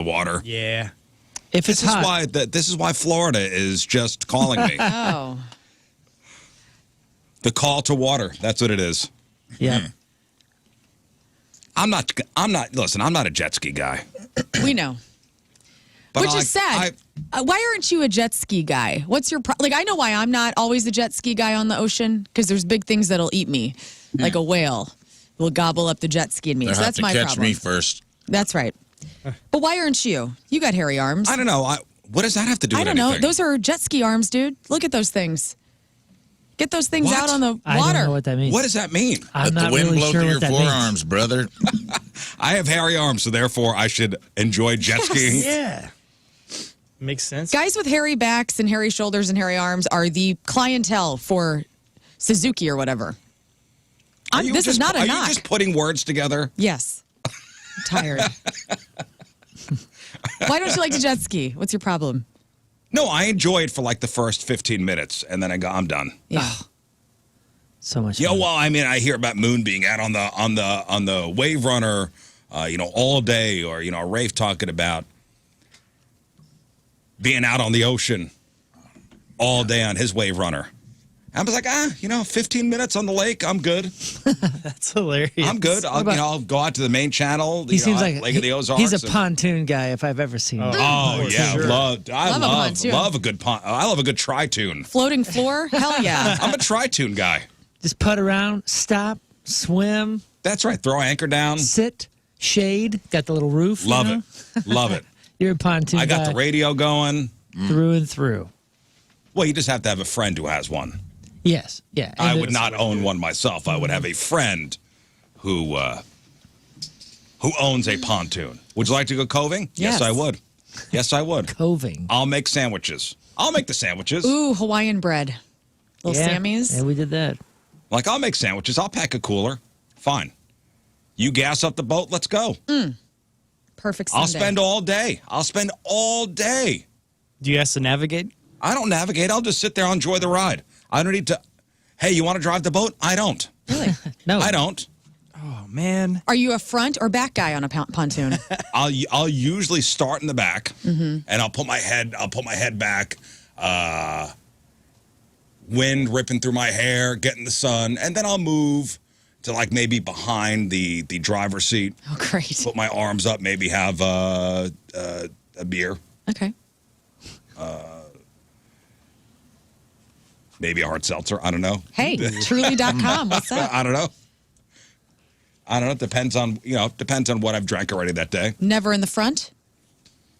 water. Yeah. If it's hot. This is why Florida is just calling me. Oh. The call to water. That's what it is. Yeah. I'm not, listen, I'm not a jet ski guy. We know. But Which is sad. Why aren't you a jet ski guy? What's your like? I know why I'm not always a jet ski guy on the ocean because there's big things that'll eat me, like a whale will gobble up the jet ski in me. They'll So have that's to my catch problem. me first. That's right. But why aren't you? You got hairy arms. I don't know. What does that have to do with I don't anything? know. Those are jet ski arms, dude. Look at those things. Get those things What? out on the water. I don't know what that means. What does that mean? I'm Let not the wind really blow sure through what your that means. forearms, brother. I have hairy arms, so therefore I should enjoy jet skiing. Yeah. Makes sense. Guys with hairy backs and hairy shoulders and hairy arms are the clientele for Suzuki or whatever. This is not a Are knock. you just putting words together? Yes. I'm tired. Why don't you like to jet ski? What's your problem? No, I enjoy it for like the first 15 minutes, and then I'm done. Yeah. So much. Yeah, fun. well, I mean, I hear about Moon being out on the wave runner, all day, or Rafe talking about being out on the ocean all day on his wave runner. I was like, 15 minutes on the lake, I'm good. That's hilarious. I'm good. I'll go out to the main channel. He seems like Lake of the Ozarks. he's a pontoon guy if I've ever seen him. Oh yeah, Sure. I Love a pontoon. love a good I love a good tri-tune. Floating floor? Hell yeah. I'm a tri-tune guy. Just put around, stop, swim, That's right. Throw anchor down. sit, shade. Got the little roof. Love you know? it. Love it. You're a pontoon I got guy the radio going. through and through. Well, you just have to have a friend who has one. Yes. Yeah. I And would not own one myself. I would have a friend who owns a pontoon. Would you like to go coving? Yes. I would. Yes, I would. Coving. I'll make sandwiches. I'll make the sandwiches. Ooh, Hawaiian bread. Little Sammys. Yeah, we did that. Like, I'll make sandwiches. I'll pack a cooler. Fine. You gas up the boat. Let's go. Perfect Sunday. I'll spend all day. I'll spend all day. Do you have to navigate? I don't navigate. I'll just sit there and enjoy the ride. I don't need to. Hey, you want to drive the boat? I don't. Really? No. I don't. Oh, man. Are you a front or back guy on a pontoon? I'll usually start in the back, and I'll put my head back. Wind ripping through my hair, getting the sun, and then I'll move to like maybe behind the driver's seat. Oh, great. Put my arms up, maybe have a beer, Okay. maybe a hard seltzer. I don't know. Hey, truly.com. What's up? I don't know. It depends on what I've drank already that day. Never in the front?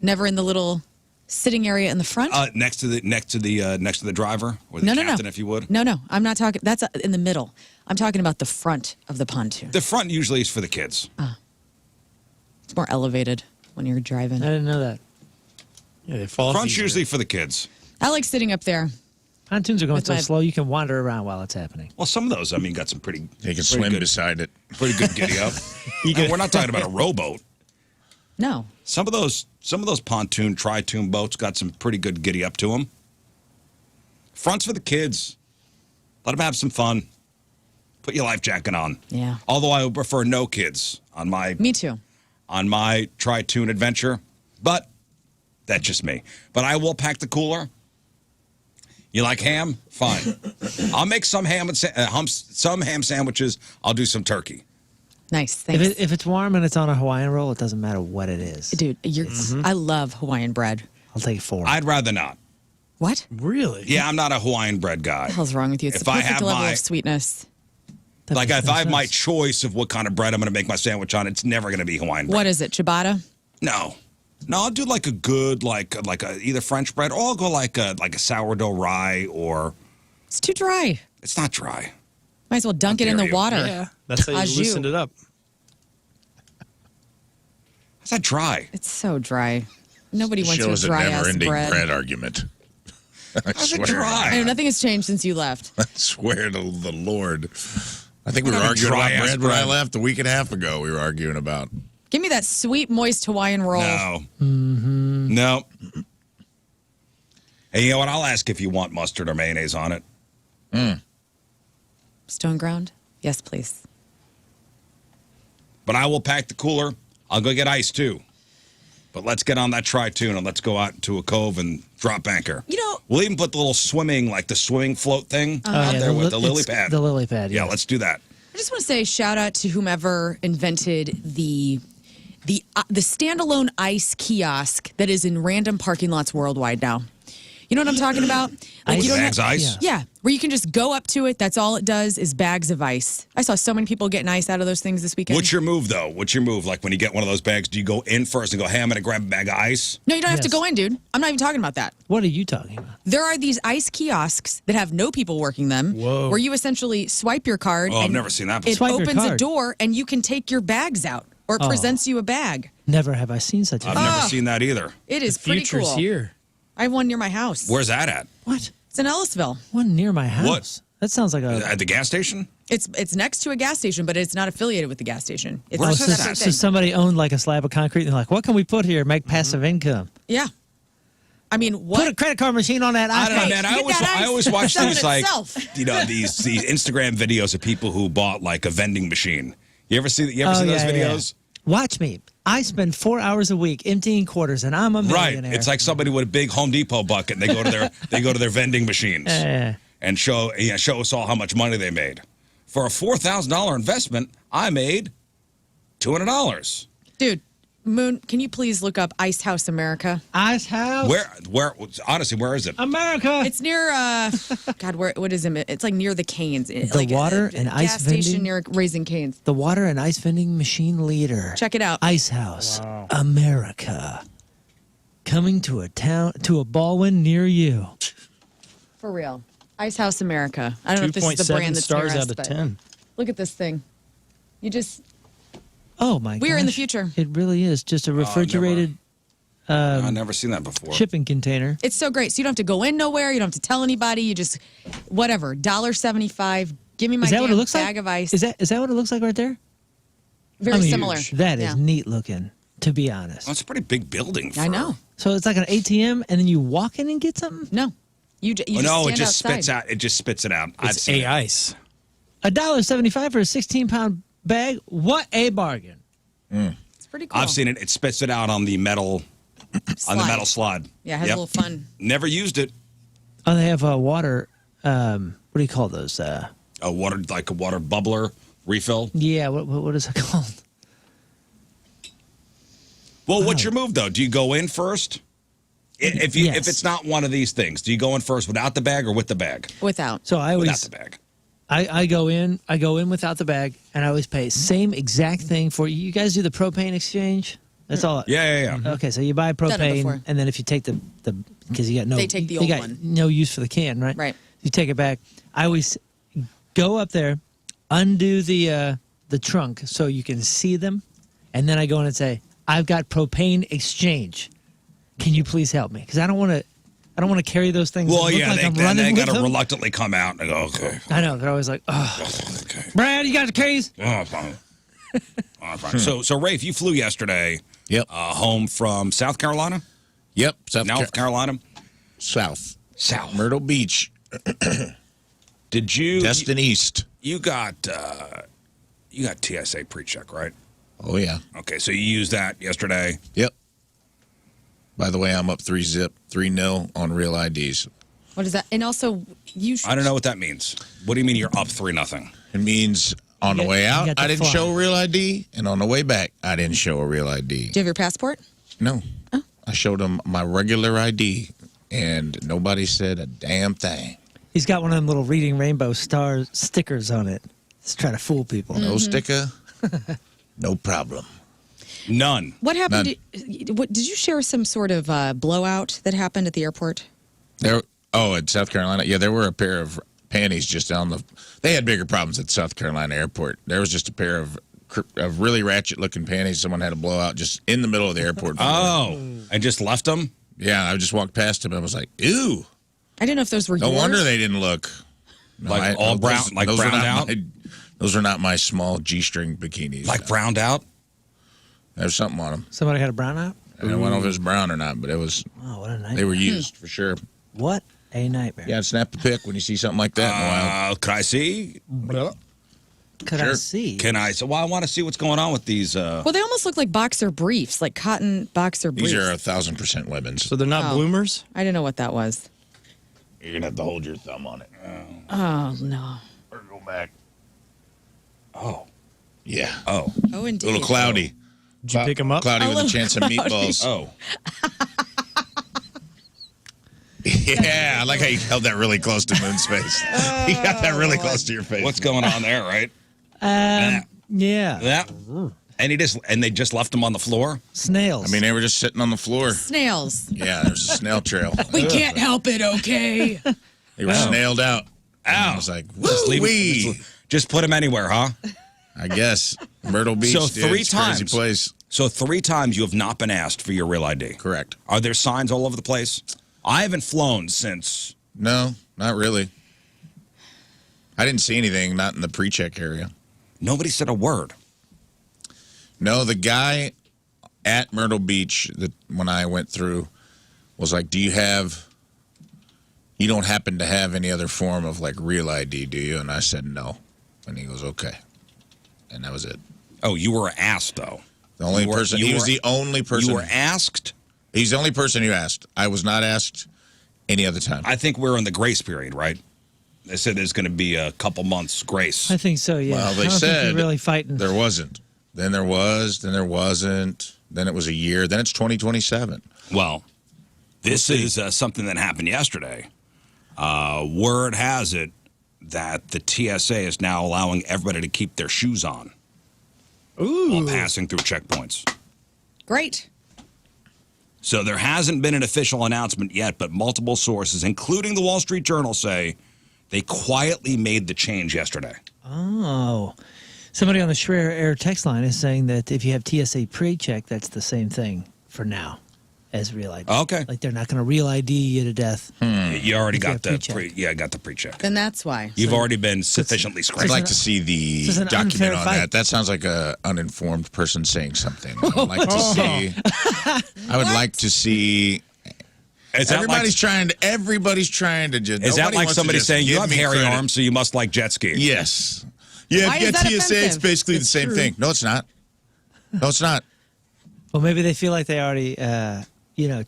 Never in the little sitting area in the front? Next to the driver or the No. captain, if you would. No. I'm not talking. That's in the middle. I'm talking about the front of the pontoon. The front usually is for the kids. It's more elevated when you're driving. I didn't know that. Yeah, they fall off Front's easier. usually for the kids. I like sitting up there. Pontoons are going With so my- slow you can wander around while it's happening. Well, some of those, got some pretty. You can pretty swim good, beside it. Pretty good giddy up. We're not talking about a rowboat. No. Some of those pontoon, tri-tune boats got some pretty good giddy up to them. Front's for the kids. Let them have some fun. Put your life jacket on. Yeah. Although I would prefer no kids on my Me too. tri-tune adventure, but that's just me. But I will pack the cooler. You like ham? Fine. I'll make some ham sandwiches. I'll do some turkey. Nice. Thanks. If it's warm and it's on a Hawaiian roll, it doesn't matter what it is. Dude, I love Hawaiian bread. I'll take 4. I'd rather not. What? Really? Yeah, I'm not a Hawaiian bread guy. What the hell's wrong with you? It's If the I perfect have level my- of sweetness. That Like makes if no I have my sense. choice of what kind of bread I'm going to make my sandwich on, it's never going to be Hawaiian bread. What is it? Ciabatta? No, I'll do like a good like a either French bread, or I'll go like a sourdough rye, or It's too dry. it's not dry. Might as well dunk it in dare the you. water. Yeah. That's how you Au jus. loosened it up. It's not dry. It's so dry. Nobody wants Shows your a dry ass never-ending bread. bread argument. I How's it swear. dry? I know nothing has changed since you left. I swear to the Lord. I think we were Not a arguing about dry-ass bread when I bread. left a week and a half ago. We were arguing about. Give me that sweet, moist Hawaiian roll. No. No. Hey, you know what? I'll ask if you want mustard or mayonnaise on it. Stone ground? Yes, please. But I will pack the cooler. I'll go get ice too. But let's get on that tri-tune and let's go out to a cove and drop anchor. You know, We'll even put the little swimming, like the swimming float thing out there with the lily pad. The lily pad. Yeah, yes. let's do that. I just want to say shout out to whomever invented the standalone ice kiosk that is in random parking lots worldwide now. You know what I'm talking about? Ice? you don't Bags of ice? Yeah, where you can just go up to it. That's all it does is bags of ice. I saw so many people getting ice out of those things this weekend. What's your move, though? What's your move? Like when you get one of those bags, do you go in first and go, hey, I'm going to grab a bag of ice? No, you don't have to Yes. go in, dude. I'm not even talking about that. What are you talking about? There are these ice kiosks that have no people working them. Whoa. Where you essentially swipe your card. Oh, I've and never seen that It before. Swipe your opens a card. door and you can take your bags out, or it presents you a bag. Never have I seen such a I've thing. never seen that either. It is pretty Future's cool. here. I have one near my house. Where's that at? What? It's in Ellisville. One near my house. What? That sounds like a. At the gas station? It's next to a gas station, but it's not affiliated with the gas station. It's Where's a that separate at? So thing. somebody owned like a slab of concrete, and they're like, "What can we put here? Make Mm-hmm. passive income? Yeah. I mean, Put a what? credit card machine on that I ice don't know, box." man. Get that I ice. always watch Sell it these, like, itself. these Instagram videos of people who bought, like, a vending machine. You ever see Oh, those yeah, yeah. videos? Watch me. I spend 4 hours a week emptying quarters, and I'm a Right. millionaire. It's like somebody with a big Home Depot bucket, and they go to their vending machines and show us all how much money they made. For a $4,000 investment, I made $200. Dude, Moon, can you please look up Ice House America? Ice House. Where? Honestly, where is it? America. It's near, God, what is it? It's like near the Canes. The water and ice gas station vending? near Raising Canes. The water and ice vending machine leader. Check it out. Ice House America. Coming to a ballwind near you. For real. Ice House America. I don't know if this is the 2.7 brand that's stars near us, out of but 10. Look at this thing. You just, Oh my god. We're in the future. It really is just a refrigerated I've never seen that before. shipping container. it's so great. So you don't have to go in nowhere. You don't have to tell anybody. You just, whatever, $1.75. Give me my Is that what it damn looks bag like? of ice. Is that what it looks like right there? Very I mean, similar. That is Yeah. neat looking, to be honest. That's a pretty big building. I know. So it's like an ATM, and then you walk in and get something. No. You just No, stand it just outside. spits out. It just spits it out. I've It's seen it. ice. $1.75 for a 16-pound bag. What a bargain! It's pretty cool. I've seen it. It spits it out on the metal slide. Yeah, it has Yep. a little fun. Never used it. Oh, they have water. What do you call those? A water bubbler refill. Yeah, what is it called? Well, what's your move though? Do you go in first? If Yes. it's not one of these things, do you go in first without the bag or with the bag? Without. So I Without always the bag. I go in without the bag, and I always pay same exact thing for you guys. Do the propane exchange? That's all. Yeah. Okay, so you buy Done it propane, before. and then if you take the because you got no, They take the you old got one. no use for the can, right? Right. You take it back. I always go up there, undo the trunk so you can see them, and then I go in and say, "I've got propane exchange. Can you please help me? Because I don't want to carry those things. Well, and look yeah, like I'm they running got with to them. reluctantly come out and go, okay. I know they're always like, "Oh, Okay. Brad, you got the keys?" Oh, fine. Oh, fine. So Rafe, you flew yesterday Yep. home from South Carolina? Yep. North Carolina? South. South. Myrtle Beach. Did you? Destin East. You got TSA pre-check, right? Oh, yeah. Okay, so you used that yesterday. Yep. By the way, I'm up 3-0 on real IDs. What is that? And also, I don't know what that means. What do you mean you're up 3-0? It means on the You way got out, the I didn't fly. show a real ID, and on the way back, I didn't show a real ID. do you have your passport? No. I showed them my regular ID, and nobody said a damn thing. He's got one of them little reading rainbow star stickers on it. He's trying to fool people. No sticker, no problem. None. What happened? Did you share some sort of blowout that happened at the airport? In South Carolina, yeah, there were a pair of panties just down the. They had bigger problems at South Carolina airport. There was just a pair of really ratchet-looking panties. Someone had a blowout just in the middle of the airport. Oh, and just left them? Yeah, I just walked past them and was like, "Ew." I didn't know if those were No yours. wonder they didn't look. No, Like all brown- like those browned are not out? Those are not my small G-string bikinis. Like browned out? There's something on them. Somebody had a brown out? I don't know if it was brown or not, but it was. Oh, what a nightmare. They were used for sure. What a nightmare. Yeah, snap a pic when you see something like that in a while. Could I see? could I see? Can I? So, well, I want to see what's going on with these. Well, they almost look like boxer briefs, like cotton boxer briefs. These are 1,000% women's. So they're not bloomers? I didn't know what that was. You're going to have to hold your thumb on it. Oh, no. Or go back. Oh. Yeah. Oh. Oh, indeed. A little cloudy. Did you pick them up? Cloudy A with a little chance of meatballs. Oh. Yeah, I like how you held that really close to Moon's face. You got that really close to your face. What's going on there, right? Yeah. Yeah. And they just left them on the floor? Snails. I mean, they were just sitting on the floor. Snails. Yeah, there's a snail trail. We can't help it, okay? They were snailed out. Ow. I was like, Just put them anywhere, huh? I guess. Myrtle Beach, So dude, 3 it's a crazy times. place. So 3 times you have not been asked for your real ID. Correct. Are there signs all over the place? I haven't flown since. No, not really. I didn't see anything, not in the pre-check area. Nobody said a word. No, the guy at Myrtle Beach that when I went through was like, you don't happen to have any other form of like real ID, do you? And I said no. And he goes, okay. And that was it. Oh, you were asked, though. The only person, he was the only person. You were asked? He's the only person who asked. I was not asked any other time. I think we're in the grace period, right? They said there's going to be a couple months grace. I think so, yeah. Well, I they don't think said you're really fighting. there wasn't. Then there was. Then there wasn't. Then it was a year. Then it's 2027. Well, this is something that happened yesterday. Word has it that the TSA is now allowing everybody to keep their shoes on while passing through checkpoints. Great. So there hasn't been an official announcement yet, but multiple sources, including the Wall Street Journal, say they quietly made the change yesterday. Oh. Somebody on the Schreier Air text line is saying that if you have TSA pre-check, that's the same thing for now as real ID. Okay. Like they're not going to real ID you to death. You already If you got have the pre-check. got the pre-check. Then that's why. You've already been sufficiently I'd screened. like to see the this is an document unfair on fight. that. That sounds like a uninformed person saying something. I would like to see. I would like to see. Is that Everybody's trying to just. Is that nobody like wants to somebody just saying you give have me hairy credit. arms, so you must like jet skiing? Yes. Yeah, Why if you is get that TSA, it's offensive? basically the It's same true. thing. No, it's not. No, it's not. Well, maybe they feel like they already,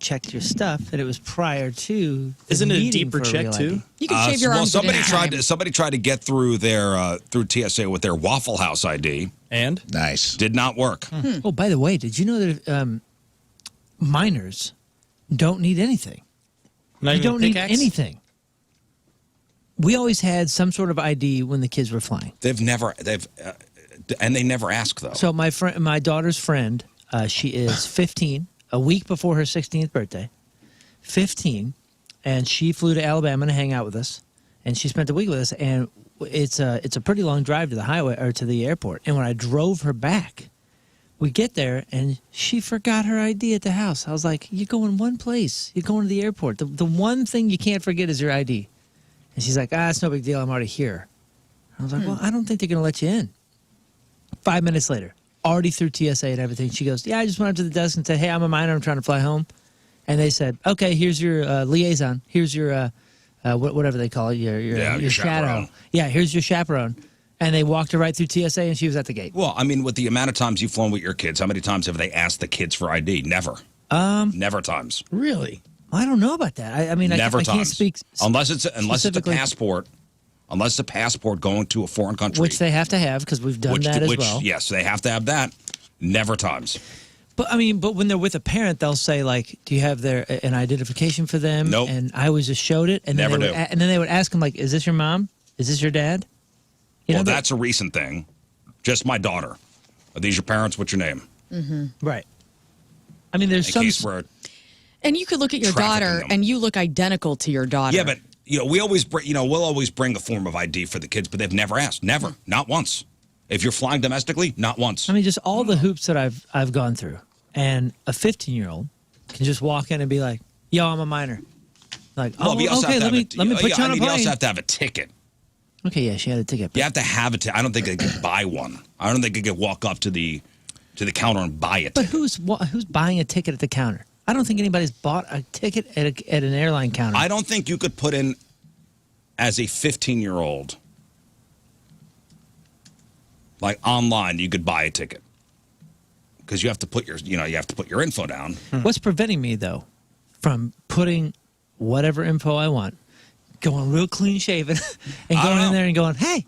checked your stuff, and it was prior to. the Isn't it a meeting deeper for check, real too? ID. You can shave your arms at any time. somebody tried to get through their through TSA with their Waffle House ID. And? Nice. Did not work. Oh, by the way, did you know that minors don't need anything? Not You even don't need pickaxe? anything. We always had some sort of ID when the kids were flying. And they never ask though. So my daughter's friend, she is 15, a week before her 16th birthday, 15, and she flew to Alabama to hang out with us, and she spent the week with us. And it's a pretty long drive to the highway or to the airport. And when I drove her back, we get there and she forgot her ID at the house. I was like, "You're going one place. You're going to the airport. The one thing you can't forget is your ID." And she's like, "It's no big deal. I'm already here." I was like, "Well, I don't think they're going to let you in." 5 minutes later, already through TSA and everything, she goes, "Yeah, I just went up to the desk and said, 'Hey, I'm a minor. I'm trying to fly home.'" And they said, "Okay, here's your liaison. Here's your whatever they call it, your chaperone. Yeah, here's your chaperone." And they walked her right through TSA, and she was at the gate. Well, I mean, with the amount of times you've flown with your kids, how many times have they asked the kids for ID? Never. Never times. Really? I don't know about that. I mean, Never I times. can't speak unless it's a specifically- passport. Unless it's a passport going to a foreign country, which they have to have because we've done that as well. Yes, they have to have that. Never times. But when they're with a parent, they'll say like, "Do you have an identification for them?" Nope. And I always just showed it, and Never then do. and then they would ask them like, "Is this your mom? Is this your dad?" Well, that's a recent thing. Just my daughter. Are these your parents? What's your name? right. I mean, there's In some. case we're And you could look at your Trafficking daughter, them. and you look identical to your daughter. yeah, but we always we'll always bring a form of ID for the kids, but they've never asked. Never, not once. If you're flying domestically, not once. I mean, just all the hoops that I've gone through, and a 15-year-old can just walk in and be like, "Yo, I'm a minor." Like, Well, we also okay, have to let me have a, put you on a You plane. also have to have a ticket. Okay, yeah, she had a ticket. You have to have a ticket. I don't think they can buy one. I don't think they could walk up to the counter and buy it. But who's buying a ticket at the counter? I don't think anybody's bought a ticket at an airline counter. I don't think you could put in as a 15-year-old like online, you could buy a ticket because you have to put your info down. What's preventing me though from putting whatever info I want, going real clean shaven, and going in there and going, hey.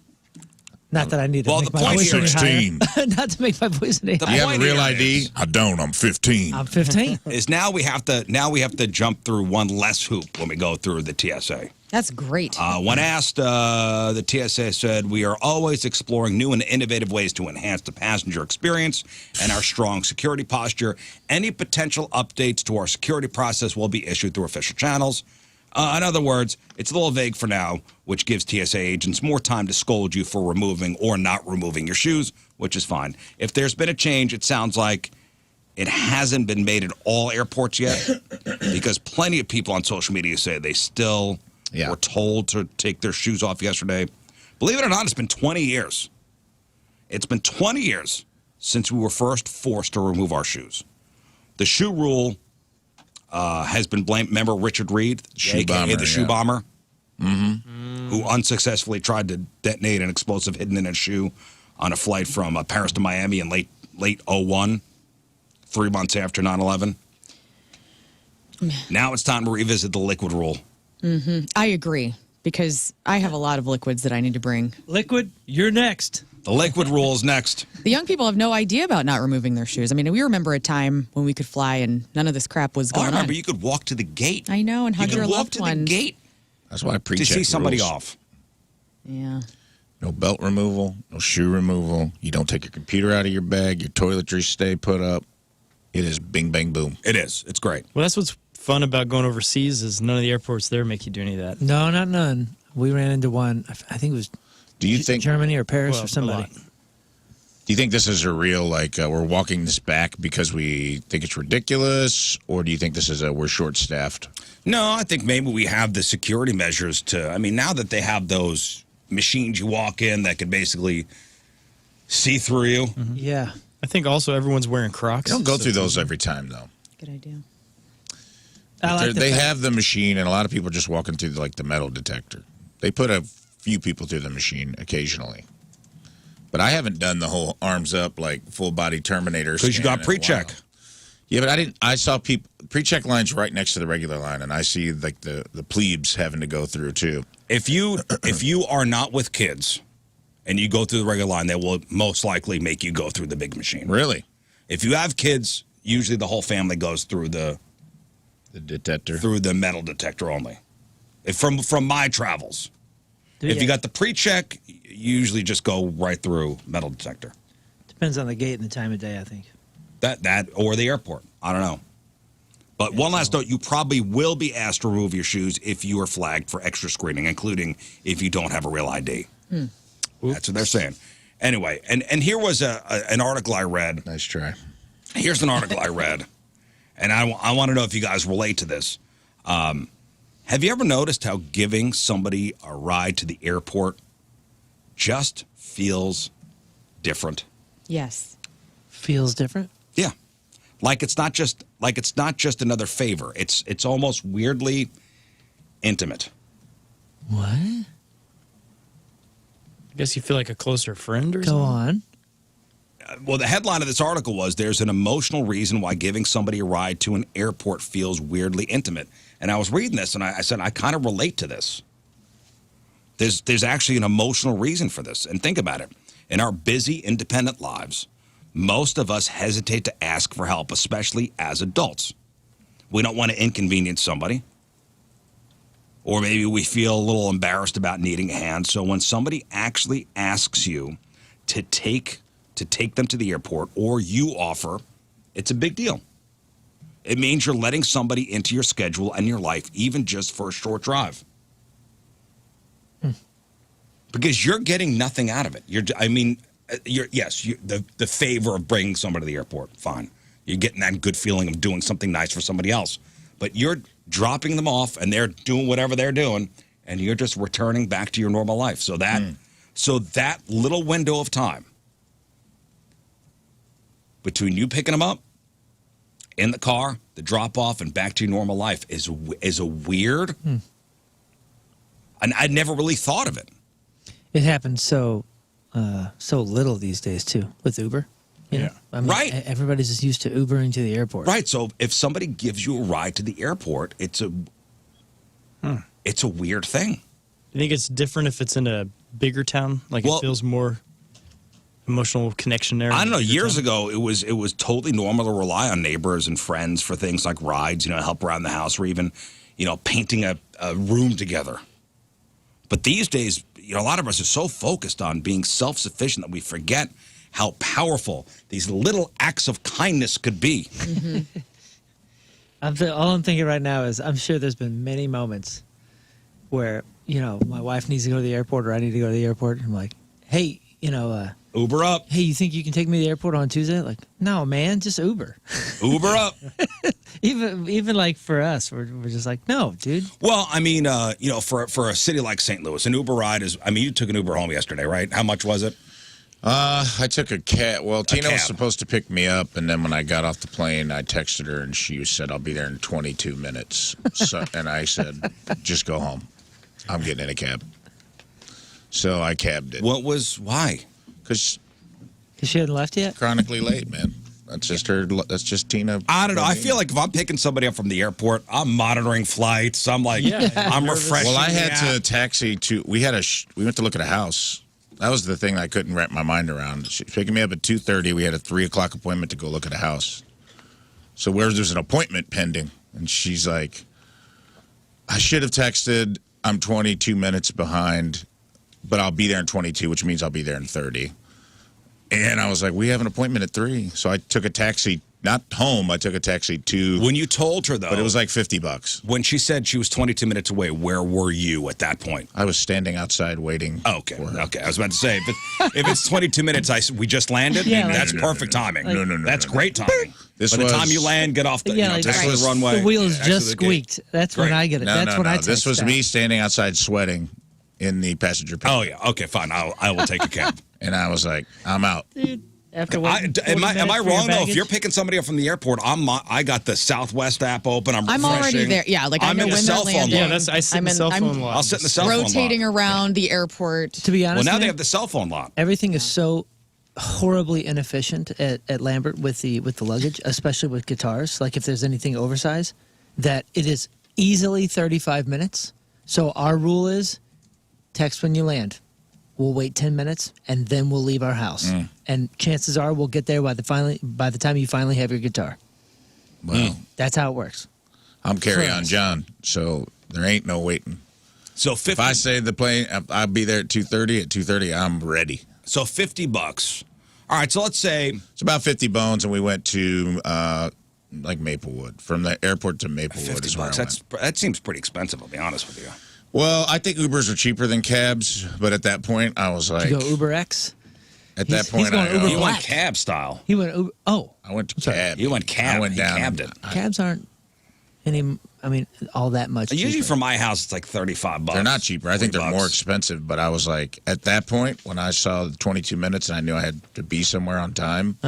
Not that I need to make my voice any 16. higher. Not to make my voice any higher. You have a real ID? I don't. I'm 15. I'm 15. Is now we have to jump through one less hoop when we go through the TSA. That's great. When asked, the TSA said, we are always exploring new and innovative ways to enhance the passenger experience and our strong security posture. Any potential updates to our security process will be issued through official channels. In other words, it's a little vague for now, which gives TSA agents more time to scold you for removing or not removing your shoes, which is fine. If there's been a change, it sounds like it hasn't been made at all airports yet, because plenty of people on social media say they still were told to take their shoes off yesterday. Believe it or not, it's been 20 years. It's been 20 years since we were first forced to remove our shoes. The shoe rule has been blamed. Remember Richard Reed, the shoe bomber, who unsuccessfully tried to detonate an explosive hidden in a shoe on a flight from Paris to Miami in late 01, 3 months after 9/11. Now it's time to revisit the liquid rule. I agree, because I have a lot of liquids that I need to bring. Liquid, you're next. The liquid rule is next. The young people have no idea about not removing their shoes. I mean, we remember a time when we could fly and none of this crap was going on. I remember you could walk to the gate. I know, and hug your loved one. You could walk to the gate. That's why I pre-check to see somebody rules. off. Yeah. No belt removal, no shoe removal. You don't take your computer out of your bag. Your toiletries stay put up. It is bing, bang, boom. It is. It's great. Well, that's what's fun about going overseas is none of the airports there make you do any of that. No, not none. We ran into one. I think it was Do you think Germany or Paris or a somebody. lot. Do you think this is a real, we're walking this back because we think it's ridiculous, or do you think this is we're short-staffed? No, I think maybe we have the security measures now that they have those machines you walk in that can basically see through you. Yeah. I think also everyone's wearing Crocs. They don't go through those every time, though. Good idea. They have the machine, and a lot of people are just walking through, the metal detector. They put a few people through the machine occasionally. But I haven't done the whole arms up, full body Terminator. Because you got pre-check. Yeah, but I didn't. I saw people pre-check lines right next to the regular line, and I see the plebes having to go through too. If you are not with kids, and you go through the regular line, they will most likely make you go through the big machine. Really? If you have kids, usually the whole family goes through the detector, through the metal detector only. From my travels, if you got the pre-check, you usually just go right through metal detector. Depends on the gate and the time of day, I think. That or the airport. I don't know. But one last note, you probably will be asked to remove your shoes if you are flagged for extra screening, including if you don't have a real ID. That's what they're saying. Anyway, and here was an article I read. Nice try. Here's an article I read, and I want to know if you guys relate to this. Have you ever noticed how giving somebody a ride to the airport just feels different? Yes. Feels different? Yeah. Like it's not just another favor. It's almost weirdly intimate. What? I guess you feel like a closer friend or something? Go on. Well, the headline of this article was, there's an emotional reason why giving somebody a ride to an airport feels weirdly intimate. And I was reading this, and I said, I kind of relate to this. There's actually an emotional reason for this. And think about it. In our busy, independent lives, most of us hesitate to ask for help, especially as adults. We don't want to inconvenience somebody. Or maybe we feel a little embarrassed about needing a hand. So when somebody actually asks you to take them to the airport, or you offer, it's a big deal. It means you're letting somebody into your schedule and your life, even just for a short drive. Because you're getting nothing out of it. The favor of bringing somebody to the airport, fine. You're getting that good feeling of doing something nice for somebody else. But you're dropping them off, and they're doing whatever they're doing, and you're just returning back to your normal life. So that little window of time between you picking them up in the car, the drop off, and back to your normal life is a weird. And I'd never really thought of it. It happened so so little these days too with Uber. You know? I mean, Right. Everybody's just used to Ubering to the airport. Right. So if somebody gives you a ride to the airport, it's a weird thing. You think it's different if it's in a bigger town? Like it feels more emotional connection there? I don't know. Years ago, it was totally normal to rely on neighbors and friends for things like rides, help around the house, or even, painting a room together. But these days, a lot of us are so focused on being self-sufficient that we forget how powerful these little acts of kindness could be. All I'm thinking right now is I'm sure there's been many moments where, my wife needs to go to the airport or I need to go to the airport. I'm like, hey, Uber up. Hey, you think you can take me to the airport on Tuesday? Like, no, man, just Uber. Uber up. even like for us, we're just like, no, dude. Well, I mean, for a city like St. Louis, an Uber ride is, you took an Uber home yesterday, right? How much was it? I took a cab. Well, Tina was supposed to pick me up, and then when I got off the plane, I texted her, and she said, I'll be there in 22 minutes. And I said, just go home. I'm getting in a cab. So I cabbed it. Why? Because she hadn't left yet? Chronically late, man. That's just her. That's just Tina. I don't know. I feel like if I'm picking somebody up from the airport, I'm monitoring flights. I'm like, I'm refreshing. Well, I had to taxi to. We went to look at a house. That was the thing I couldn't wrap my mind around. She was picking me up at 2:30. We had a 3 o'clock appointment to go look at a house. So there's an appointment pending, and she's like, I should have texted. I'm 22 minutes behind, but I'll be there in 22, which means I'll be there in 30. And I was like, we have an appointment at 3. So I took a taxi, not home. I took a taxi to. When you told her, though. But it was like $50. When she said she was 22 minutes away, where were you at that point? I was standing outside waiting for her. Okay. I was about to say, if it's 22 minutes, we just landed? Yeah, that's perfect timing. No. That's great timing. By the time you land, get off the, take the runway. The wheels just squeaked. That's when I get it. That's when I text This was me standing outside sweating in the passenger panel. Oh, yeah. Okay, fine. I will take a cab. And I was like, I'm out. Dude, after am I wrong, though? If you're picking somebody up from the airport, I got the Southwest app open. I'm already there. Yeah, like I know when they're landing. Yeah, I sit in the cell phone lot. I'll sit in the cell phone lot. Rotating around the airport. To be honest, well, now they have the cell phone lot. Everything is so horribly inefficient at Lambert with the luggage, especially with guitars. Like if there's anything oversized, that it is easily 35 minutes. So our rule is text when you land. We'll wait 10 minutes and then we'll leave our house. And chances are we'll get there by the time you finally have your guitar. Well, that's how it works. I'm Carry-On John, so there ain't no waiting. So if I say the plane, I'll be there at 2:30. At 2:30, I'm ready. So $50. All right, so let's say it's about 50 bones, and we went to like Maplewood. From the airport to Maplewood. $50. That seems pretty expensive. I'll be honest with you. Well, I think Ubers are cheaper than cabs, but at that point, I was like, you go Uber X. At that point, you went cab style. He went Uber. Oh, I went to cab. You went cab. I went down. Cabbed it. Cabs aren't all that much. Usually cheaper. from my house, it's like $35. They're not cheaper. I think they're more expensive. But I was like, at that point, when I saw the 22 minutes and I knew I had to be somewhere on time,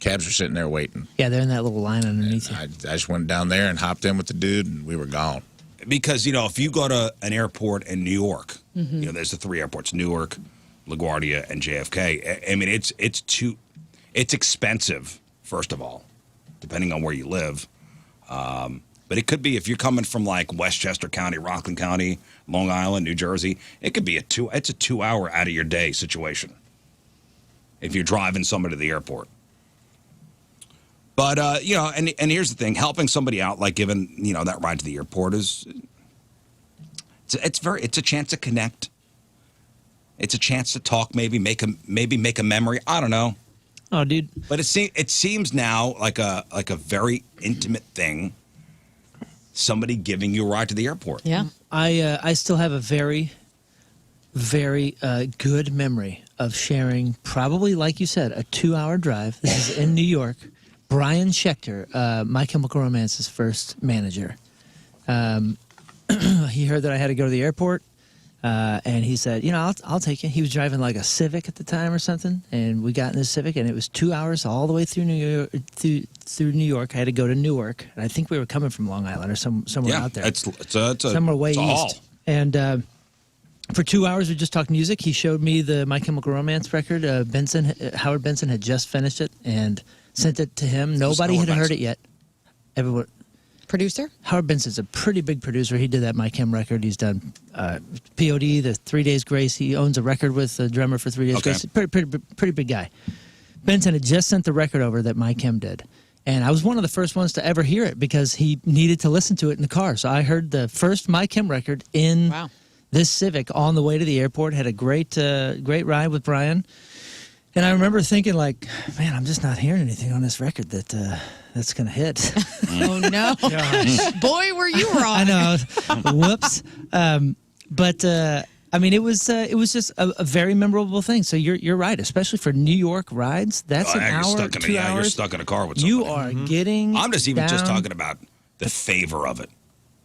cabs were sitting there waiting. Yeah, they're in that little line underneath you. I just went down there and hopped in with the dude, and we were gone. Because, if you go to an airport in New York, there's the 3 airports, Newark, LaGuardia, and JFK. I mean, it's expensive, first of all, depending on where you live. But it could be if you're coming from like Westchester County, Rockland County, Long Island, New Jersey, it could be it's a 2-hour out of your day situation if you're driving somebody to the airport. But, and here's the thing, helping somebody out, like giving, that ride to the airport it's a chance to connect. It's a chance to talk, maybe make a memory. I don't know. Oh, dude. But it seems now like a very intimate thing. Somebody giving you a ride to the airport. Yeah. I still have a very, very good memory of sharing, probably like you said, a 2-hour drive. This is in New York. Brian Schechter, My Chemical Romance's first manager. He heard that I had to go to the airport, and he said, I'll take you. He was driving like a Civic at the time or something, and we got in this Civic, and it was 2 hours all the way through New York. Through New York, I had to go to Newark, and I think we were coming from Long Island or somewhere out there. It's somewhere way east. Haul. And For 2 hours, we just talked music. He showed me the My Chemical Romance record. Howard Benson had just finished it and sent it to him. Nobody had heard it yet. Everyone. Producer? Howard Benson's a pretty big producer. He did that My Chem record. He's done POD, the 3 Days Grace. He owns a record with the drummer for 3 Days Grace. Pretty big guy. Benson had just sent the record over that My Chem did. And I was one of the first ones to ever hear it because he needed to listen to it in the car. So I heard the first My Chem record in this Civic on the way to the airport. Had a great ride with Brian. And I remember thinking, like, man, I'm just not hearing anything on this record that's going to hit. Oh, no. Boy, were you wrong. I know. Whoops. But I mean, it was just a very memorable thing. So you're right, especially for New York rides. That's an hour, 2 hours. You're stuck in a car with somebody. You are getting I'm just down. talking about the favor of it.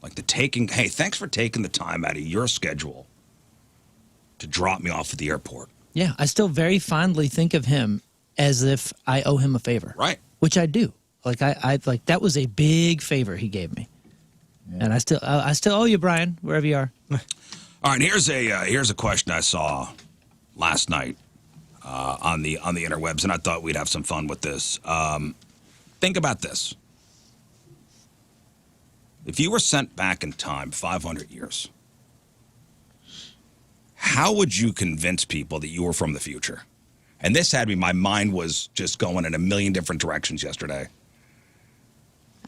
Like the taking, hey, thanks for taking the time out of your schedule to drop me off at the airport. Yeah, I still very fondly think of him as if I owe him a favor. Right. Which I do. Like I like that was a big favor he gave me. Yeah. And I still owe you, Brian, wherever you are. All right, here's a question I saw last night on the interwebs, and I thought we'd have some fun with this. Think about this. If you were sent back in time 500 years, how would you convince people that you were from the future? And this had me, my mind was just going in a million different directions yesterday.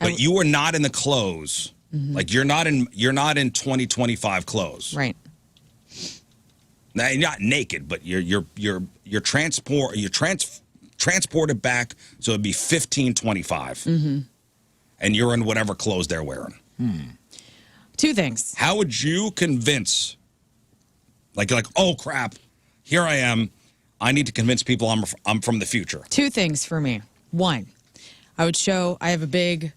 But you were not in the clothes. Mm-hmm. Like you're not in 2025 clothes. Right. Now you're not naked, but you're transported back, so it'd be 1525. Mm-hmm. And you're in whatever clothes they're wearing. Two things. How would you convince, like, oh crap, here I am. I need to convince people I'm from the future. Two things for me. One, I have a big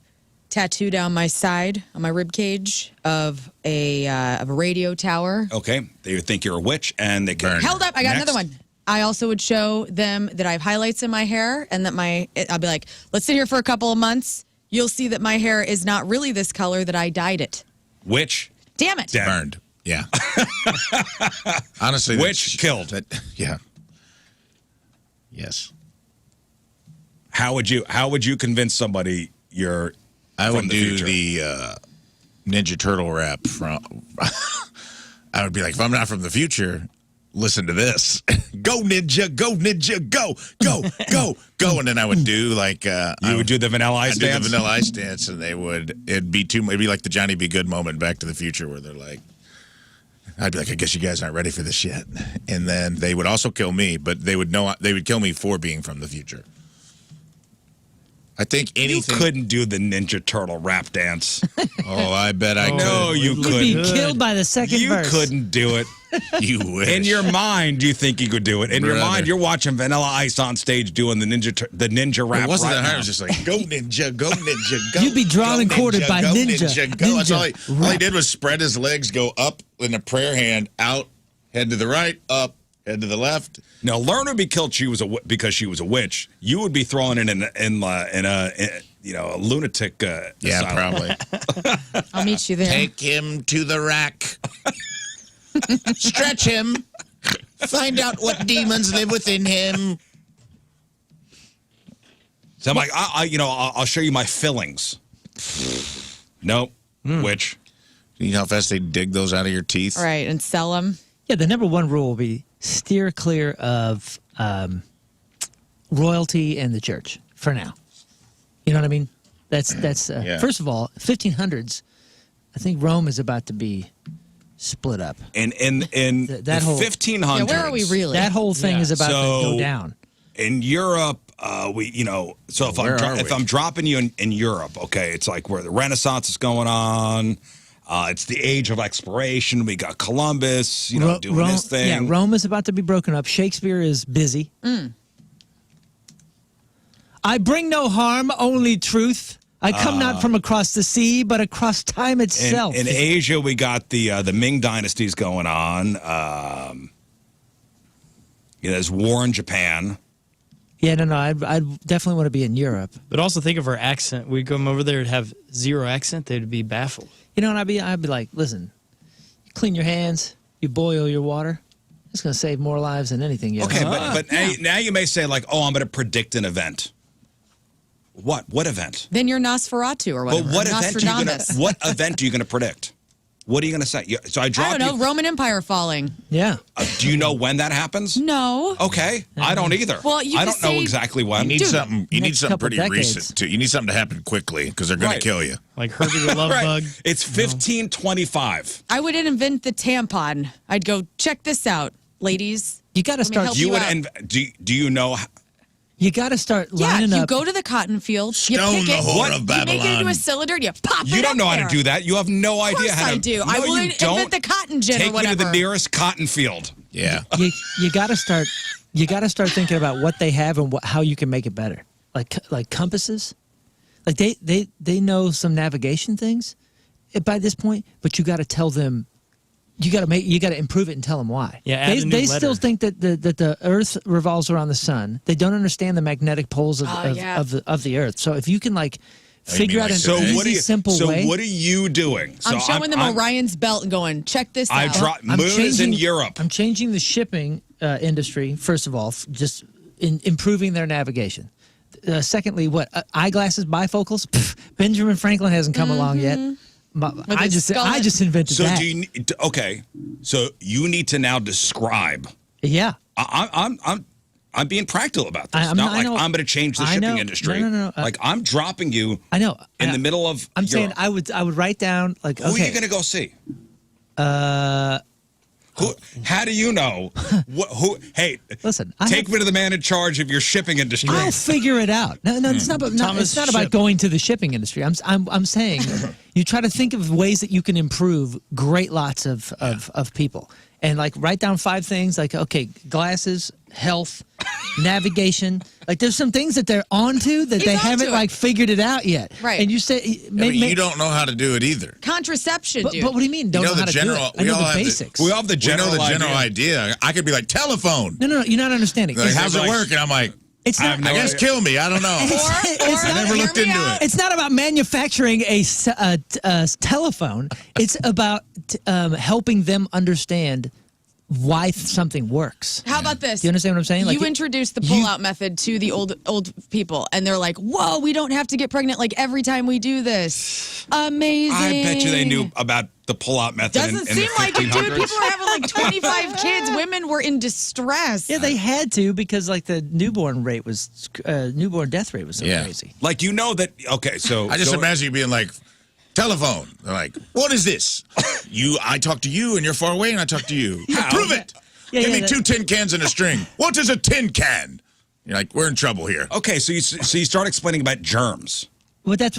tattoo down my side on my rib cage of a radio tower. Okay, they would think you're a witch, and they can Held up. I got another one. I also would show them that I have highlights in my hair, and that I'll be like, let's sit here for a couple of months. You'll see that my hair is not really this color, that I dyed it. Witch. Damn it. Burned. Yeah. Honestly, witch killed. Yeah. Yes. How would you convince somebody you're I would from the do future? the Ninja Turtle rap from. I would be like, if I'm not from the future, listen to this. Go ninja, go, go, go, go. And then I would do like you would do the Vanilla Ice dance. Do the Vanilla Ice dance, and it'd be like the Johnny B. Good moment in Back to the Future, where they're like, I'd be like, I guess you guys aren't ready for this yet. And then they would also kill me, but they would kill me for being from the future. I think anything. You couldn't do the Ninja Turtle rap dance. Oh, I bet I could. No, you couldn't. You'd be killed by the second verse. You couldn't do it. You wish. In your mind, you think you could do it. In your mind, you're watching Vanilla Ice on stage doing the ninja rap. It wasn't right that hard. now. It was just like, go ninja, go ninja, go. You'd be drawn and quartered by ninja. Go. That's all he did was spread his legs, go up in a prayer hand, out, head to the right, up, head to the left. Now, Lern would be killed because she was a witch. You would be thrown in a lunatic yeah, asylum. probably. I'll meet you there. Take him to the rack. Stretch him. Find out what demons live within him. So I'm like, I'll show you my fillings. Nope. Witch. You know how fast they dig those out of your teeth? All right, and sell them. Yeah, the number one rule will be steer clear of royalty and the church for now. You know what I mean? That's Yeah. First of all, 1500s. I think Rome is about to be split up. In the whole 1500s. Yeah, where are we really? That whole thing is about to go down. In Europe, so if I'm dropping you in Europe, okay, it's like where the Renaissance is going on. It's the age of exploration. We got Columbus, doing his thing. Yeah, Rome is about to be broken up. Shakespeare is busy. I bring no harm, only truth. I come not from across the sea, but across time itself. In Asia, we got the Ming dynasties going on. There's war in Japan. Yeah, no, I'd definitely want to be in Europe. But also think of our accent. We'd come over there and have zero accent. They'd be baffled. You know, and I'd be like, listen, clean your hands, you boil your water. It's going to save more lives than anything you Okay, ever. but now you may say like, oh, I'm going to predict an event. What? What event? Then you're Nosferatu or whatever. But what event are you going Nostradamus. to? What event are you going to predict? What are you going to say? So I drop I don't know. Roman Empire falling. Yeah. Do you know when that happens? No. Okay, I don't either. Well, you I just don't know say- exactly You when. need Dude, something. You need next something couple pretty decades. recent too. You need something to happen quickly because they're going Right. to kill you. Like Herbie the Love Right. Bug. It's 1525. I would invent the tampon. I'd go, check this out, ladies. You got to Let me start. help You would. out. Do you know? You got to start Yeah, lining you up. go to the cotton field. You Stone pick the it. whore of You make it into Babylon. a cylinder. You pop it You don't up know how there. to do that. You have no Of idea course how to. I do. No, I you would don't. invent the cotton gin Take or whatever. me to the nearest cotton field. Yeah. you got to start. You got to start thinking about what they have and how you can make it better. Like compasses. Like they know some navigation things by this point, but you got to tell them. You got to improve it and tell them why. Yeah, add a new they letter. still think that the Earth revolves around the sun. They don't understand the magnetic poles of the Earth. So if you can figure out an So easy, what simple way. what are you doing? I'm showing them Orion's belt and going, check this out. I'm Moon is in changing- Europe. I'm changing the shipping industry, first of all, just improving their navigation. Secondly, eyeglasses, bifocals? Pff, Benjamin Franklin hasn't come along yet. I his skull. just invented So that. do you? Okay. So you need to now describe. Yeah. I'm being practical about this. I'm not not- I like know. I'm going to change the I shipping know. industry. No. Like I'm dropping you I know. in the middle of. I'm saying Europe. I would write down Who are you going to go see? How do you know? Hey, Listen, take me to the man in charge of your shipping industry. I'll figure it out. No, it's not. It's not about Ship. going to the shipping industry. I'm saying you try to think of ways that you can improve great lots of people, and write down 5 things. Glasses, health, navigation. There's some things that they're onto that they onto haven't it. figured it out yet. Right. And you say You don't know how to do it either. Contraception, But dude. what do you mean? Don't know know the how to general- do it. I we know all the have the- basics. We all have the We general know the general idea. I could be like, telephone. No, you're not understanding. Like, It's- how's it work? And I'm like, It's I not. have no I guess idea. kill me. I don't know. It's I never hear looked me into out. it. It's not about manufacturing a telephone. It's about helping them understand why something works. How about this? Do you understand what I'm saying? You introduced the pull-out method to the old people, and they're like, "Whoa, we don't have to get pregnant every time we do this." Amazing. I bet you they knew about the pull-out method. Doesn't in seem the like it, dude. 1500s. People were having 25 kids. Women were in distress. Yeah, they had to because the newborn death rate was so Yeah. crazy. Like that. Okay, so I just so- imagine you being like, telephone. They're like, what is this? I talk to you and you're far away and I talk to you. Prove it. Yeah, Give yeah, me that- 2 tin cans and a string. What is a tin can? You're like, we're in trouble here. Okay, so you start explaining about germs. Well, that's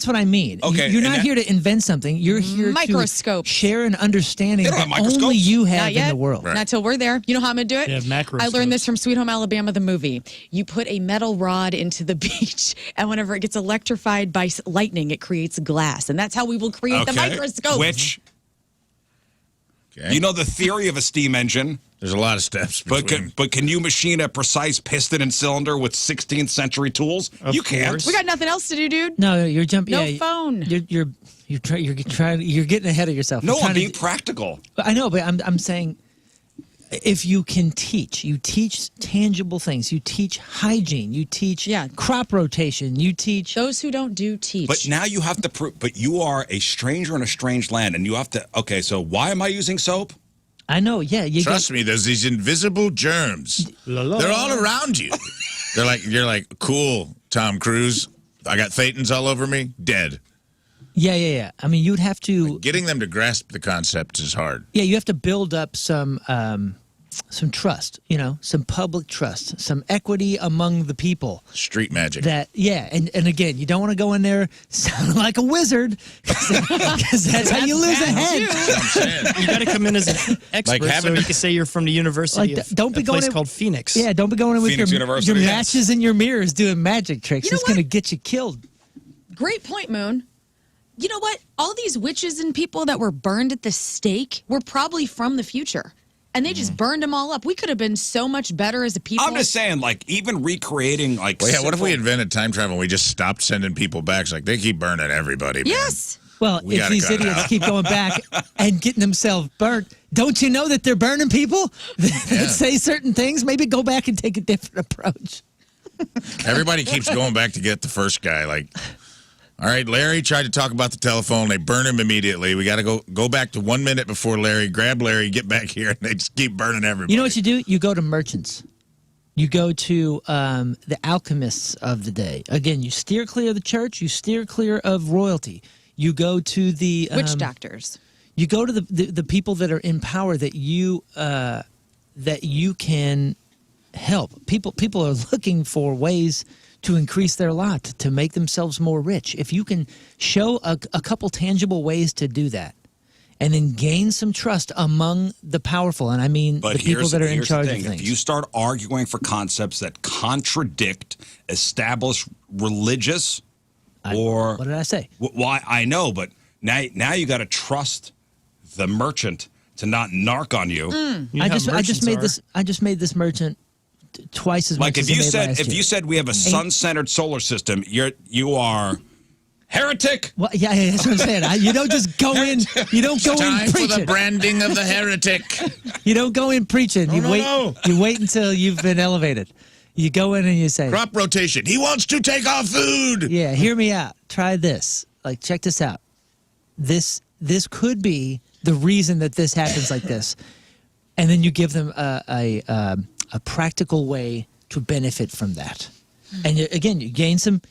what I mean. Okay, You're and not that- here to invent something. You're here Microscopes. to share an understanding They don't that have microscopes. only you have Not in yet. the world. Right. Not till we're there. You know how I'm gonna do it? They have macroscopes. I learned this from Sweet Home Alabama, the movie. You put a metal rod into the beach, and whenever it gets electrified by lightning, it creates glass, and that's how we will create the microscope. Which Okay. you know the theory of a steam engine, There's a lot of steps. but can you machine a precise piston and cylinder with 16th century tools? Of You can't. course. We got nothing else to do, dude. No, you're jumping. No yeah, phone. You're getting ahead of yourself. No, You're I'm trying to being practical. I know, but I'm saying if you can you teach tangible things. You teach hygiene. You teach crop rotation. You teach. Those who don't do teach. But now you have to prove. But you are a stranger in a strange land, and you have to. Okay, so why am I using soap? I know. Yeah, you Trust me, there's these invisible germs. La la. They're all around you. You're like, cool, Tom Cruise. I got thetans all over me. Dead. Yeah. I mean, you'd have to. Getting them to grasp the concept is hard. Yeah, you have to build up some trust. Some public trust, some equity among the people. Street magic. And again, you don't want to go in there sounding like a wizard because that's how you lose a head. That's what I'm saying. You got to come in as an expert having so to- you can say you're from the university Like, of don't be a going place in- called Phoenix. Yeah, don't be going in with Phoenix your University. matches and your mirrors doing magic tricks. You know It's going to what? get you killed. Great point, Moon. You know what? All these witches and people that were burned at the stake were probably from the future. And they just burned them all up. We could have been so much better as a people. I'm just saying, even recreating Well, yeah, what if we invented time travel and we just stopped sending people back? It's like, they keep burning everybody, man. Yes. Well, We if gotta these cut it idiots out. keep going back and getting themselves burnt, Don't you know that they're burning people that say certain things? Maybe go back and take a different approach. Everybody keeps going back to get the first guy. Like, all right, Larry tried to talk about the telephone. They burn him immediately. We got to go back to 1 minute before Larry. Grab Larry, get back here, and they just keep burning everybody. You know what you do? You go to merchants. You go to the alchemists of the day. Again, you steer clear of the church. You steer clear of royalty. You go to the Witch doctors. You go to the people that are in power that you can help. People are looking for ways to increase their lot, to make themselves more rich. If you can show a couple tangible ways to do that, and then gain some trust among the powerful, and I mean the people that are in charge of things. If you start arguing for concepts that contradict established religious or... What did I say? Well, I know, but now you got to trust the merchant to not narc on you. I just made this merchant twice as much as if you said we have a sun-centered solar system, you are heretic. Well, yeah, that's what I'm saying. You don't just go in. You don't go in Time preaching. for the branding of the heretic. You don't go in preaching. You wait until you've been elevated. You go in and you say, crop rotation. He wants to take our food. Yeah, hear me out. Try this. Like, check this out. This could be the reason that this happens like this, and then you give them a practical way to benefit from that. And you gain some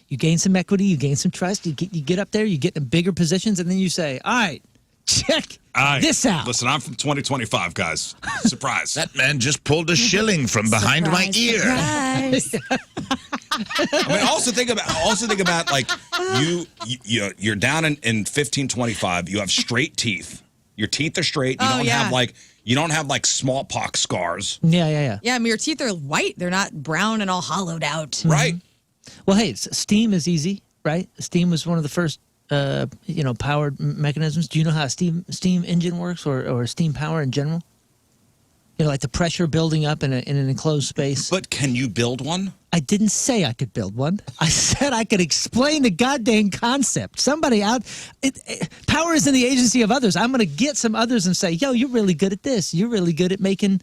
equity, you gain some trust, you get up there, you get in bigger positions, and then you say, all right, check this out. Listen, I'm from 2025, guys. Surprise. That man just pulled a shilling from behind my ear. Surprise. I mean, also think about like you're down in 1525. You have straight teeth. Your teeth are straight. You don't have like smallpox scars. Yeah. Yeah, I mean, your teeth are white. They're not brown and all hollowed out. Right. Well, hey, steam is easy, right? Steam was one of the first, powered mechanisms. Do you know how a steam engine works or steam power in general? You know, like the pressure building up in an enclosed space. But can you build one? I didn't say I could build one. I said I could explain the goddamn concept. Somebody out, power is in the agency of others. I'm going to get some others and say, yo, you're really good at this. You're really good at making,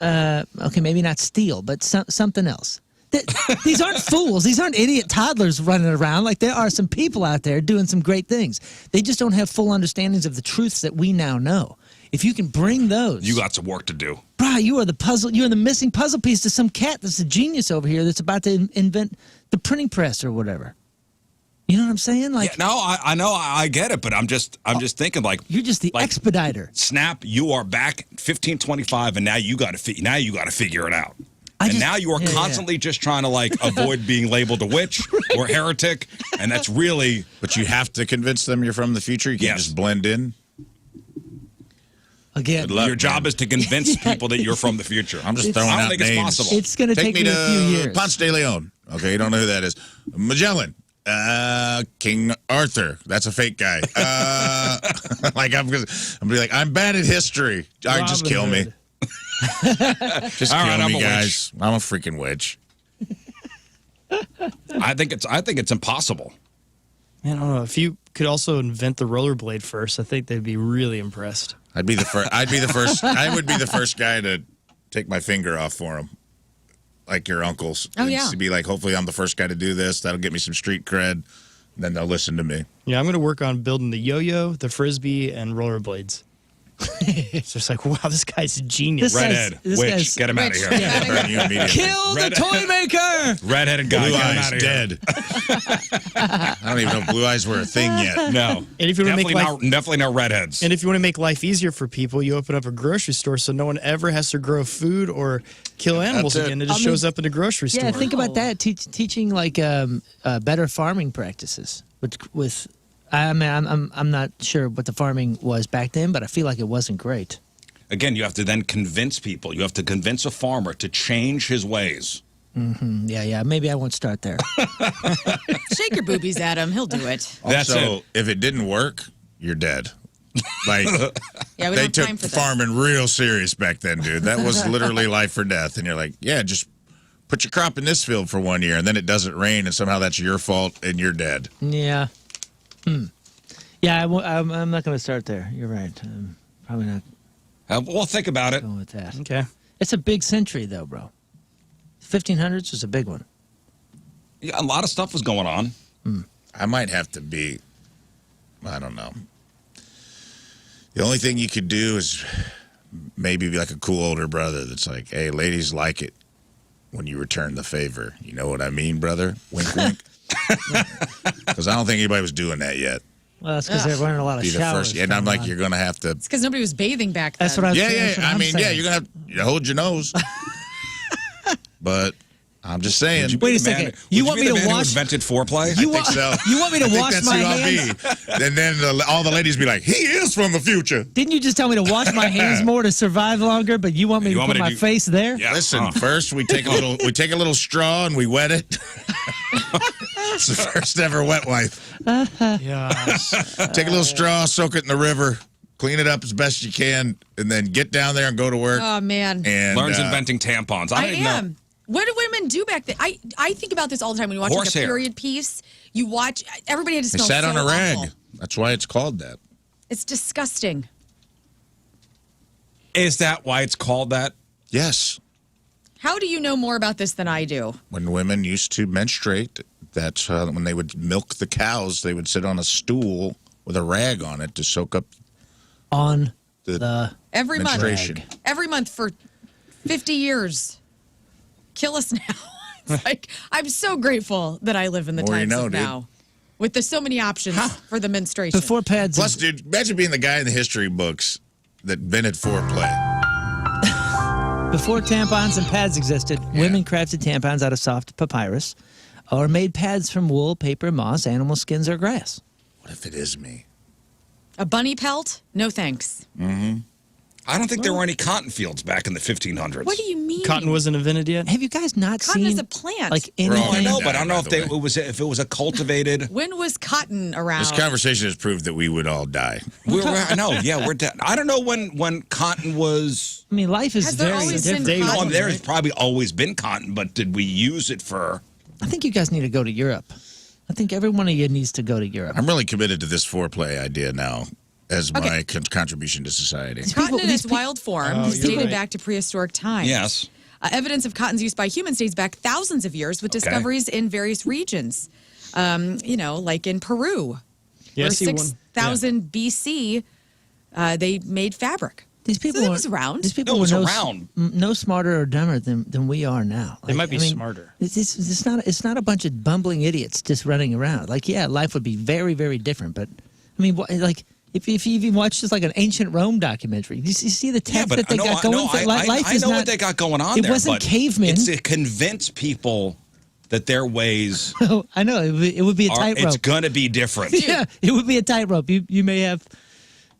okay, maybe not steel, but something else. These aren't fools. These aren't idiot toddlers running around. Like, there are some people out there doing some great things. They just don't have full understandings of the truths that we now know. If you can bring those, you got some work to do. Bro, you are the puzzle. You're the missing puzzle piece to some cat that's a genius over here that's about to invent the printing press or whatever. You know what I'm saying? Like, yeah, no, I know, I get it, but I'm just thinking like you're just the expediter. Snap, you are back 1525, and now you got to figure it out. Now you are constantly just trying to like avoid being labeled a witch or heretic, and that's really. But you have to convince them you're from the future. You can't just blend in. Again, your job is to convince people that you're from the future. I'm just throwing out names. It's possible. It's going to take me a few years. Ponce de Leon. Okay, you don't know who that is. Magellan. King Arthur. That's a fake guy. Like I'm be like, I'm bad at history. All right, just kill me. Just kill me, guys. I'm a freaking witch. I think it's impossible. Man, I don't know. If you could also invent the rollerblade first, I think they'd be really impressed. I'd be the first. I would be the first guy to take my finger off for him, like your uncles. Oh yeah. To be like, hopefully, I'm the first guy to do this. That'll get me some street cred. Then they'll listen to me. Yeah, I'm going to work on building the yo-yo, the frisbee, and rollerblades. It's just like, wow, this guy's a genius. Redhead, witch, get him out of here. Burn you immediately. Kill the toy maker. Redheaded guy, Blue get him Eyes out of dead. I don't even know if Blue Eyes were a thing yet. No, And if you want to make definitely no redheads. And if you want to make life easier for people, you open up a grocery store so no one ever has to grow food or kill animals again. It just shows up in the grocery store. Yeah, think about that. Teaching like better farming practices with. I mean, I'm not sure what the farming was back then, but I feel like it wasn't great. Again, you have to then convince people. You have to convince a farmer to change his ways. Mm-hmm. Yeah. Maybe I won't start there. Shake your boobies at him. He'll do it. That's also, it. if it didn't work, you're dead. Like, yeah, we they don't have took time for this. farming real serious back then, dude. That was literally life or death. And you're like, yeah, just put your crop in this field for 1 year, and then it doesn't rain, and somehow that's your fault, and you're dead. Yeah. Yeah, I'm not going to start there. You're right. Probably not. Well, think about it. Going with that. Okay. It's a big century, though, bro. 1500s was a big one. Yeah, a lot of stuff was going on. I might have to be, I don't know. The only thing you could do is maybe be like a cool older brother that's like, hey, ladies like it when you return the favor. You know what I mean, brother? Wink, wink. Because I don't think anybody was doing that yet. Well, that's because they're running a lot of Be the showers. first, and I'm like, you're going to have to. It's because nobody was bathing back then. That's what I was Yeah, saying. yeah. I mean, yeah, you're going to have to hold your nose. But I'm just saying. Wait a second. You want me to who watch? invented foreplay? I think so. You want me to I think wash that's my who I'll hands? be. And then all the ladies be like, he is from the future. Didn't you just tell me to wash my hands more to survive longer? But you want me to put my face there? Yeah. Listen, first we take a little straw and we wet it. It's the first ever wet wipe. Yes. Take a little straw, soak it in the river, clean it up as best you can, and then get down there and go to work. Oh, man. And Learn's inventing tampons. I I don't even am. know. What do women do back then? I think about this all the time. When you watch like a Horsehair. period piece, you watch, everybody had to they smell sat so on a rag. awful. That's why it's called that. It's disgusting. Is that why it's called that? Yes. How do you know more about this than I do? When women used to menstruate, that's when they would milk the cows, they would sit on a stool with a rag on it to soak up On the Every menstruation. month. Every month for 50 years. Kill us now. It's like, I'm so grateful that I live in the More you times know, of dude. now. With the so many options for the menstruation. before pads. Plus, dude, imagine being the guy in the history books that invented foreplay. Before tampons and pads existed, women crafted tampons out of soft papyrus or made pads from wool, paper, moss, animal skins, or grass. What if it is me? A bunny pelt? No thanks. I don't think there were any cotton fields back in the 1500s. What do you mean? Cotton wasn't invented yet? Have you guys not Cotton seen is a plant. like We're all I anything? know, Yeah, but I don't know by if the way. it was a cultivated. When was cotton around? This conversation has proved that we would all die. I know, yeah, we're dead. I don't know when cotton was. I mean, life is Has there very always been different. cotton? Well, there's probably always been cotton, but did we use it for? I think you guys need to go to Europe. I think every one of you needs to go to Europe. I'm really committed to this foreplay idea now as my contribution to society. Cotton in these its wild form Oh, is you're dated right. back to prehistoric times. Yes. Evidence of cotton's use by humans dates back thousands of years with discoveries in various regions. Like in Peru, Yeah, I where see one. 6,000 BC, they made fabric. These people So it are- was around. These people No, it was were around. no smarter or dumber than we are now. They might be smarter. It's not a bunch of bumbling idiots just running around. Like, yeah, life would be very, very different. But I mean, like if you even watch just like an ancient Rome documentary, you see the tech that they got going. Life I is know not, what they got going on It there. wasn't but cavemen. It's to convince people that their ways I know it would be a are. It's tightrope. gonna be different. Yeah, it would be a tightrope. You may have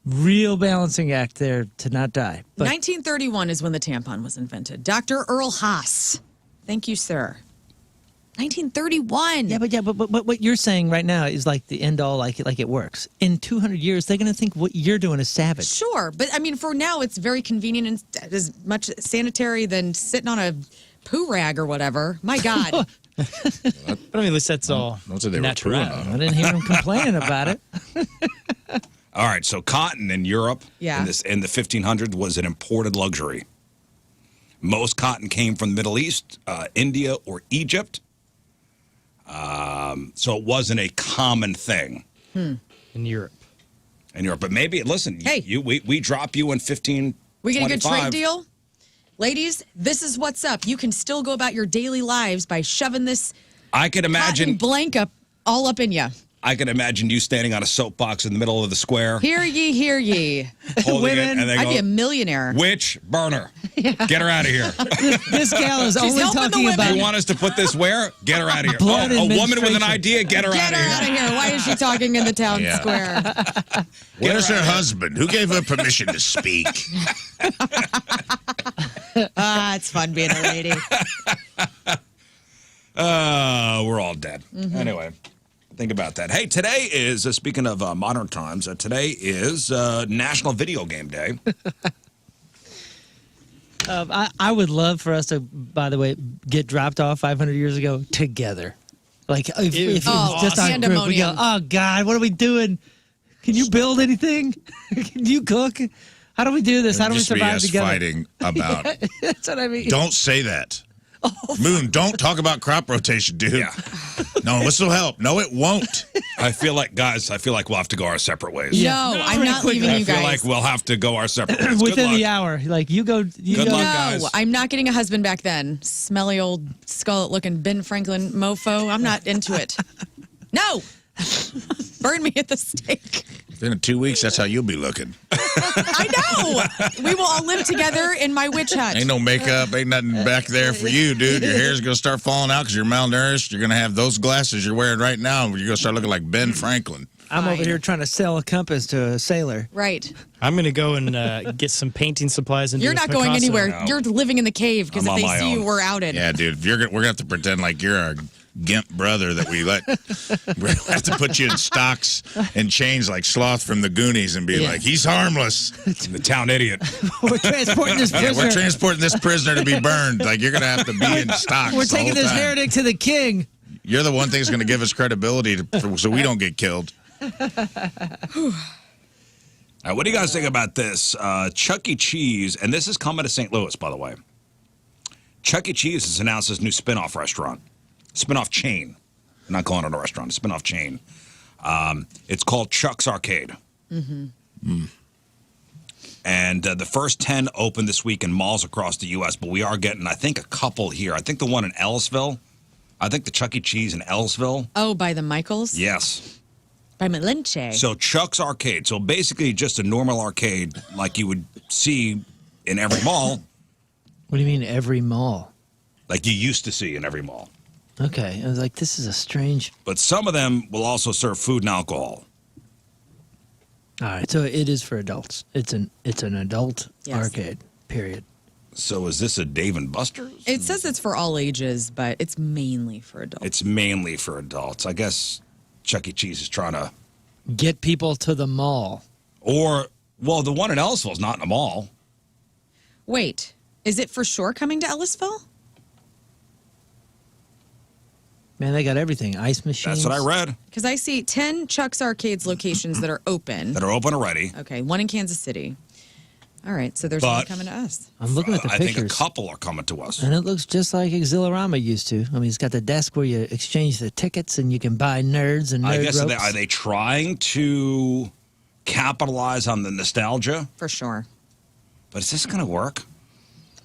real balancing act there to not die. But 1931 is when the tampon was invented. Dr. Earl Haas. Thank you, sir. 1931. but what you're saying right now is like the end all, like it works. In 200 years, they're going to think what you're doing is savage. Sure, but I mean, for now, it's very convenient and as much sanitary than sitting on a poo rag or whatever. My God. But I mean, at least that's all Don't say they were natural. pooing on I didn't hear them complaining about it. All right, so cotton in Europe Yeah. in the 1500s was an imported luxury. Most cotton came from the Middle East, India, or Egypt. So it wasn't a common thing In Europe. in Europe. But maybe, listen, Hey. we drop you in 15. We get a good 25. trade deal? Ladies, this is what's up. You can still go about your daily lives by shoving this I could cotton imagine. blanket all up in you. I could imagine you standing on a soapbox in the middle of the square, Hear ye, hear ye. holding it, Women. and they I'd be a go, millionaire. "Witch burner, get her out of here." This gal is only helping the talking women. about You want us to put this where? Get her out of here. Blood Oh, a woman with an administration. idea, get her Get out her of out here. of here. Why is she talking in the town Yeah. square? Where's her husband? Who gave her permission to speak? It's fun being a lady. We're all dead. Anyway, think about that. Hey, today is, speaking of modern times, today is National Video Game Day. I would love for us to, by the way, get dropped off 500 years ago together. Like if it was just our group, we go, pandemonium. oh God, what are we doing? Can you build anything? Can you cook? How do we do this? How do we Just be survive us together? fighting about. That's what I mean. Don't say that. Moon, don't talk about crop rotation, dude. Yeah. No, this will help. No, it won't. I feel like, guys, we'll have to go our separate ways. No, I'm not leaving I you feel guys. like we'll have to go our separate ways. Within Good the luck. hour. Like, you go. You Good go. luck, No, guys. I'm not getting a husband back then. Smelly old skullet-looking Ben Franklin mofo. I'm not into it. No. Burn me at the stake. In 2 weeks, that's how you'll be looking. I know. We will all live together in my witch hut. Ain't no makeup, ain't nothing back there for you, dude. Your hair's going to start falling out because you're malnourished. You're going to have those glasses you're wearing right now. You're going to start looking like Ben Franklin. I'm over here trying to sell a compass to a sailor. Right. I'm going to go and get some painting supplies. And You're do a not going Picasso. anywhere. No. You're living in the cave because I'm if on they my see you, own. we're outed. Yeah, dude. We're going to have to pretend like you're our gimp brother that we let. We're going to have to put you in stocks and chains like Sloth from the Goonies and be like, he's harmless. The town idiot. We're transporting this Yeah, prisoner. we're transporting this prisoner to be burned. Like, you're going to have to be in stocks. We're the taking whole this time. heretic to the king. You're the one thing that's going to give us credibility so we don't get killed. Now, what do you guys think about this? Chuck E. Cheese, and this is coming to St. Louis, by the way. Chuck E. Cheese has announced his new spinoff restaurant, spinoff chain. I'm not calling it a restaurant, a spinoff chain. It's called Chuck's Arcade. Mm-hmm. And the first 10 opened this week in malls across the U.S., but we are getting, I think, a couple here. I think the one in Ellisville. I think the Chuck E. Cheese in Ellisville. Oh, by the Michaels? Yes. By Melinche. So Chuck's Arcade. So basically just a normal arcade like you would see in every mall, What do you mean every mall? like you used to see in every mall. Okay. I was like, this is a strange. But some of them will also serve food and alcohol. All right. So it is for adults. It's an adult Yes. arcade, period. So is this a Dave & Buster's? It says it's for all ages, but it's mainly for adults. It's mainly for adults. I guess Chuck E. Cheese is trying to, Get people to the mall. or, well, the one in Ellisville is not in a mall. Wait, is it for sure coming to Ellisville? Man, they got everything. Ice machines. That's what I read. Because I see 10 Chuck's Arcades locations that are open. That are open already. Okay, one in Kansas City. All right, so there's one But- coming to us. I'm looking at the I pictures. think a couple are coming to us. And it looks just like Exhilarama used to. I mean, it's got the desk where you exchange the tickets and you can buy nerds and nerd I guess ropes. are they trying to capitalize on the nostalgia? For sure. But is this going to work?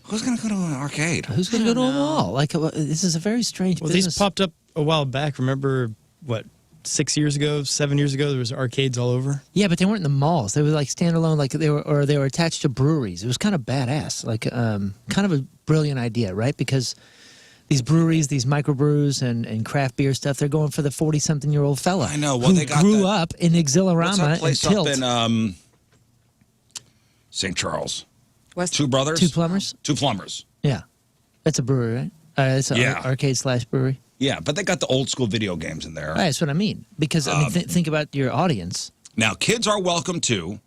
Who's going to go to an arcade? Who's going to go to a mall? Like, this is a very strange Well, business. these popped up a while back. Remember, what, 6 years ago, 7 years ago, there was arcades all over? Yeah, but they weren't in the malls. They were like standalone, like they were attached to breweries. It was kind of badass, like kind of a brilliant idea, right? Because these breweries, these microbrews and craft beer stuff, they're going for the 40-something-year-old fella. I know. Well, who they got grew that- up in What's Exhilarama that and place up Tilt. in St. Charles? West Two brothers? Two plumbers. Two plumbers. Yeah, that's a brewery, right? It's an Yeah. arcade/brewery. Yeah, but they got the old school video games in there. Right, that's what I mean. Because I mean, think about your audience. Now, kids are welcome too,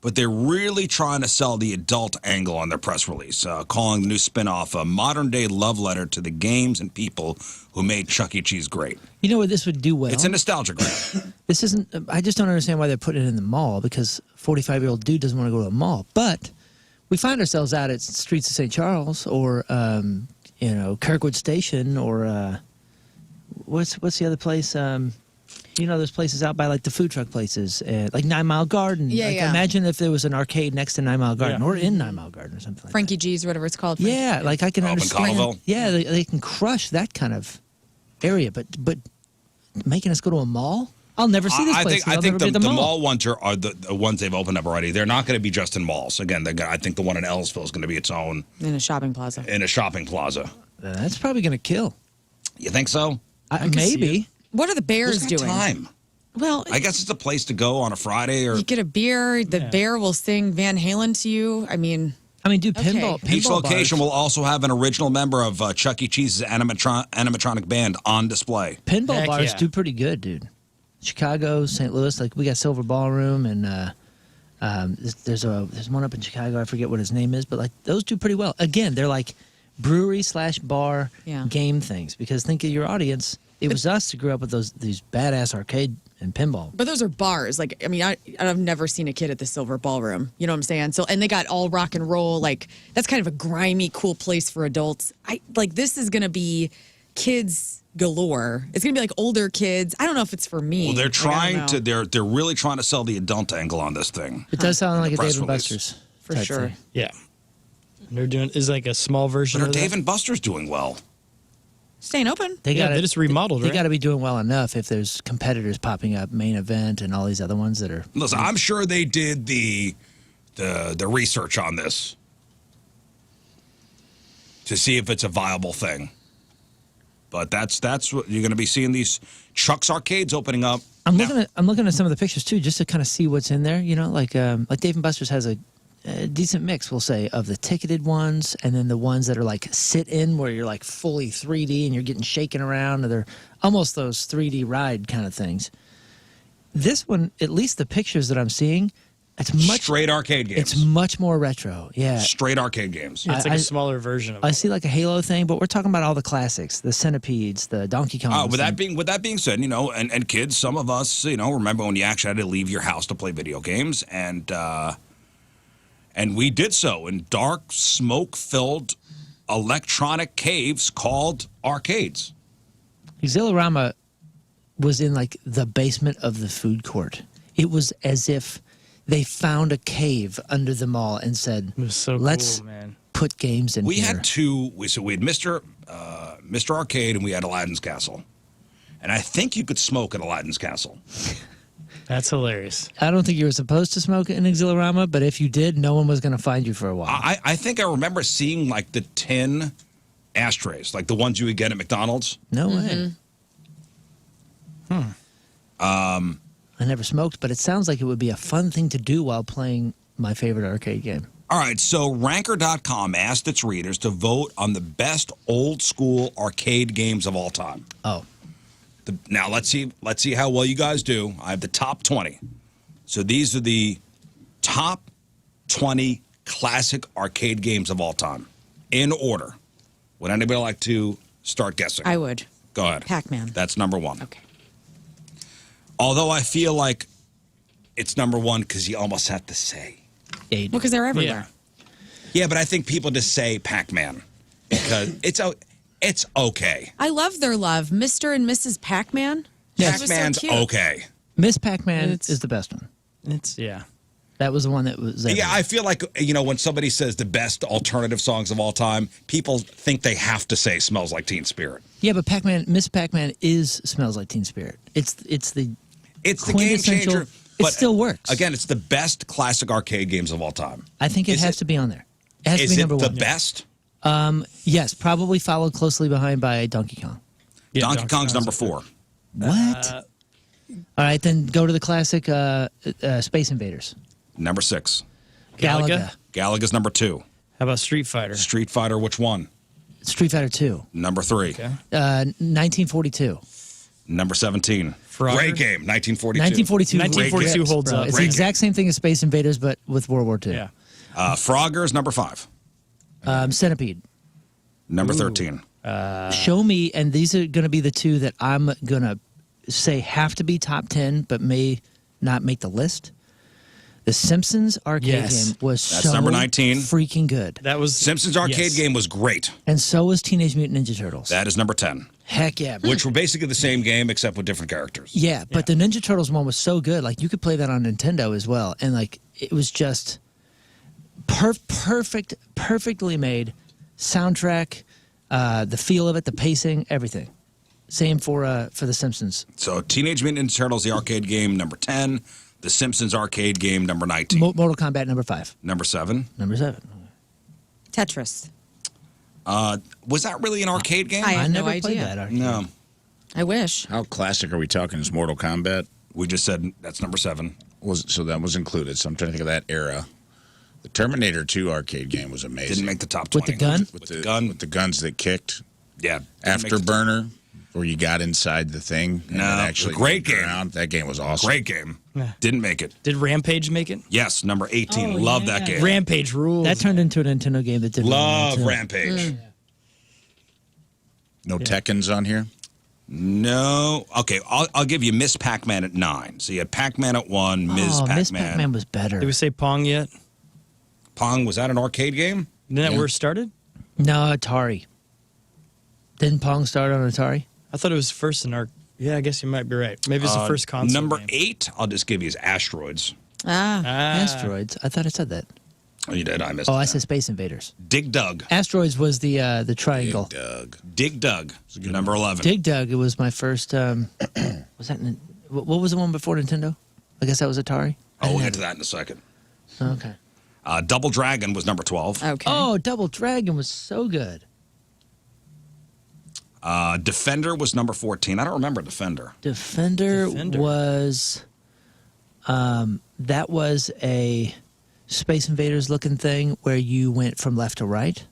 but they're really trying to sell the adult angle on their press release, calling the new spinoff a modern day love letter to the games and people who made Chuck E. Cheese great. You know what this would do well? It's a nostalgia grab. This isn't. I just don't understand why they're putting it in the mall, because 45-year-old dude doesn't want to go to a mall. But we find ourselves out at streets of St. Charles or Kirkwood Station or what's the other place? Those places out by like the food truck places, like 9 Mile Garden. Yeah, like, yeah. Imagine if there was an arcade next to 9 Mile Garden Yeah. or in 9 Mile Garden or something like Frankie G's, or whatever it's called. that. Yeah, like I can Up in understand. Colville? Yeah, they can crush that kind of area, but making us go to a mall? I'll never see this place. I I'll think never be the at the mall ones are the ones they've opened up already. They're not going to be just in malls. Again, I think the one in Ellisville is going to be its own In a shopping plaza. in a shopping plaza. That's probably going to kill. You think so? can see Maybe. What are the Bears Who's got doing? time? Well, I guess it's a place to go on a Friday or you get a beer, the bear will sing Van Halen to you. I mean, Dude, pinball. each pinball location bars, will also have an original member of Chuck E. Cheese's animatronic band on display. Pinball Heck bars yeah. do pretty good, dude. Chicago, St. Louis, like we got Silver Ballroom, and there's one up in Chicago. I forget what his name is, but like those do pretty well. Again, they're like brewery/bar Yeah. game things. Because think of your audience. It was us who grew up with these badass arcade and pinball. But those are bars. Like, I mean, I've never seen a kid at the Silver Ballroom. You know what I'm saying? So, and they got all rock and roll. Like, that's kind of a grimy, cool place for adults. This is going to be kids galore. It's going to be like older kids. I don't know if it's for me. Well, they're trying to. They're really trying to sell the adult angle on this thing. It does sound like a press Dave and release. Buster's For type sure. thing. Yeah. They're doing is like a small version But are of that. Dave and Buster's doing well? Staying open. They Yeah, got they just remodeled, They right? got to be doing well enough if there's competitors popping up, Main Event and all these other ones that are. Listen, I'm sure they did the research on this to see if it's a viable thing. But that's what you're going to be seeing, these Chuck's Arcades opening up. I'm looking at some of the pictures too, just to kind of see what's in there. You know, like Dave and Buster's has a decent mix, we'll say, of the ticketed ones and then the ones that are like sit in where you're like fully 3D and you're getting shaken around, or they're almost those 3D ride kind of things. This one, at least the pictures that I'm seeing, it's much Straight arcade games. It's much more retro. Yeah. Straight arcade games. Yeah, it's like a smaller version of I it. see like a Halo thing, but we're talking about all the classics, the Centipedes, the Donkey Kong. With that being said, you know, and kids, some of us, you know, remember when you actually had to leave your house to play video games, and we did so in dark, smoke-filled electronic caves called arcades. Exhilarama was in like the basement of the food court. It was as if they found a cave under the mall and said, It was so let's cool, man. put games in We here. had two. We had Mr. Arcade and we had Aladdin's Castle, and I think you could smoke at Aladdin's Castle. That's hilarious. I don't think you were supposed to smoke in Exhilarama, but if you did, no one was going to find you for a while. I think I remember seeing like the tin ashtrays, like the ones you would get at McDonald's. No way. I never smoked, but it sounds like it would be a fun thing to do while playing my favorite arcade game. All right, so Ranker.com asked its readers to vote on the best old school arcade games of all time. Oh. Now let's see how well you guys do. I have the top 20. So these are the top 20 classic arcade games of all time in order. Would anybody like to start guessing? I would. Go ahead. Pac-Man. That's number one. Okay. Although I feel like it's number one because you almost have to say. Yeah, you do. Well, because they're everywhere. Yeah, but I think people just say Pac-Man because it's okay. I love their love. Mr. and Mrs. Pac-Man. Yes. That was so Pac-Man's cute. okay. Miss Pac-Man It's- is the best one. It's That was the one that was. Yeah, I feel like, you know, when somebody says the best alternative songs of all time, people think they have to say Smells Like Teen Spirit. Yeah, but Pac-Man, Miss Pac-Man smells like Teen Spirit. It's the It's the game quintessential- changer. It but still works. Again, it's the best classic arcade games of all time. I think it Is has it- to be on there. It has to Is be it number the one. best? Yes, probably followed closely behind by Donkey Kong. Donkey Kong's number 4. What? All right, then go to the classic Space Invaders. Number 6. Galaga? Galaga's number 2. How about Street Fighter? Street Fighter, which one? Street Fighter 2. Number 3. Okay. 1942. Number 17. Frogger? Great game, 1942. 1942. 1942 rips, holds bro. up. It's Great the exact same thing as Space Invaders, but with World War II. Yeah. Frogger's number 5. Centipede. Number 13. Show me, and these are going to be the two that I'm going to say have to be top 10, but may not make the list. The Simpsons arcade Yes. game was That's so number 19. freaking good. That was Simpsons arcade yes. game was great. And so was Teenage Mutant Ninja Turtles. That is number 10. Heck yeah. Which were basically the same game except with different characters. Yeah, but the Ninja Turtles one was so good. Like, you could play that on Nintendo as well. And, like, it was just perfectly made. Soundtrack, the feel of it, the pacing, everything. Same for The Simpsons. So Teenage Mutant Ninja Turtles, the arcade game, number 10. The Simpsons arcade game, number 19. Mortal Kombat, number 5. Number 7. Number 7. Tetris. Was that really an arcade game? I have no never played idea. that arcade. No. I wish. How classic are we talking? Is Mortal Kombat? We just said that's number 7. So that was included. So I'm trying to think of that era. The Terminator 2 arcade game was amazing. Didn't make the top With 20. the gun? With the gun. With the guns that kicked. Yeah. didn't make the- Afterburner, where you got inside the thing. And No, it actually great moved game. around. That game was awesome. Great game. Yeah. Didn't make it. Did Rampage make it? Yes, number 18. Oh, Love yeah. that game. Rampage rules. That turned into a Nintendo game that did really well, Love too. Rampage. No Tekkens on here? No. Okay, I'll give you Miss Pac-Man at 9. So you had Pac-Man at 1, Ms. Pac-Man. Miss Pac-Man was better. Did we say Pong yet? Pong, was that an arcade game? Isn't that where it started? No, Atari. Didn't Pong start on Atari? I thought it was first in our. Yeah, I guess you might be right. Maybe it's the first console. Number game. 8, I'll just give you is Asteroids. Asteroids. I thought I said that. Oh, you did? I missed it. Oh, I said Space Invaders. Dig Dug. Asteroids was the triangle. Dig Dug. Number 11. Dig Dug. It was my first. Was that? What was the one before Nintendo? I guess that was Atari. Oh, we'll get to that in a second. Okay. Double Dragon was number 12. Okay. Oh, Double Dragon was so good. Defender was number 14. I don't remember Defender. Defender. Was. That was a Space Invaders looking thing where you went from left to right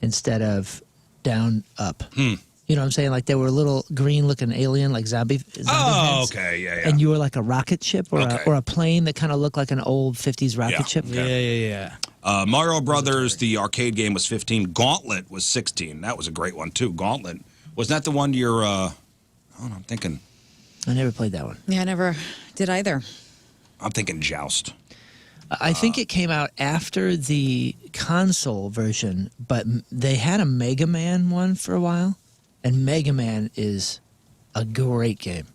instead of down up. You know what I'm saying? Like they were a little green looking alien, like zombie Oh, heads. okay. Yeah. And you were like a rocket ship or, Okay. or a plane that kind of looked like an old 50s rocket Yeah. ship. Yeah. Mario Brothers, the arcade game, was 15. Gauntlet was 16. That was a great one, too. Gauntlet. Was that the one you're, oh, no, I'm thinking I never played that one. Yeah, I never did either. Joust. I think it came out after the console version, but they had a Mega Man one for a while, and Mega Man is a great game.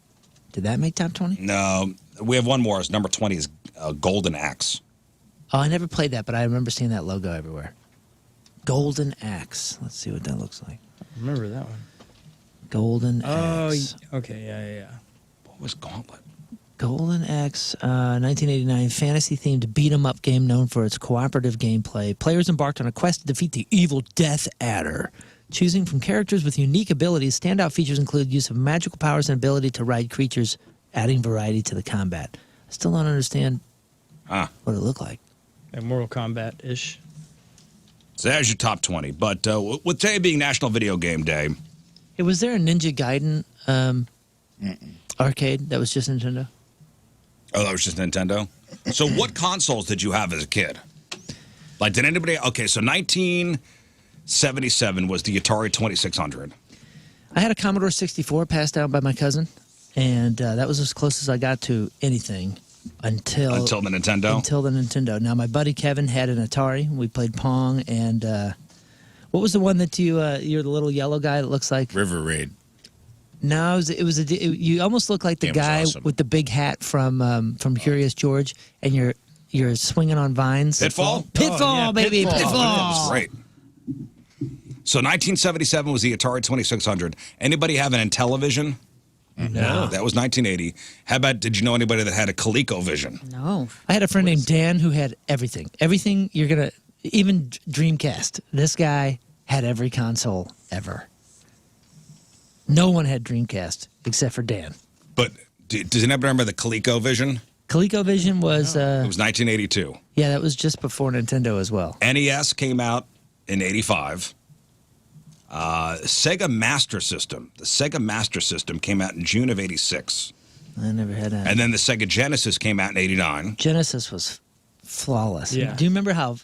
Did that make top 20? No, we have one more. It's number 20 is Golden Axe. Oh, I never played that, but I remember seeing that logo everywhere. Golden Axe. Let's see what that looks like. I remember that one. Golden Oh, Axe. okay. Yeah. What was Gauntlet? Golden Axe, 1989 fantasy-themed beat-'em-up game known for its cooperative gameplay. Players embarked on a quest to defeat the evil Death Adder. Choosing from characters with unique abilities, standout features include use of magical powers and ability to ride creatures, adding variety to the combat. I still don't understand what it looked like. Like Mortal Kombat-ish. So there's your top 20. But with today being National Video Game Day, Hey, was there a Ninja Gaiden arcade that was just Nintendo? oh, that was just Nintendo? So what consoles did you have as a kid? Like, did anybody... Okay, so 1977 was the Atari 2600. I had a Commodore 64 passed down by my cousin, and that was as close as I got to anything until Until the Nintendo? Until the Nintendo. Now, my buddy Kevin had an Atari. We played Pong, and what was the one that you're the little yellow guy that looks like... River Raid. No, you almost look like the Game was guy awesome. with the big hat from Curious George, and you're swinging on vines. Pitfall? Pitfall, yeah, baby, Pitfall. Pitfall. That was great. So 1977 was the Atari 2600. Anybody have an Intellivision? No. That was 1980. How about, did you know anybody that had a ColecoVision? No. I had a friend named Dan who had everything. Everything you're going to, even Dreamcast. This guy had every console ever. No one had Dreamcast except for Dan. But does anybody remember the ColecoVision? ColecoVision was, It was 1982. yeah, that was just before Nintendo as well. NES came out in 85. Sega Master System. The Sega Master System came out in June of 86. I never had a... And then the Sega Genesis came out in 89. Genesis was flawless. Yeah. Do you remember how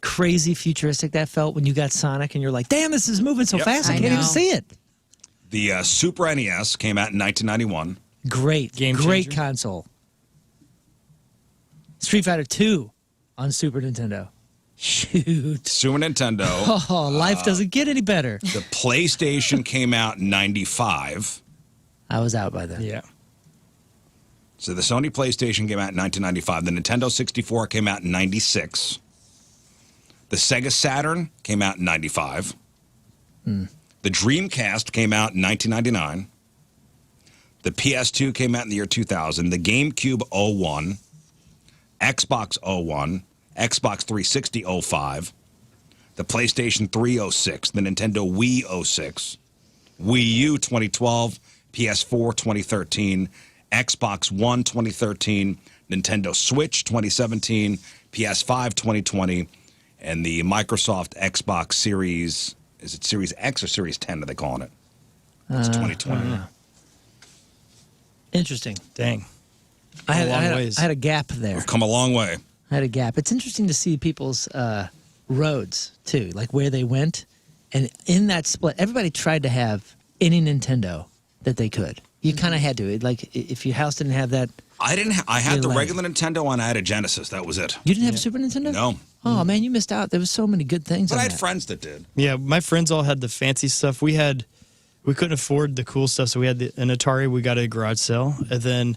crazy futuristic that felt when you got Sonic and you're like, damn, this is moving so Yep. fast, I I can't even know. see it. The Super NES came out in 1991. Great. Game Great changer. console. Street Fighter 2 on Super Nintendo. Shoot. Super Nintendo. Oh, life doesn't get any better. The PlayStation came out in 95. I was out by then. Yeah. So the Sony PlayStation came out in 1995. The Nintendo 64 came out in 96. The Sega Saturn came out in 95. The Dreamcast came out in 1999. The PS2 came out in the year 2000. The GameCube 01. Xbox 01. Xbox 360 05. The PlayStation 3 06. The Nintendo Wii 06. Wii U 2012. PS4 2013. Xbox One 2013. Nintendo Switch 2017. PS5 2020. And the Microsoft Xbox Series... Is it Series X or Series 10 are they calling it? It's 2020. Interesting. Dang. I had, long I, had, ways. I had a gap there. We've come a long way. I had a gap. It's interesting to see people's roads, too, like where they went. And in that split, everybody tried to have any Nintendo that they could. You kind of had to. Like, if your house didn't have that. I didn't. I had the lame. regular Nintendo and I had a Genesis. That was it. You didn't have a Super Nintendo? No. Oh, man, you missed out. There was so many good things But on I had that. friends that did. Yeah, my friends all had the fancy stuff. We couldn't afford the cool stuff, so we had an Atari. We got at a garage sale, and then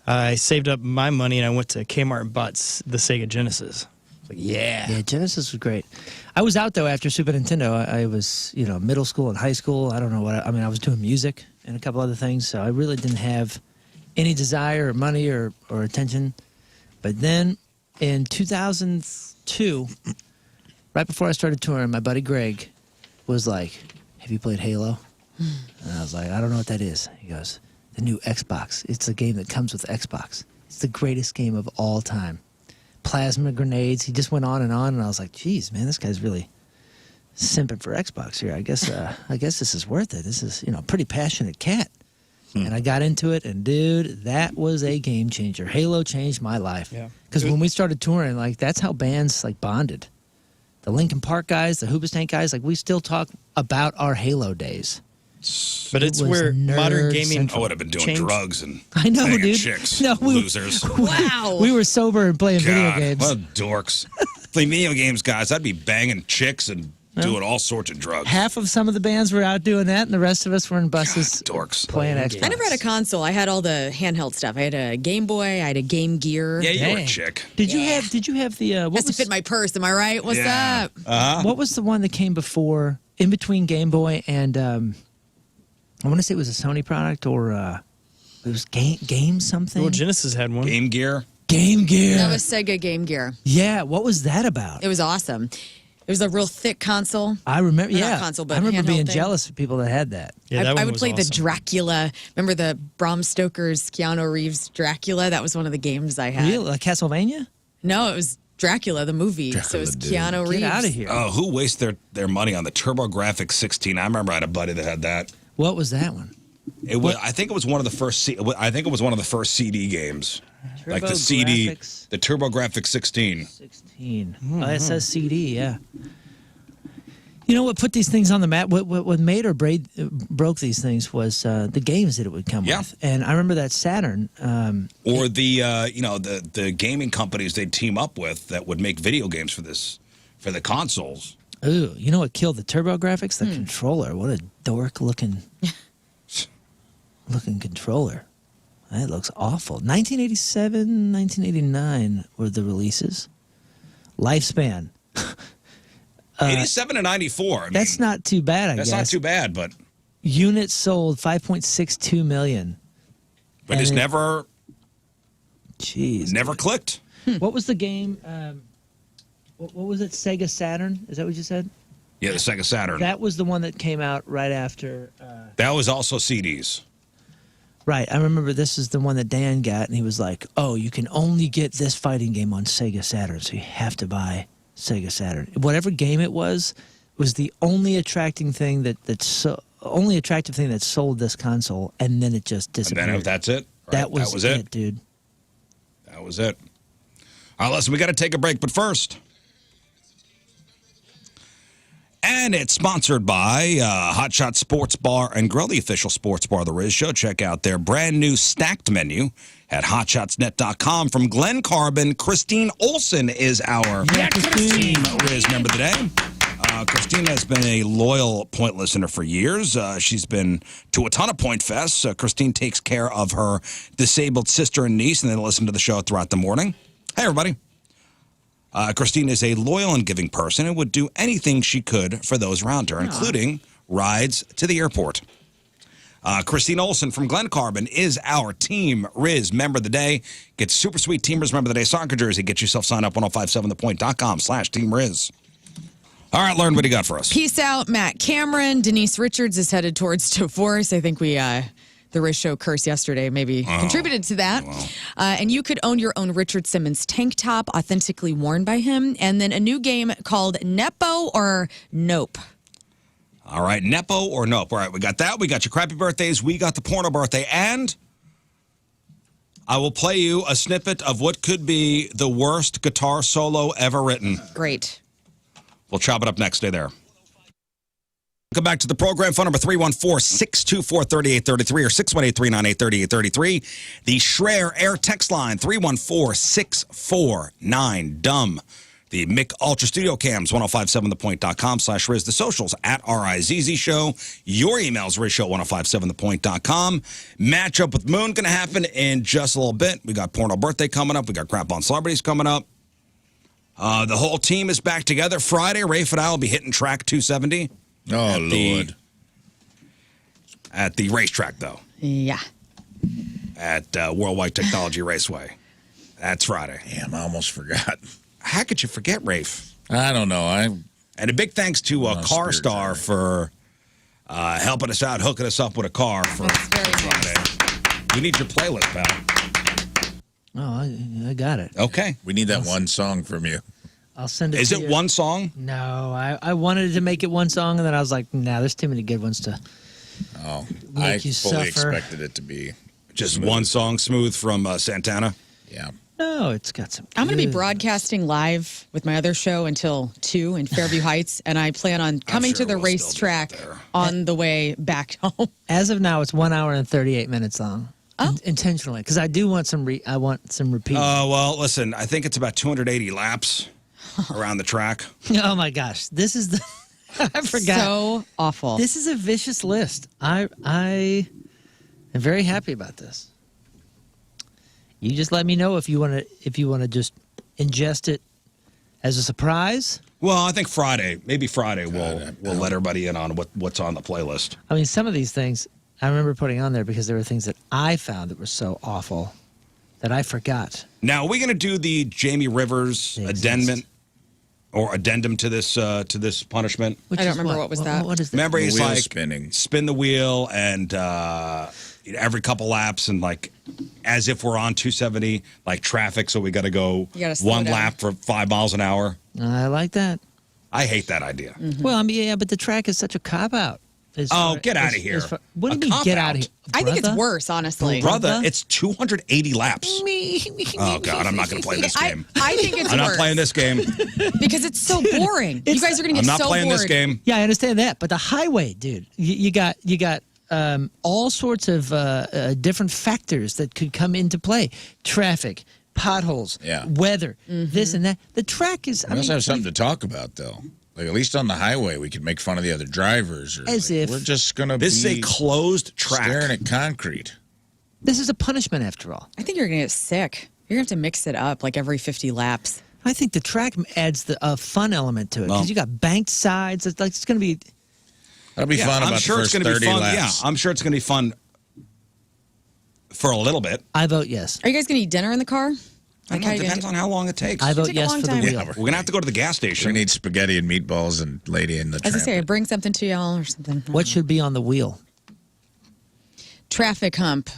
I saved up my money and I went to Kmart and bought the Sega Genesis. Like, yeah, Genesis was great. I was out though after Super Nintendo. I was, middle school and high school. I don't know what. I was doing music and a couple other things, so I really didn't have any desire or money or attention. But then in 2002, right before I started touring, my buddy Greg was like, "Have you played Halo?" And I was like, "I don't know what that is." He goes, "The new Xbox. It's a game that comes with Xbox. It's the greatest game of all time. Plasma grenades." He just went on, and I was like, "Geez, man, this guy's really simping for Xbox here. I guess this is worth it. This is, a pretty passionate cat." And I got into it, and dude, that was a game changer. Halo changed my life. Yeah. Because when we started touring, like, that's how bands like bonded. The Linkin Park guys, the Hoobastank guys, like, we still talk about our Halo days. But it's was where modern nerd gaming. I would have been doing changed. drugs and I know, banging dude. chicks. No, Losers. Wow. We were sober and playing video God, games. what dorks. Play video games, guys. I'd be banging chicks and doing all sorts of drugs. Half of some of the bands were out doing that, and the rest of us were in buses God, dorks. playing Xbox. I never had a console. I had all the handheld stuff. I had a Game Boy. I had a Game Gear. Yeah, you were a Dang. chick. Did you have the what Has to was fit my purse. Am I right? What's Yeah. up? what was the one that came before, in between Game Boy and I want to say it was a Sony product, or it was game something. Well, Genesis had one. Game Gear. Game Gear. That was Sega Game Gear. Yeah, what was that about? It was awesome. It was a real thick console. I remember. Or not Yeah, console, but I remember handheld being thing. jealous of people that had that. Yeah, that I one would was play the awesome. Dracula. Remember the Bram Stoker's Keanu Reeves Dracula? That was one of the games I had. Really, like Castlevania? No, it was Dracula, the movie. So it was Keanu Reeves. Get out of here. Oh, who wastes their money on the TurboGrafx 16? I remember I had a buddy that had that. What was that one? It was. I think it was one of the first. I think it was one of the first CD games, like the CD, TurboGrafx. the TurboGrafx 16. 16. Oh, it says CD, yeah. You know what put these things on the map? What made or broke these things was the games that it would come with. And I remember that Saturn. Or the the gaming companies they'd team up with that would make video games for the consoles. Ooh, you know what killed the TurboGrafx? The controller. What a dork looking controller. That looks awful. 1987, 1989 were the releases. Lifespan. 87 and 94. I mean, That's not too bad, I guess. That's not too bad, but Units sold 5.62 million. but it's never Jeez. clicked. What was the game? What was it? Sega Saturn? Is that what you said? Yeah, the Sega Saturn. That was the one that came out right after. That was also CDs. Right. I remember this is the one that Dan got, and he was like, "Oh, you can only get this fighting game on Sega Saturn, so you have to buy Sega Saturn." Whatever game it was the only attractive thing that sold this console, and then it just disappeared. And then that's it. Right? That was it, dude. That was it. All right, listen, we got to take a break, but first. And it's sponsored by Hot Shot Sports Bar and Grill, the official sports bar of the Rizz Show. Check out their brand new stacked menu at hotshotsnet.com. From Glen Carbon, Christine Olsen is our Team Rizz member today. Christine has been a loyal point listener for years. She's been to a ton of point fests. Christine takes care of her disabled sister and niece, and then listen to the show throughout the morning. Hey, everybody. Christine is a loyal and giving person and would do anything she could for those around her, including rides to the airport. Christine Olsen from Glen Carbon is our Team Rizz member of the day. Get super sweet Team Rizz member of the day soccer jersey. Get yourself signed up 1057thepoint.com/Team Rizz. All right, Lern, what do you got for us? Peace out, Matt Cameron. Denise Richards is headed towards divorce. I think the RizzShow curse yesterday maybe contributed to that. Wow. And you could own your own Richard Simmons tank top, authentically worn by him. And then a new game called Nepo or Nope. All right, Nepo or Nope. All right, we got that. We got your crappy birthdays. We got the porno birthday. And I will play you a snippet of what could be the worst guitar solo ever written. Great. We'll chop it up next. Stay there. Come back to the program. Phone number 314-624-3833 or 618-398-3833. The Schreier Air text line, 314-649-DUMB. The Mick Ultra Studio Cams, 1057thepoint.com/Rizz. The socials at RizzShow Show. Your emails, RizzShow1057thepoint.com. Matchup with Moon going to happen in just a little bit. We got Porno Birthday coming up. We got Crap on Celebrities coming up. The whole team is back together Friday. Rafe and I will be hitting track 270. Oh, Lord. At the racetrack, though. Yeah. At Worldwide Technology Raceway. That's Friday. Damn, I almost forgot. How could you forget, Rafe? I don't know. And a big thanks to Car Star for helping us out, hooking us up with a car for Friday. We need your playlist, pal. Oh, I got it. Okay. We need that one song from you. I'll send it Is to it you. one song? No, I wanted to make it one song, and then I was like, nah, there's too many good ones to Oh, make I you fully suffer. expected it to be Just smooth. one song, Smooth, from Santana? Yeah. No, it's got some. I'm going to be good- broadcasting live with my other show until 2 in Fairview Heights, and I plan on coming sure to the we'll still be racetrack there. on the way back home. As of now, it's 1 hour and 38 minutes long. Oh. Intentionally, because I do want some. I want some repeat. Well, listen, I think it's about 280 laps around the track. Oh my gosh, this is the. I forgot. So awful. This is a vicious list. I am very happy about this. You just let me know if you want to just ingest it as a surprise. Well, I think Friday, maybe Friday, we'll let everybody in on what's on the playlist. I mean, some of these things I remember putting on there because there were things that I found that were so awful that I forgot. Now, are we going to do the Jamie Rivers They exist. addendum to this punishment? Which I don't is remember what was that. What is that? Remember, The he's wheel like spinning. spin the wheel and every couple laps and like as if we're on 270 like traffic, so we got to go You gotta slow one down. lap for 5 miles an hour. I like that. I hate that idea. Well, I mean, yeah, but the track is such a cop out. Oh, get outta here. What do A you mean, get out of cop-out? here? I think it's brother? worse, honestly. Brother, it's 280 laps. Oh God, I'm not going to play this game. I think it's I'm not worse playing this game. because it's so boring. You guys are going to I'm get not so playing bored. this game. Yeah, I understand that, but the highway, dude, you got all sorts of different factors that could come into play: traffic, potholes, Yeah. weather, Mm-hmm. this and that. The track is. We also have something to talk about, though. Like, at least on the highway, we could make fun of the other drivers. Or As like, if- we're just going to be This is a closed track. staring at concrete. This is a punishment, after all. I think you're going to get sick. You're going to have to mix it up like every 50 laps. I think the track adds the fun element to it because Well- you got banked sides. It's like it's going to be. That'll be Yeah, fun about I'm sure the it's first going to 30 be fun. laps. Yeah, I'm sure it's going to be fun for a little bit. I vote yes. Are you guys going to eat dinner in the car? I don't know, it depends on how long it takes. I vote take a yes long for the time. wheel. Yeah, We're going to have to go to the gas We station. need spaghetti and meatballs and lady in the As I say, tramp. bring something to y'all or something. What should be on the wheel? Traffic hump,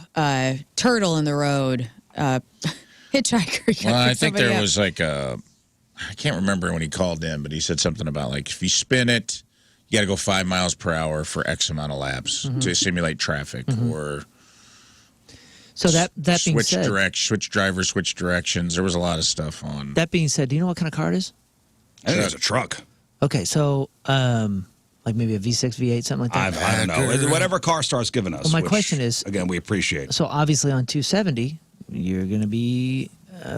turtle in the road, hitchhiker. You Well, gotta I pick think somebody there up. was like a, I can't remember when he called in, but he said something about like if you spin it, you got to go 5 miles per hour for X amount of laps to simulate traffic or So that being switch said, switch drivers, switch directions. There was a lot of stuff on. that being said, do you know what kind of car it is? I think it's a truck. Okay, so like maybe a V6, V8, something like that. I don't know. Whatever Car Star's given us. Well, my which, question is- again, we appreciate. So obviously on 270, you're going to be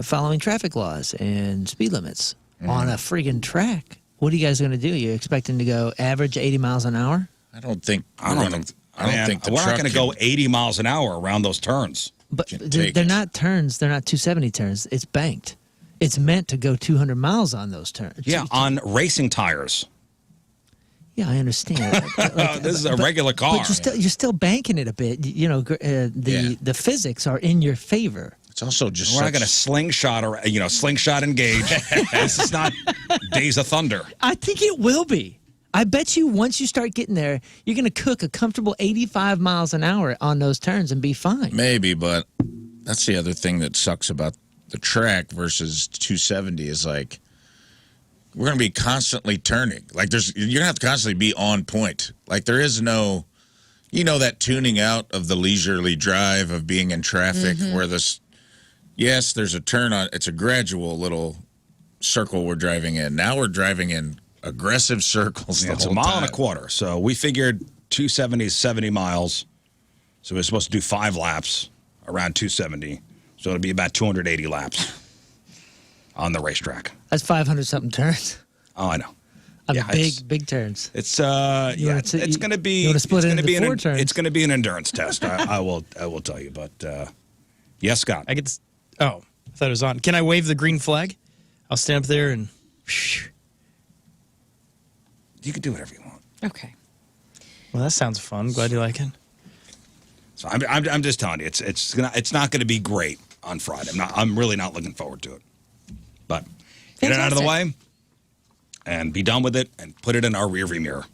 following traffic laws and speed limits on a friggin' track. What are you guys going to do? You expecting to go average 80 miles an hour? I don't think. I don't think. I don't Man, think the we're not truck going to go 80 miles an hour around those turns. But Can they're take it. not turns. They're not 270 turns. It's banked. It's meant to go 200 miles on those turns. Yeah, on racing tires. Yeah, I understand. This is a regular car. But you're still banking it a bit. You know, the physics are in your favor. It's also just. We're not going to slingshot or slingshot engage. This is not Days of Thunder. I think it will be. I bet you once you start getting there, you're going to cook a comfortable 85 miles an hour on those turns and be fine. Maybe, but that's the other thing that sucks about the track versus 270 is like we're going to be constantly turning. Like you're going to have to constantly be on point. Like there is no, that tuning out of the leisurely drive of being in traffic where yes, there's a turn on. It's a gradual little circle we're driving in. Now we're driving in aggressive circles the It's a whole mile time. and a quarter. So we figured 270 is 70 miles. So we're supposed to do 5 laps around 270. So it'll be about 280 laps on the racetrack. That's 500-something turns. Oh, I know. I mean, Yeah, big turns. It's it's going to be. You want to split it it's gonna into be 4 turns? It's going to be an endurance test. I will tell you. But yes, Scott. I get. Oh, I thought it was on. Can I wave the green flag? I'll stand up there and. You can do whatever you want. Okay. Well, that sounds fun. Glad you like it. So I'm just telling you, it's not going to be great on Friday. I'm really not looking forward to it. But get it out of the way and be done with it and put it in our rearview mirror.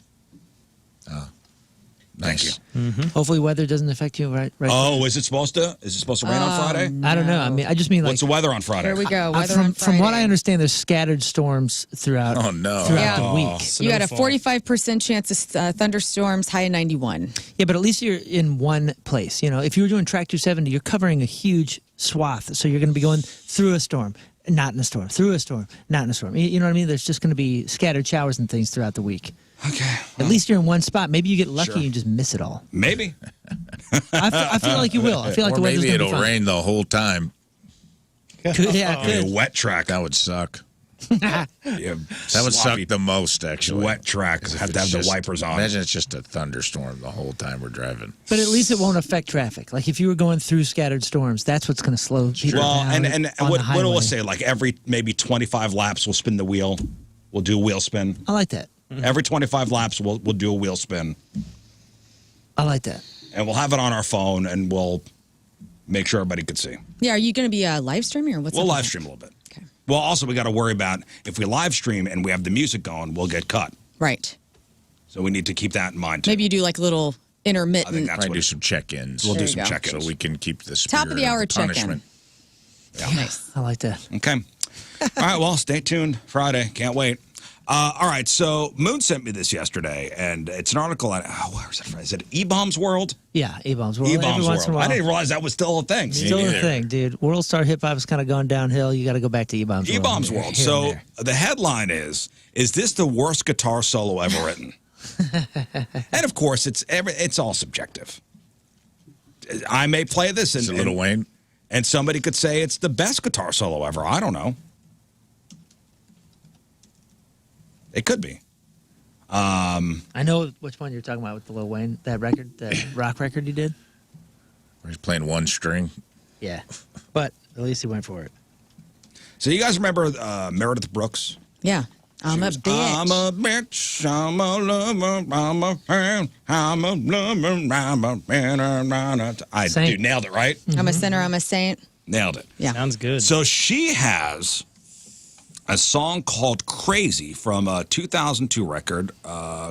Nice. Thank you. Hopefully, weather doesn't affect you, right? Oh, is it supposed to? Is it supposed to rain on Friday? I don't know. I mean, I just mean like. What's the weather on Friday? Here we go. Weather from on from what I Friday. understand, there's scattered storms throughout. Oh, no. Throughout Yeah. the week. You got a Snowfall. 45% chance of thunderstorms, high of 91. Yeah, but at least you're in one place. You know, if you were doing track 270, you're covering a huge swath. So you're going to be going through a storm, not in a storm, through a storm, not in a storm. You know what I mean? There's just going to be scattered showers and things throughout the week. Okay. At least you're in one spot. Maybe you get lucky Sure. and you just miss it all. Maybe. I feel like you will. I feel like Or the weather's maybe going to be it'll fine. rain the whole time. Could, yeah, It'll be could. a wet track. That would suck. Yeah, That would sloppy, suck the most, actually. wet track. Have to have It's the just- wipers on. Imagine it's just a thunderstorm the whole time we're driving. But at least it won't affect traffic. Like if you were going through scattered storms, that's what's going to slow people Well, down. and on what the will highway. it say? Like every maybe 25 laps, we'll spin the wheel. We'll do a wheel spin. I like that. Every 25 laps, we'll do a wheel spin, I like that. and we'll have it on our phone, and we'll make sure everybody can see. Yeah, are you going to be live streaming or what's We'll up with live that? stream a little bit. Okay. Well, also we got to worry about if we live stream and we have the music going, we'll get cut. Right. So we need to keep that in mind too. Maybe you do like a little I intermittent. think that's Might what do it- some check-ins. we'll do There you some go. check-ins. So we can keep the Top of the spirit hour the check-in. punishment. Nice. I like that. Okay. All right. Well, stay tuned. Friday. Can't wait. All right. So Moon sent me this yesterday, and it's an article on, where is it from? Is it E-Bombs World? Yeah, E-bombs. Well, E-Bombs every once in a World. I while. didn't realize that was still a thing. Still a neither. thing, dude. World star hip hop has kind of gone downhill. You got to go back to E-bombs. E-Bombs World. Here So and there. the headline is this the worst guitar solo ever written? And of course, it's all subjective. I may play this Is it Lil Wayne? and somebody could say it's the best guitar solo ever. I don't know. It could be. I know which one you're talking about with the Lil Wayne, that record, that rock record he did. Where he's playing one string. Yeah, but at least he went for it. So you guys remember Meredith Brooks? Yeah. I'm a bitch. I'm a bitch. I'm a lover. I'm a fan. I'm a lover. I'm a fan. I Saint. dude, nailed it, right? I'm a sinner. I'm a saint. Nailed it. Yeah. Sounds good. So she has a song called Crazy from a 2002 record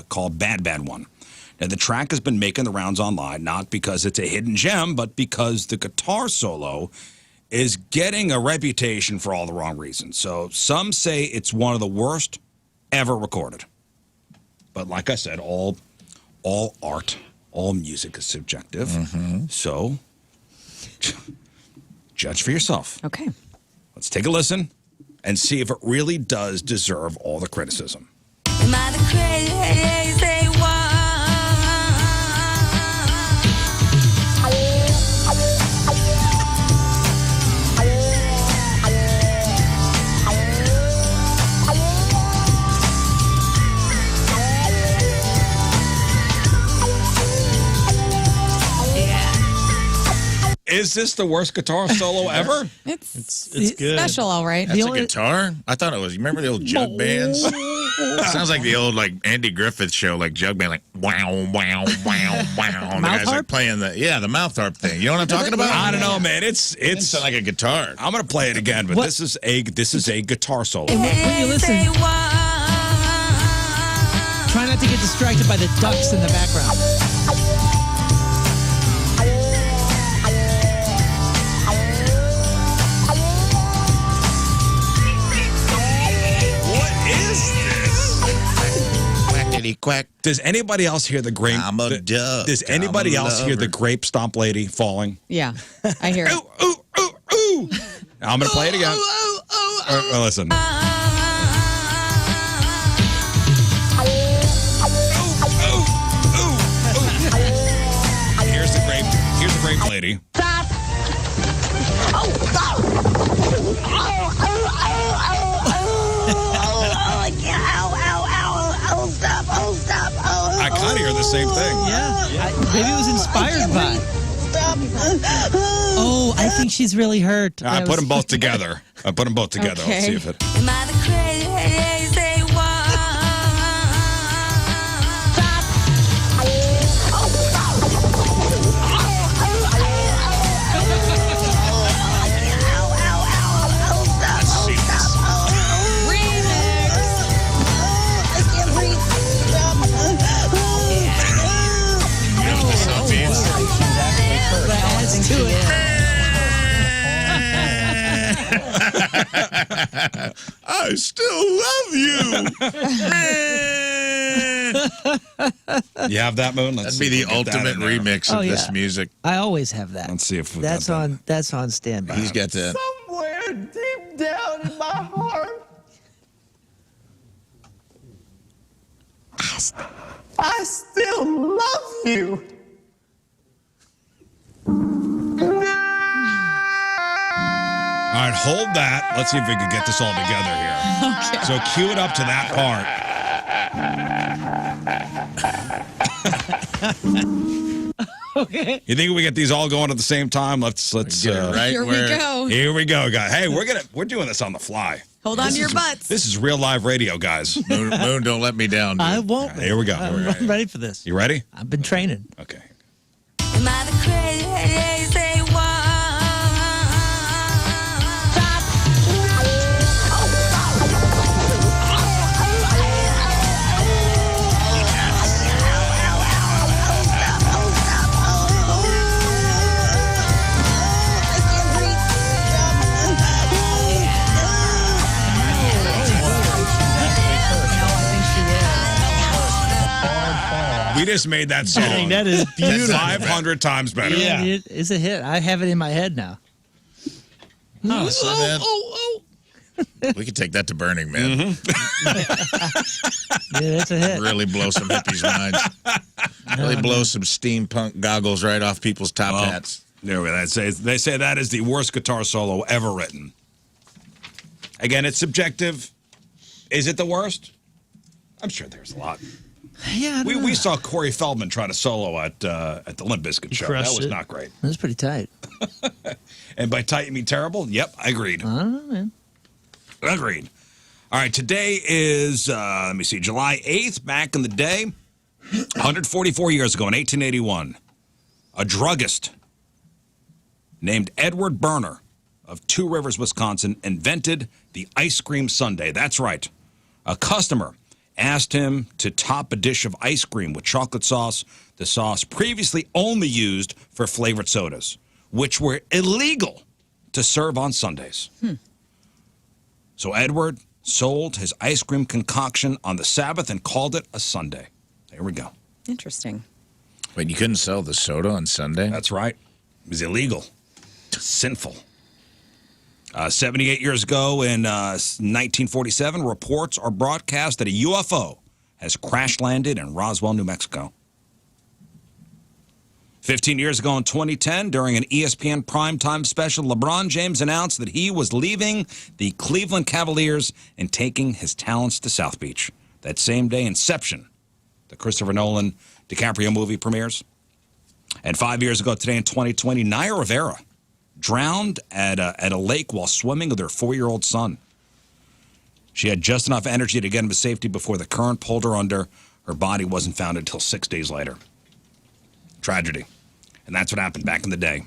called Bad Bad One. Now, the track has been making the rounds online, not because it's a hidden gem, but because the guitar solo is getting a reputation for all the wrong reasons. So some say it's one of the worst ever recorded. But like I said, all art, all music is subjective. So judge for yourself. Okay. Let's take a listen and see if it really does deserve all the criticism. Am I the crazy one? Is this the worst guitar solo ever? It's good. special, all right. That's The a only- guitar? I thought it was. You remember the old jug bands? Sounds like the old like Andy Griffith show, like jug band, like wow, wow, wow, wow. And the Mouth guys like harp? playing the mouth harp thing. You know what I'm talking about? I don't know, man. It It's sounds like a guitar. I'm gonna play it again, but What? this is a guitar solo. When you listen, try not to get distracted by the ducks in the background. What is this? Quackity quack. Does anybody else hear the grape? I'm a dove. Does anybody I'm a else hear the lover. grape stomp lady falling? Yeah. I hear it. Ooh, ooh, ooh, ooh. I'm gonna play it again. Listen. Grape Lady. Stop! Oh, stop! I can't. Ow, stop, stop, I kind of hear the same thing. Yeah. Maybe it was inspired by. Stop. Oh, I think she's really hurt. I put them both together. Let's see if it. Am I the crazy one? Stop! I still love you. You have that, Moon? That'd be the ultimate remix of this music. I always have that. Let's see if we that's got on. That's on standby. He's got that. Somewhere deep down in my heart, I still love you. All right, hold that. Let's see if we can get this all together here. Okay. So cue it up to that part. Okay. You think we get these all going at the same time? Let's Get it right Here we where- go. Here we go, guys. Hey, we're doing this on the fly. Hold on to your butts. This is real live radio, guys. Moon, don't let me down. Dude. I won't. Here we go. I'm ready for this. You ready? I've been training. Okay. Am I the crazy one? Stop! We just made that song. Dang, that is beautiful. 500 times better. Yeah, it is a hit. I have it in my head now. Oh, so man. We could take that to Burning Man. Yeah, it's a hit. Really blow some hippies' minds. Really blow some steampunk goggles right off people's top hats. There we go. They say that is the worst guitar solo ever written. Again, it's subjective. Is it the worst? I'm sure there's a lot. Yeah, We saw Corey Feldman try to solo at the Limp Bizkit show. That crushed was it. not great. That was pretty tight. And by tight, you mean terrible? Yep, I agreed. I don't know, man. Agreed. All right, today is, let me see, July 8th, back in the day, 144 years ago in 1881, a druggist named Edward Berner of Two Rivers, Wisconsin, invented the ice cream sundae. That's right. A customer asked him to top a dish of ice cream with chocolate sauce, the sauce previously only used for flavored sodas, which were illegal to serve on Sundays. So Edward sold his ice cream concoction on the Sabbath and called it a sundae. There we go. Interesting. Wait, you couldn't sell the soda on Sunday? That's right. It was illegal. Sinful. 78 years ago in 1947, reports are broadcast that a UFO has crash landed in Roswell, New Mexico. 15 years ago in 2010, during an ESPN primetime special, LeBron James announced that he was leaving the Cleveland Cavaliers and taking his talents to South Beach. That same day, Inception, the Christopher Nolan DiCaprio movie, premieres. And 5 years ago today in 2020, Naya Rivera drowned at a lake while swimming with her 4-year-old son. She had just enough energy to get him to safety before the current pulled her under. Her body wasn't found until 6 days later. Tragedy. And that's what happened back in the day.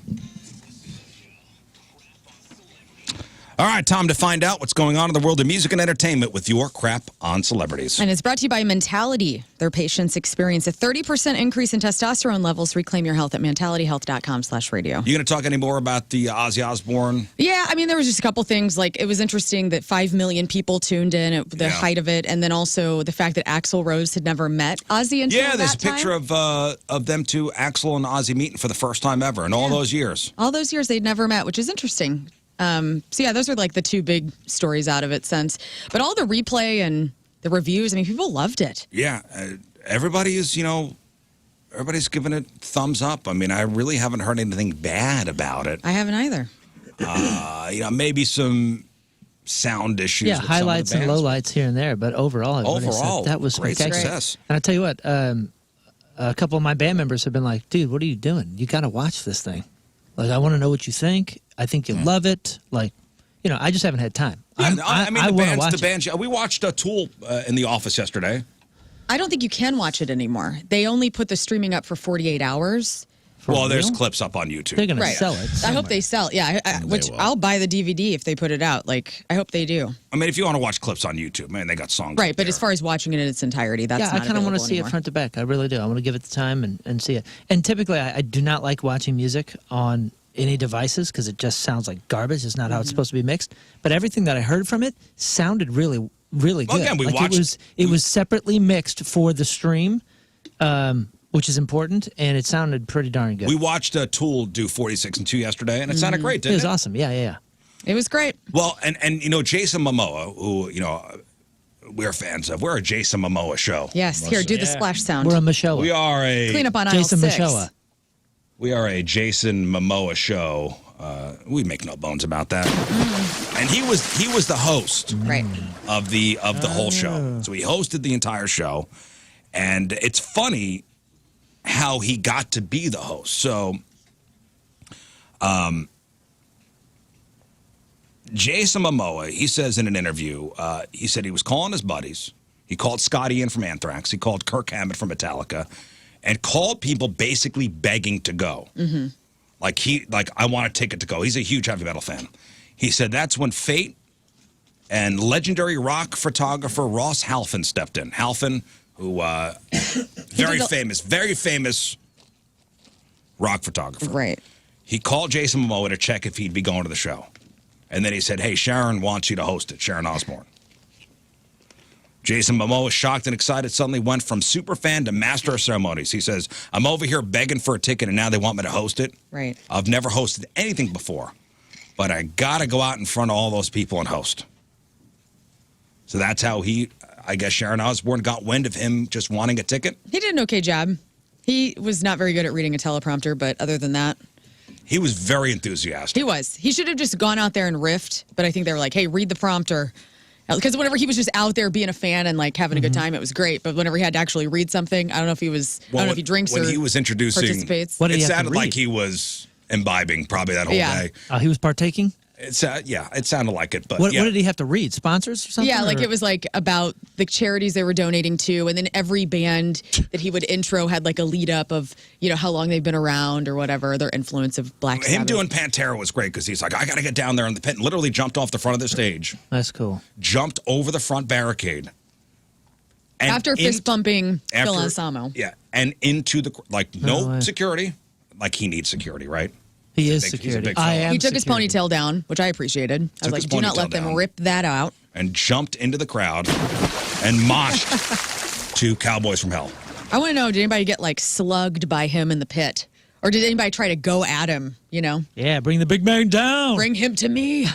All right, time to find out what's going on in the world of music and entertainment with your crap on celebrities. And it's brought to you by Mentality. Their patients experience a 30% increase in testosterone levels. Reclaim your health at mentalityhealth.com/radio. You going to talk any more about the Ozzy Osbourne? Yeah, I mean, there was just a couple things. Like, it was interesting that 5 million people tuned in at the height of it. And then also the fact that Axl Rose had never met Ozzy until Yeah, there's a that picture of them two, Axl and Ozzy, meeting for the first time ever in all those years. All those years they'd never met, which is interesting. So yeah, those are like the two big stories out of it since. But all the replay and the reviews, I mean, people loved it. Yeah, everybody is, everybody's giving it thumbs up. I mean, I really haven't heard anything bad about it. I haven't either. Maybe some sound issues. Yeah, with highlights some of and the bands. lowlights here and there, but overall, that was great spectacular. success. And I tell you what, a couple of my band members have been like, "Dude, what are you doing? You got to watch this thing. Like, I want to know what you think. I think you'll love it. Like, I just haven't had time. Yeah, I the wanna bands. watch The it. bands. We watched Tool in the office yesterday. I don't think you can watch it anymore. They only put the streaming up for 48 hours. Well, there's real? clips up on YouTube. They're going Right. to sell it. I hope they sell. Yeah, which will. I'll buy the DVD if they put it out. Like, I hope they do. I mean, if you want to watch clips on YouTube, man, they got songs. Right, up but there. as far as watching it in its entirety, that's Yeah, not I kind of want to available see anymore. it front to back. I really do. I want to give it the time and see it. And typically, I do not like watching music on any devices because it just sounds like garbage. It's not how it's supposed to be mixed. But everything that I heard from it sounded really, really good. Well, again, we Like, watched- it was separately mixed for the stream, which is important, and it sounded pretty darn good. We watched Tool do 46 and 2 yesterday, and it sounded great, It didn't was it? awesome. Yeah. It was great. Well, and Jason Momoa, who we're fans of. We're a Jason Momoa show. Yes, here, do the splash sound. We're a Mashoa. We are a Clean up on Jason aisle 6. Mashoa. We are a Jason Momoa show. We make no bones about that. And he was the host Right. of the whole show. So he hosted the entire show, and it's funny how he got to be the host. So, Jason Momoa, he says in an interview, he said he was calling his buddies. He called Scotty in from Anthrax. He called Kirk Hammett from Metallica, and called people basically begging to go. Mm-hmm. Like I want a ticket to go. He's a huge heavy metal fan. He said that's when fate and legendary rock photographer Ross Halfin stepped in. Halfin, who very famous rock photographer. Right. He called Jason Momoa to check if he'd be going to the show. And then he said, hey, Sharon wants you to host it, Sharon Osbourne. Jason Momoa, shocked and excited, suddenly went from super fan to master of ceremonies. He says, I'm over here begging for a ticket, and now they want me to host it. Right. I've never hosted anything before, but I got to go out in front of all those people and host. So that's how I guess Sharon Osbourne got wind of him just wanting a ticket. He did an okay job. He was not very good at reading a teleprompter, but other than that, He was very enthusiastic. he was. He should have just gone out there and riffed, but I think they were like, hey, read the prompter. Because whenever he was just out there being a fan and like having a good time, it was great. But whenever he had to actually read something, I don't know if he was, I don't know if he drinks when or he was introducing, participates. What did it he have to sounded like read? he was imbibing probably that whole Yeah. day. He was partaking? It sounded like it. But What yeah. did he have to read? Sponsors or something? Yeah, like or- it was like about the charities they were donating to, and then every band that he would intro had like a lead up of how long they've been around or whatever, their influence of Black Sabbath. Him doing Pantera was great because he's like, I got to get down there in the pit, and literally jumped off the front of the stage, That's cool. jumped over the front barricade. And after fist bumping Phil after- Anselmo. Yeah, and into the, No way. security. Like he needs security, right? He is He's a big security. fella. I am He took his security. ponytail down, which I appreciated. I was Took like, his do not ponytail let them down. rip that out. And jumped into the crowd and moshed to Cowboys from Hell. I want to know, did anybody get like slugged by him in the pit? Or did anybody try to go at him, Yeah, bring the big man down. Bring him to me.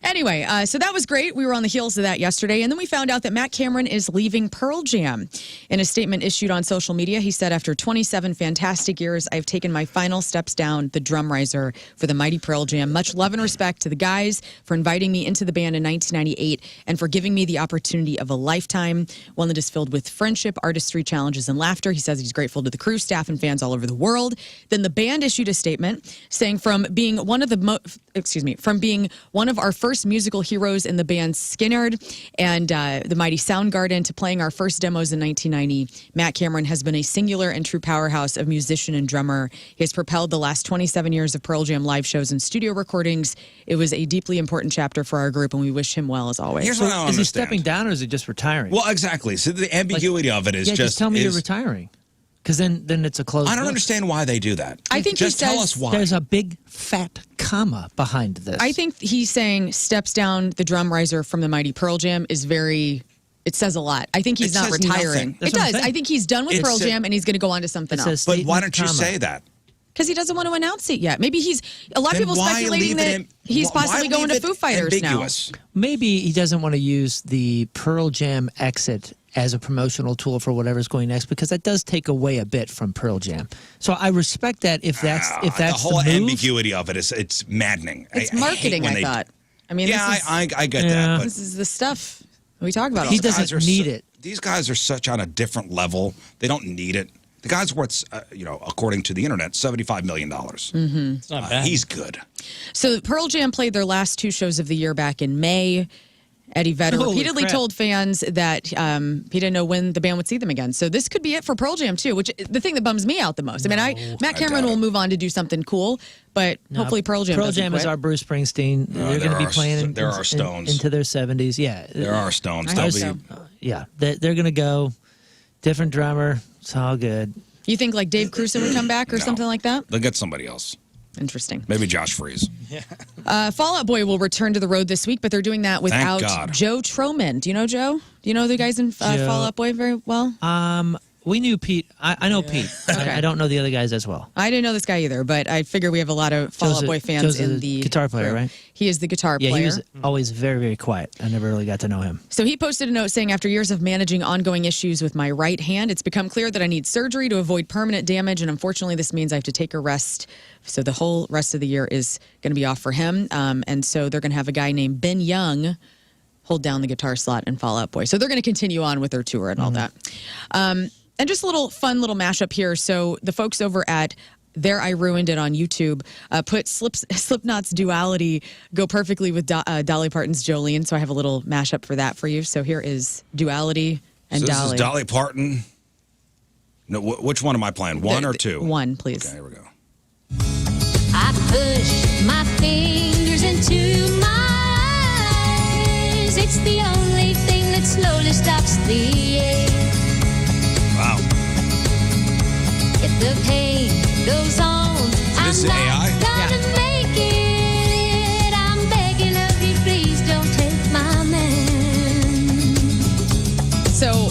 Anyway, So that was great. We were on the heels of that yesterday. And then we found out that Matt Cameron is leaving Pearl Jam. In a statement issued on social media, he said, after 27 fantastic years, I've taken my final steps down the drum riser for the mighty Pearl Jam. Much love and respect to the guys for inviting me into the band in 1998 and for giving me the opportunity of a lifetime, one that is filled with friendship, artistry, challenges, and laughter. He says he's grateful to the crew, staff, and fans all over the world. Then the band issued a statement saying from being one of our first musical heroes in the band Skinnerd and the mighty Soundgarden to playing our first demos in 1990, Matt Cameron has been a singular and true powerhouse of musician and drummer. He has propelled the last 27 years of Pearl Jam live shows and studio recordings. It was a deeply important chapter for our group, and we wish him well as always. here's what I don't Is he understand. stepping down or is he just retiring? Well, exactly. So the ambiguity of it is yeah, just tell me is, you're retiring. Because then it's a closed I don't book. understand why they do that. I think just he tell says us why. There's a big fat comma behind this. I think he's saying steps down the drum riser from the mighty Pearl Jam is it says a lot. I think he's It not says retiring. nothing. That's It what I'm does. saying. I think he's done with It Pearl said- Jam and he's going to go on to something It else. says But why statement, don't you comma. say that? Because he doesn't want to announce it yet. Maybe a lot of Then people why speculating leave that it he's why possibly leave going to it Foo Fighters ambiguous? Maybe he doesn't want to use the Pearl Jam exit as a promotional tool for whatever's going next, because that does take away a bit from Pearl Jam. So I respect that if that's the whole the move. ambiguity of it it's maddening. It's I marketing, hate when I thought. I mean, yeah, this is, I get that. But this is the stuff we talk about all He the time. doesn't need it. These guys are such on a different level. They don't need it. The guy's worth, according to the internet, $75 million. Mm-hmm. It's not bad. He's good. So Pearl Jam played their last 2 shows of the year back in May. Eddie Vedder Holy repeatedly crap. told fans that he didn't know when the band would see them again. So this could be it for Pearl Jam too, which the thing that bums me out the most. I mean, Matt Cameron doubt will it. move on to do something cool, but hopefully Pearl Jam doesn't quit. is our Bruce Springsteen. They're there going to be are- playing there are Stones. into their 70s. Yeah. There are Stones. I They'll hope be, so. Yeah. They're going to go. Different drummer. It's all good. You think like Dave Crusoe would come back or No. something like that? They'll get somebody else. Interesting. Maybe Josh Freese. Fall Out Boy will return to the road this week, but they're doing that without God. Joe Troman. Do you know Joe? Do you know the guys in Fall Out Boy very well? We knew Pete. I know Pete. Okay. I don't know the other guys as well. I didn't know this guy either, but I figure we have a lot of Fall Out Boy fans Joe's in a the guitar player, crew. right? He is the guitar Yeah, player. he was always very, very quiet. I never really got to know him. So he posted a note saying, after years of managing ongoing issues with my right hand, it's become clear that I need surgery to avoid permanent damage. And unfortunately, this means I have to take a rest. So the whole rest of the year is going to be off for him. And so they're going to have a guy named Ben Young hold down the guitar slot in Fall Out Boy. So they're going to continue on with their tour and all that. And just a little fun little mashup here. So the folks over at There I Ruined It on YouTube put Slipknot's Duality go perfectly with Dolly Parton's Jolene. So I have a little mashup for that for you. So here is Duality and So this Dolly. is Dolly Parton. No, which one am I playing? One or two? One, please. Okay, here we go. I push my fingers into my eyes. It's the only thing that slowly stops the ache. Wow. If the pain goes on, this is I'm not AI? gonna make it. I'm begging of you, please don't take my man. So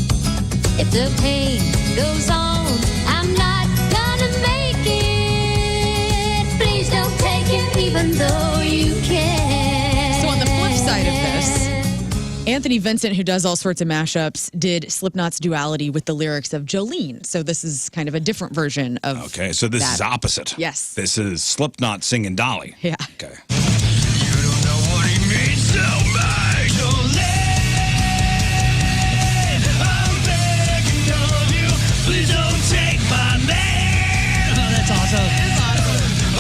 If the pain goes on, I'm not gonna make it. Please don't take it, even though you can. So on the flip side of this, Anthony Vincent, who does all sorts of mashups, did Slipknot's Duality with the lyrics of Jolene. So this is kind of a different version of Okay, so this that. is opposite. Yes. This is Slipknot singing Dolly. Yeah. Okay. That's awesome.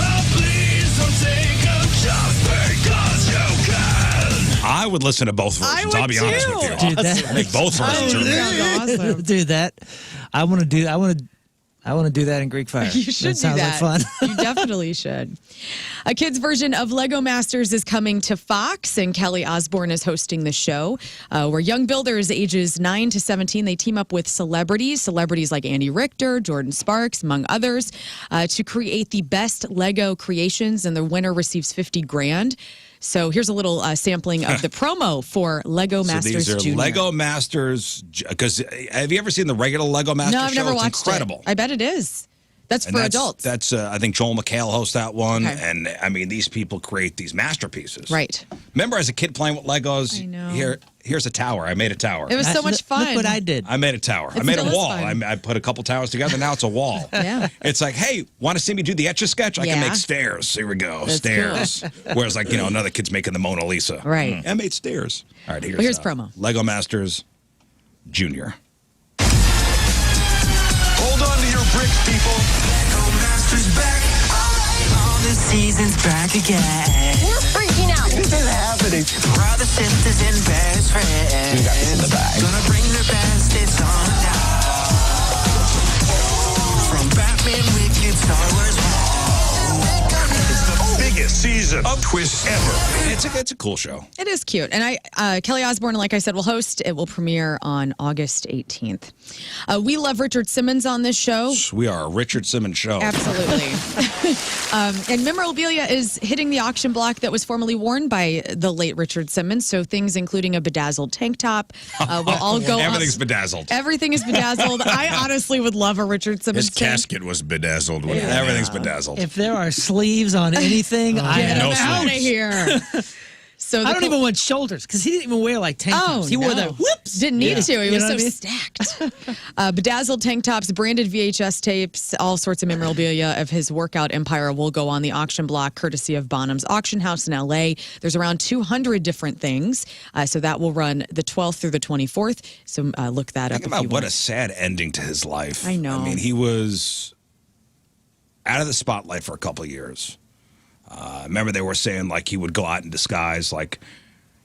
I would listen to both I versions. would I'll be honest too. with you. Dude, that- I think both versions are good. Sounds awesome. Dude, that I want to do. I want to do that in Greek fire. You should that sounds do that. like fun. You definitely should. A kid's version of Lego Masters is coming to Fox, and Kelly Osbourne is hosting the show, where young builders ages 9 to 17, they team up with celebrities like Andy Richter, Jordan Sparks, among others, to create the best Lego creations, and the winner receives $50,000. So here's a little sampling of the promo for Lego So Masters these are Junior. Lego Masters. Because have you ever seen the regular Lego Masters No, I've show? never It's watched incredible. it. I bet it is. That's And for adults. That's I think Joel McHale hosts that one. Okay. And I mean, these people create these masterpieces. Right. Remember as a kid playing with Legos? I know. Here's a tower. I made a tower. It was so much fun. Look what I did. I made a tower. I It made a still is wall. fun. I put a couple towers together. Now it's a wall. Yeah. It's like, hey, want to see me do the Etch-a-Sketch? I can Yeah. make stairs. Here we go. That's stairs. Whereas, like, another kid's making the Mona Lisa. Right. I made stairs. All right, Here's promo. Lego Masters Junior. Hold on to your bricks, people. Lego Masters back. All this season's back again. We're freaking out. This is happening. Brother, sisters, and best friends. You got this in the bag. Gonna bring the best. It's on now. From Batman, Wicked, Star Wars. It's the biggest season of twists ever. It's a cool show. It is cute. And Kelly Osbourne, like I said, will host. It will premiere on August 18th. We love Richard Simmons on this show. We are a Richard Simmons show. Absolutely. And memorabilia is hitting the auction block that was formerly worn by the late Richard Simmons. So things including a bedazzled tank top will all go up. Everything's bedazzled. Everything is bedazzled. I honestly would love a Richard Simmons His tank. casket was bedazzled. When Everything's bedazzled. If there are sleeves on anything, I Get am no him out of sleeves. here. So I don't even want shoulders because he didn't even wear like tank tops. He wore the whoops. Didn't need to. He You was know so what I mean? stacked. Bedazzled tank tops, branded VHS tapes, all sorts of memorabilia of his workout empire will go on the auction block, courtesy of Bonham's Auction House in LA. There's around 200 different things. So that will run the 12th through the 24th. So look that up. Think about what a sad ending to his life. I know. I mean, he was out of the spotlight for a couple of years. Remember they were saying like he would go out in disguise, like,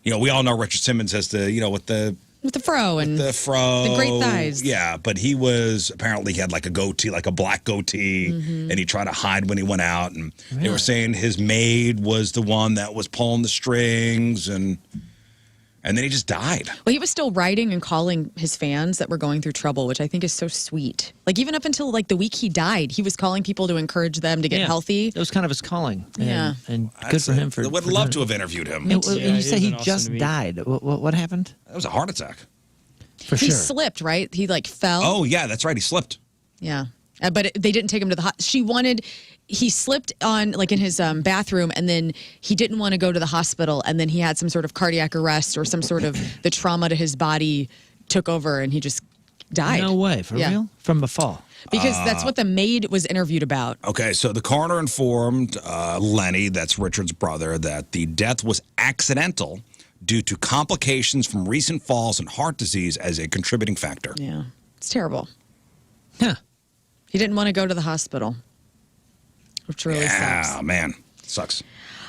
you know, we all know Richard Simmons has the, you know, with the fro and the fro, the great thighs. Yeah, but he was apparently he had like a goatee, like a black goatee, and he tried to hide when he went out. And they were saying his maid was the one that was pulling the strings, and then he just died. Well, he was still writing and calling his fans that were going through trouble, which I think is so sweet. Like even up until like the week he died, he was calling people to encourage them to get healthy. It was kind of his calling. Yeah. And good for him. I would love to have interviewed him. And Yeah, you say he's he been awesome just to me. died. What happened? That was a heart attack. For He sure. slipped, right? He like fell. Oh yeah, that's right. He slipped. Yeah. But they didn't take him to the he slipped on like in his bathroom, and then he didn't want to go to the hospital, and then he had some sort of cardiac arrest or some sort of the trauma to his body took over, and he just died. No way. For Yeah. real? From a fall. Because that's what the maid was interviewed about. Okay, so the coroner informed Lenny, that's Richard's brother, that the death was accidental due to complications from recent falls and heart disease as a contributing factor. Yeah. It's terrible. Huh. He didn't want to go to the hospital, which really sucks. Yeah, man, sucks.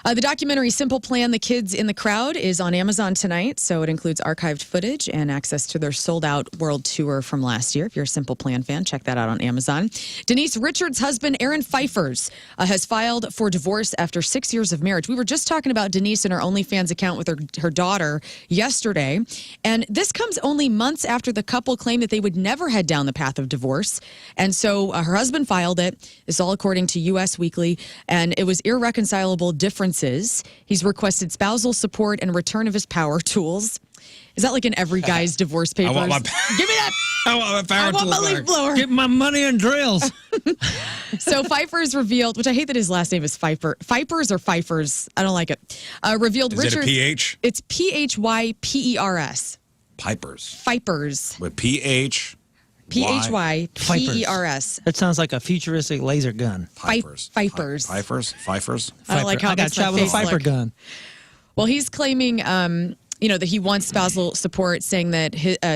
The documentary Simple Plan, The Kids in the Crowd is on Amazon tonight, so it includes archived footage and access to their sold-out world tour from last year. If you're a Simple Plan fan, check that out on Amazon. Denise Richards' husband, Aaron Pfeiffer's, has filed for divorce after 6 years of marriage. We were just talking about Denise and her OnlyFans account with her daughter yesterday, and this comes only months after the couple claimed that they would never head down the path of divorce. And so her husband filed it. This is all according to U.S. Weekly, and it was irreconcilable differences. He's requested spousal support and return of his power tools. Is that like in every guy's divorce papers? want my- Give me that. I want my power I want my tools leaf back. blower. Get my money and drills. So Pfeiffer's revealed, which I hate that his last name is Pfeiffer. Pfeiffer's or Pfeiffer's? I don't like it. Revealed Is Richard. it a PH? It's Phypers. Pipers. Pfeiffer's. With PH. Phypers. That sounds like a futuristic laser gun. Pipers. Pfeiffer's. Pfeiffer's. I don't like how I got that's shot my with a face Viper look. gun. Well, he's claiming, that he wants spousal support, saying that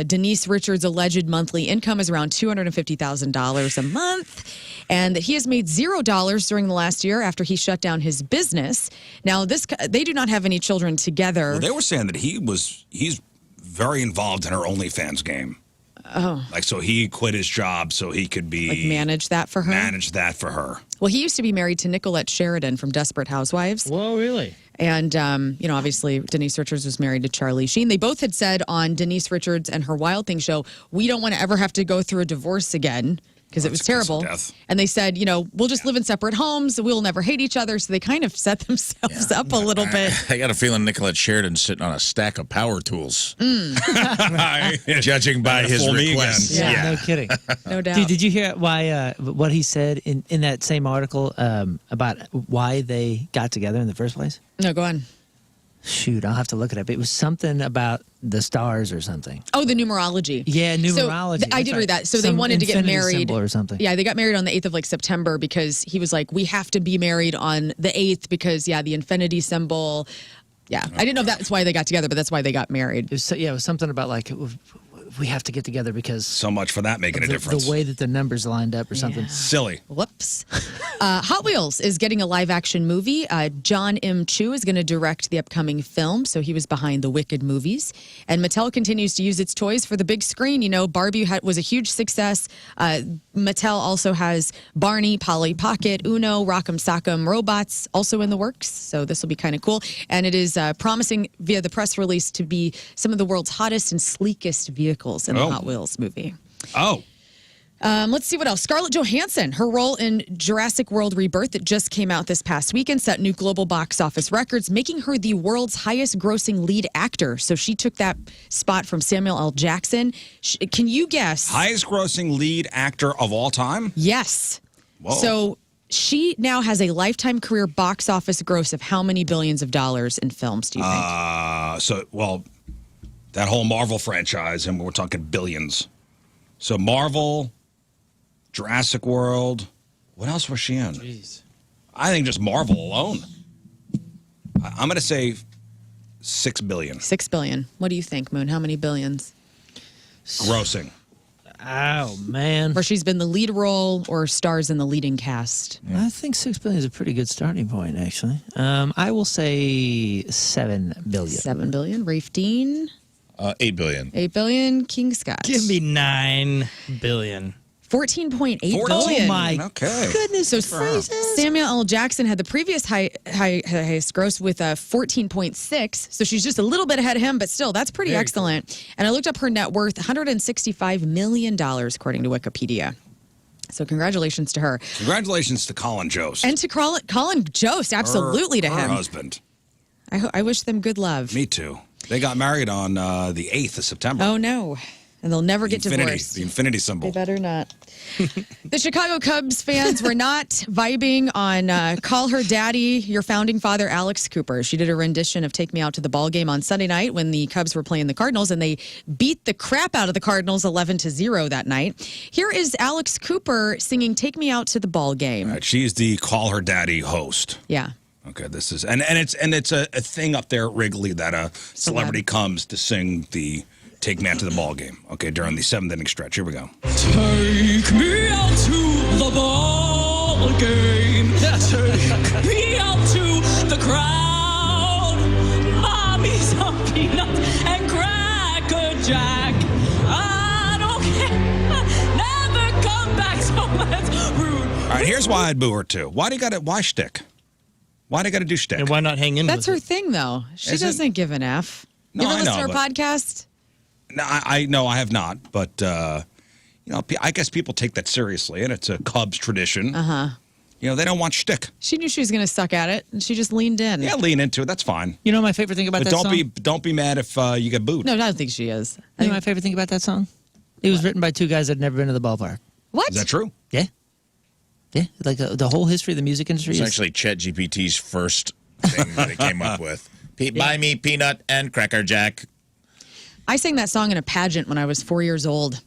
Denise Richards' alleged monthly income is around $250,000 a month, and that he has made $0 during the last year after he shut down his business. Now, they do not have any children together. Well, they were saying that he's very involved in her OnlyFans game. Oh. Like, so he quit his job so he could be... Like manage that for her? Manage that for her. Well, he used to be married to Nicolette Sheridan from Desperate Housewives. Whoa, really? And, obviously Denise Richards was married to Charlie Sheen. They both had said on Denise Richards and her Wild Thing show, we don't want to ever have to go through a divorce again because it was That's a kiss of terrible. death. And they said, we'll just live in separate homes. We'll never hate each other. So they kind of set themselves up a little bit. I got a feeling Nicolette Sheridan's sitting on a stack of power tools. Judging by his Fool me again. requests. Yeah, no kidding. No doubt. Dude, did you hear what he said in that same article about why they got together in the first place? No, go on. Shoot, I'll have to look it up. It was something about the stars or something. Oh, the numerology. Yeah, numerology. So, I That's did right. read that. So they Some wanted to get infinity married. symbol or something. Yeah, they got married on the 8th of September because he was like, we have to be married on the 8th because, the infinity symbol. Yeah, I didn't know if that's why they got together, but that's why they got married. It was something about like we have to get together because So much for that making a difference. the way that the numbers lined up or something. Silly. Whoops. Hot Wheels is getting a live-action movie. John M. Chu is going to direct the upcoming film, so he was behind the Wicked movies. And Mattel continues to use its toys for the big screen. Barbie was a huge success. Mattel also has Barney, Polly Pocket, Uno, Rock'em Sock'em robots also in the works, so this will be kind of cool. And it is promising via the press release to be some of the world's hottest and sleekest vehicles in the Hot Wheels movie. Oh. Let's see what else. Scarlett Johansson, her role in Jurassic World Rebirth that just came out this past weekend set new global box office records, making her the world's highest grossing lead actor. So she took that spot from Samuel L. Jackson. Can you guess? Highest grossing lead actor of all time? Yes. Whoa. So She now has a lifetime career box office gross of how many billions of dollars in films, do you think? That whole Marvel franchise, and we're talking billions. So Marvel, Jurassic World. What else was she in? Jeez. I think just Marvel alone. I'm going to say 6 billion. 6 billion. What do you think, Moon? How many billions? Grossing. Oh, man. Where she's been the lead role or stars in the leading cast? I think 6 billion is a pretty good starting point, actually. I will say 7 billion. 7 billion. Rafe Dean? 8 billion. 8 billion. King Scott? Give me 9 billion. 14.8 billion. Oh, my Okay. goodness. So gracious. Samuel L. Jackson had the previous highest gross with 14.6. So she's just a little bit ahead of him, but still, that's pretty excellent. And I looked up her net worth, $165 million, according to Wikipedia. So congratulations to her. Congratulations to Colin Jost. And to Colin Jost, absolutely to her him. husband. I wish them good love. Me too. They got married on the 8th of September. Oh, no. And they'll never get divorced. The infinity symbol. They better not. The Chicago Cubs fans were not vibing on Call Her Daddy, Your Founding Father, Alex Cooper. She did a rendition of Take Me Out to the Ball Game on Sunday night when the Cubs were playing the Cardinals, and they beat the crap out of the Cardinals 11-0 that night. Here is Alex Cooper singing Take Me Out to the Ball Game. All right, she's the Call Her Daddy host. Yeah. Okay, this is and it's a thing up there at Wrigley that a celebrity comes to sing the Take Me Out to the Ball Game. Okay, during the 7th inning stretch. Here we go. Take me out to the ball game. Take me out to the crowd. Mommy's a peanut and cracker jack. I don't care. Never come back, so let's root. All right, here's why I'd boo her too. Why shtick? Why do you got to do shtick? And why not hang in That's with her it? thing, though. She Is it? doesn't give an F. No, You ever I listen know, to her but- podcast? No, I have not, but I guess people take that seriously, and it's a Cubs tradition. They don't want shtick. She knew she was going to suck at it, and she just leaned in. Yeah, lean into it. That's fine. You know my favorite thing about But that song? don't be mad if you get booed. No, I don't think she is. You know my favorite thing about that song? It was written by two guys that had never been to the ballpark. What? Is that true? Yeah. Yeah. Like the whole history of the music industry It's is actually ChatGPT's first thing that it came up with. Buy me peanut and cracker jack. I sang that song in a pageant when I was 4 years old,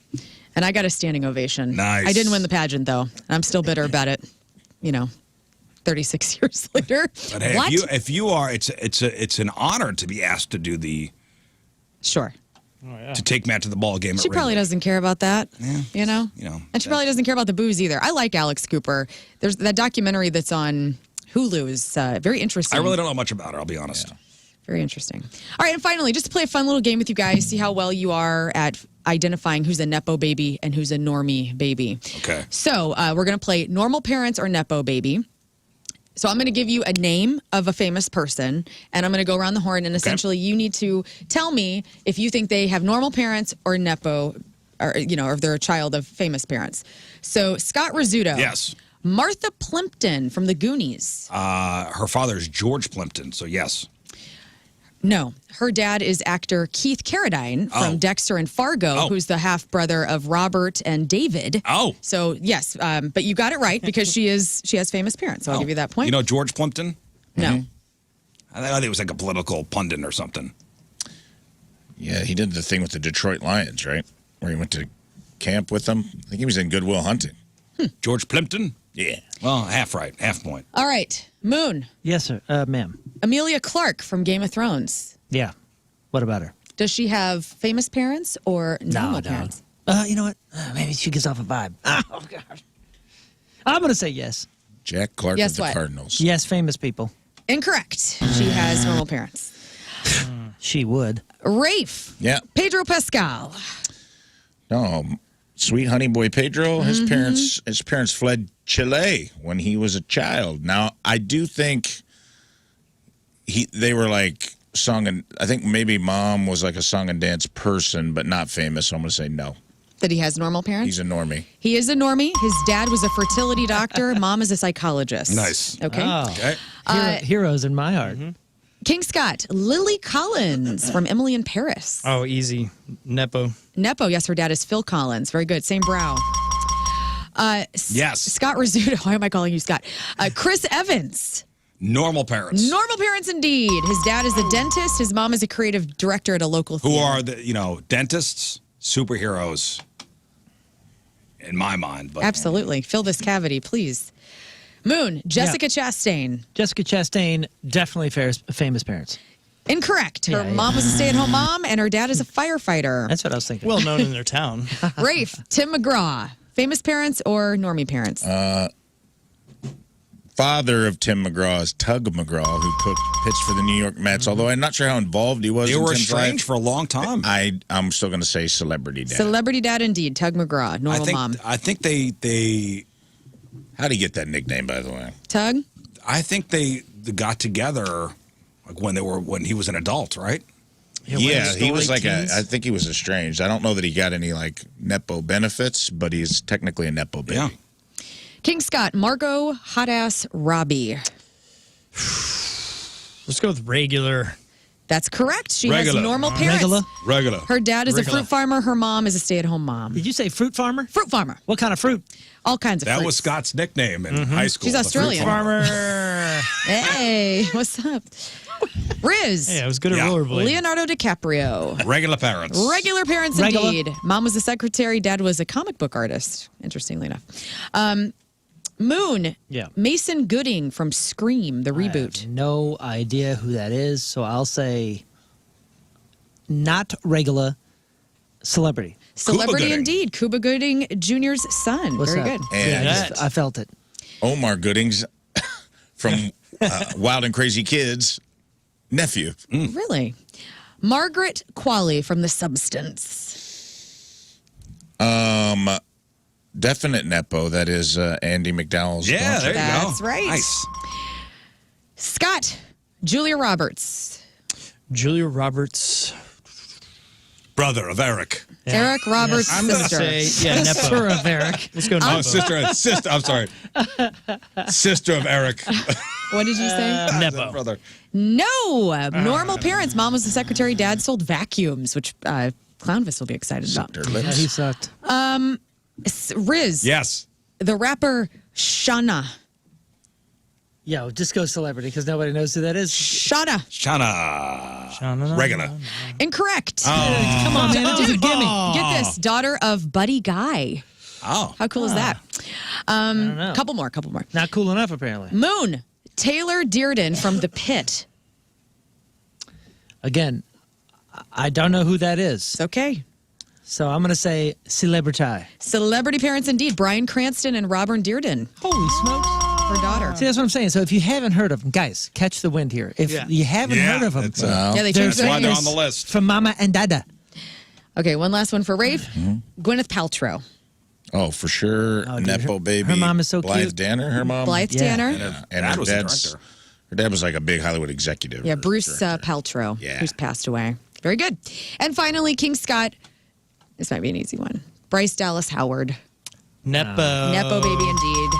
and I got a standing ovation. Nice. I didn't win the pageant, though. I'm still bitter about it, 36 years later. But hey, What? if you are, it's an honor to be asked to do Sure. to take Matt to the ball game. She at probably Wrigley. doesn't care about that, And she probably doesn't care about the booze either. I like Alex Cooper. There's that documentary that's on Hulu is very interesting. I really don't know much about her. I'll be honest. Very interesting. All right, and finally, just to play a fun little game with you guys, see how well you are at identifying who's a Nepo baby and who's a normie baby. Okay. So we're going to play normal parents or Nepo baby. So I'm going to give you a name of a famous person, and I'm going to go around the horn, and essentially you need to tell me if you think they have normal parents or Nepo, or if they're a child of famous parents. So Scott Rizzuto. Yes. Martha Plimpton from the Goonies. Her father's George Plimpton, so yes. No, her dad is actor Keith Carradine from Dexter and Fargo, who's the half brother of Robert and David. Oh. So yes, but you got it right because she has famous parents. So I'll give you that point. You know George Plimpton? No. I think it was like a political pundit or something. Yeah, he did the thing with the Detroit Lions, right? Where he went to camp with them. I think he was in Good Will Hunting. George Plimpton? Yeah. Well, half right, half point. All right, Moon. Yes, sir. Ma'am. Amelia Clark from Game of Thrones. Yeah. What about her? Does she have famous parents or normal parents? You know what? Maybe she gives off a vibe. Oh, God. I'm going to say yes. Jack Clark Guess of the what? Cardinals. Yes, famous people. Incorrect. She has normal parents. She would. Rafe. Yeah. Pedro Pascal. No, sweet honey boy Pedro. His parents fled Chile when he was a child. Now I do think they were like song and I think maybe mom was like a song and dance person, but not famous. So I'm gonna say no. That he has normal parents? He's a normie. He is a normie. His dad was a fertility doctor. Mom is a psychologist. Nice. Okay. Oh. Okay. Heroes in my heart. King Scott, Lily Collins from Emily in Paris. Oh, easy. Nepo. Nepo, yes, her dad is Phil Collins. Very good. Same brow. Yes. Scott Rizzuto. Why am I calling you Scott? Chris Evans. Normal parents. Normal parents indeed. His dad is a dentist. His mom is a creative director at a local Who theater. are the dentists, superheroes in my mind. But Absolutely. Fill this cavity, please. Moon, Jessica Chastain. Jessica Chastain, definitely famous parents. Incorrect. Her Yeah, mom was a stay-at-home mom, and her dad is a firefighter. That's what I was thinking. Well known in their town. Rafe, Tim McGraw. Famous parents or normie parents? Father of Tim McGraw is Tug McGraw, who pitched for the New York Mets. Although I'm not sure how involved he was. they in were Tim's estranged life. for a long time. I'm still going to say celebrity dad. Celebrity dad indeed. Tug McGraw. Normal mom. I think they How'd he get that nickname, by the way? Tug? I think they got together like when he was an adult, right? Yeah, he was Story like Teens. I think he was estranged. I don't know that he got any like Nepo benefits, but he's technically a Nepo baby. Yeah. King Scott, Margot Hotass Robbie. Let's go with regular. That's correct. She Regular. has normal parents. Regular? Her dad is a Regular. fruit farmer. Her mom is a stay-at-home mom. Did you say fruit farmer? Fruit farmer. What kind of fruit? All kinds of That fruits. was Scott's nickname in high school. She's the fruit Australian. farmer. Farmer. Hey, what's up? Riz. Hey, I was good at Yeah. rollerblade. Leonardo DiCaprio. Regular parents. Regular parents Regular. indeed. Mom was a secretary. Dad was a comic book artist, interestingly enough. Moon. Yeah. Mason Gooding from Scream, the I have reboot. no idea who that is, so I'll say not regular, celebrity. Celebrity Gooding. indeed. Cuba Gooding Jr.'s son. What's Very that? good. And Yeah. I felt it. Omar Goodings from Wild and Crazy Kids, nephew. Really? Margaret Qualley from The Substance. Definite Nepo. That is Andy McDowell's Yeah, daughter. there you go. That's right. Nice. Scott. Julia Roberts. Julia Roberts. Brother of Eric. Eric Roberts' I'm going to sister. say, yeah, Nepo. Sure of Eric. Let's go Oh, Nepo. sister. I'm sorry. Sister of Eric. What did you say? Nepo. Brother. No. Normal parents. Mom was the secretary. Dad sold vacuums, which Clownvis will be excited about. Her Yeah, lips. he sucked. Riz. Yes. The rapper Shauna. Yeah, just go celebrity because nobody knows who that is. Shauna. Shauna. Regular. Incorrect. Come on, man. That was a gimme. Get this. Daughter of Buddy Guy. Oh. How cool is that? I don't know. Couple more. Not cool enough, apparently. Moon. Taylor Dearden from The Pit. Again, I don't know who that is. It's okay. So I'm going to say celebrity. Celebrity parents indeed. Brian Cranston and Robin Dearden. Holy smokes. Her daughter. See, that's what I'm saying. So if you haven't heard of them, guys, catch the wind here. If Yeah. you haven't Yeah, heard of them, it's, Yeah, they there's changed That's why their they're names. on the list. from Mama and Dada. Okay, one last one for Rafe. Gwyneth Paltrow. Oh, for sure. Oh, dude, Nepo her- baby. her mom is so Blythe cute. Danner, her mom. Blythe Yeah. Danner. And Dad her was a dad's. director. Her dad was like a big Hollywood executive. Yeah, or Bruce director. Paltrow, Yeah. who's passed away. Very good. And finally, King Scott. This might be an easy one. Bryce Dallas Howard. Nepo. Nepo baby indeed.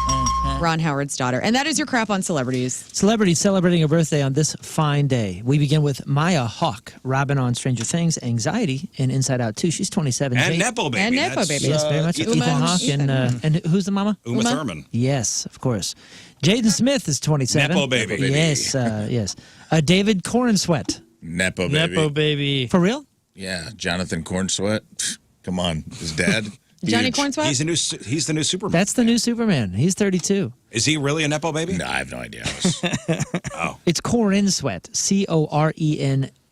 Ron Howard's daughter. And that is your crap on celebrities. Celebrities celebrating a birthday on this fine day. We begin with Maya Hawke, Robin on Stranger Things, Anxiety, and Inside Out 2. She's 27. And Jade- Nepo baby. And Nepo That's, baby. Yes, very much. Ethan Ethan Hawke's- Hawke. And who's the mama? Uma Uma? Thurman. Yes, of course. Jaden Smith is 27. Nepo baby. Yes, yes. David Cornsweet. Nepo baby. Nepo baby. For real? Yeah, Jonathan Cornsweet. Come on, his dad. Johnny Huge. Cornsweet? He's the new Superman. That's the new Superman. He's 32. Is he really a Nepo baby? No, I have no idea. It's Cornsweet.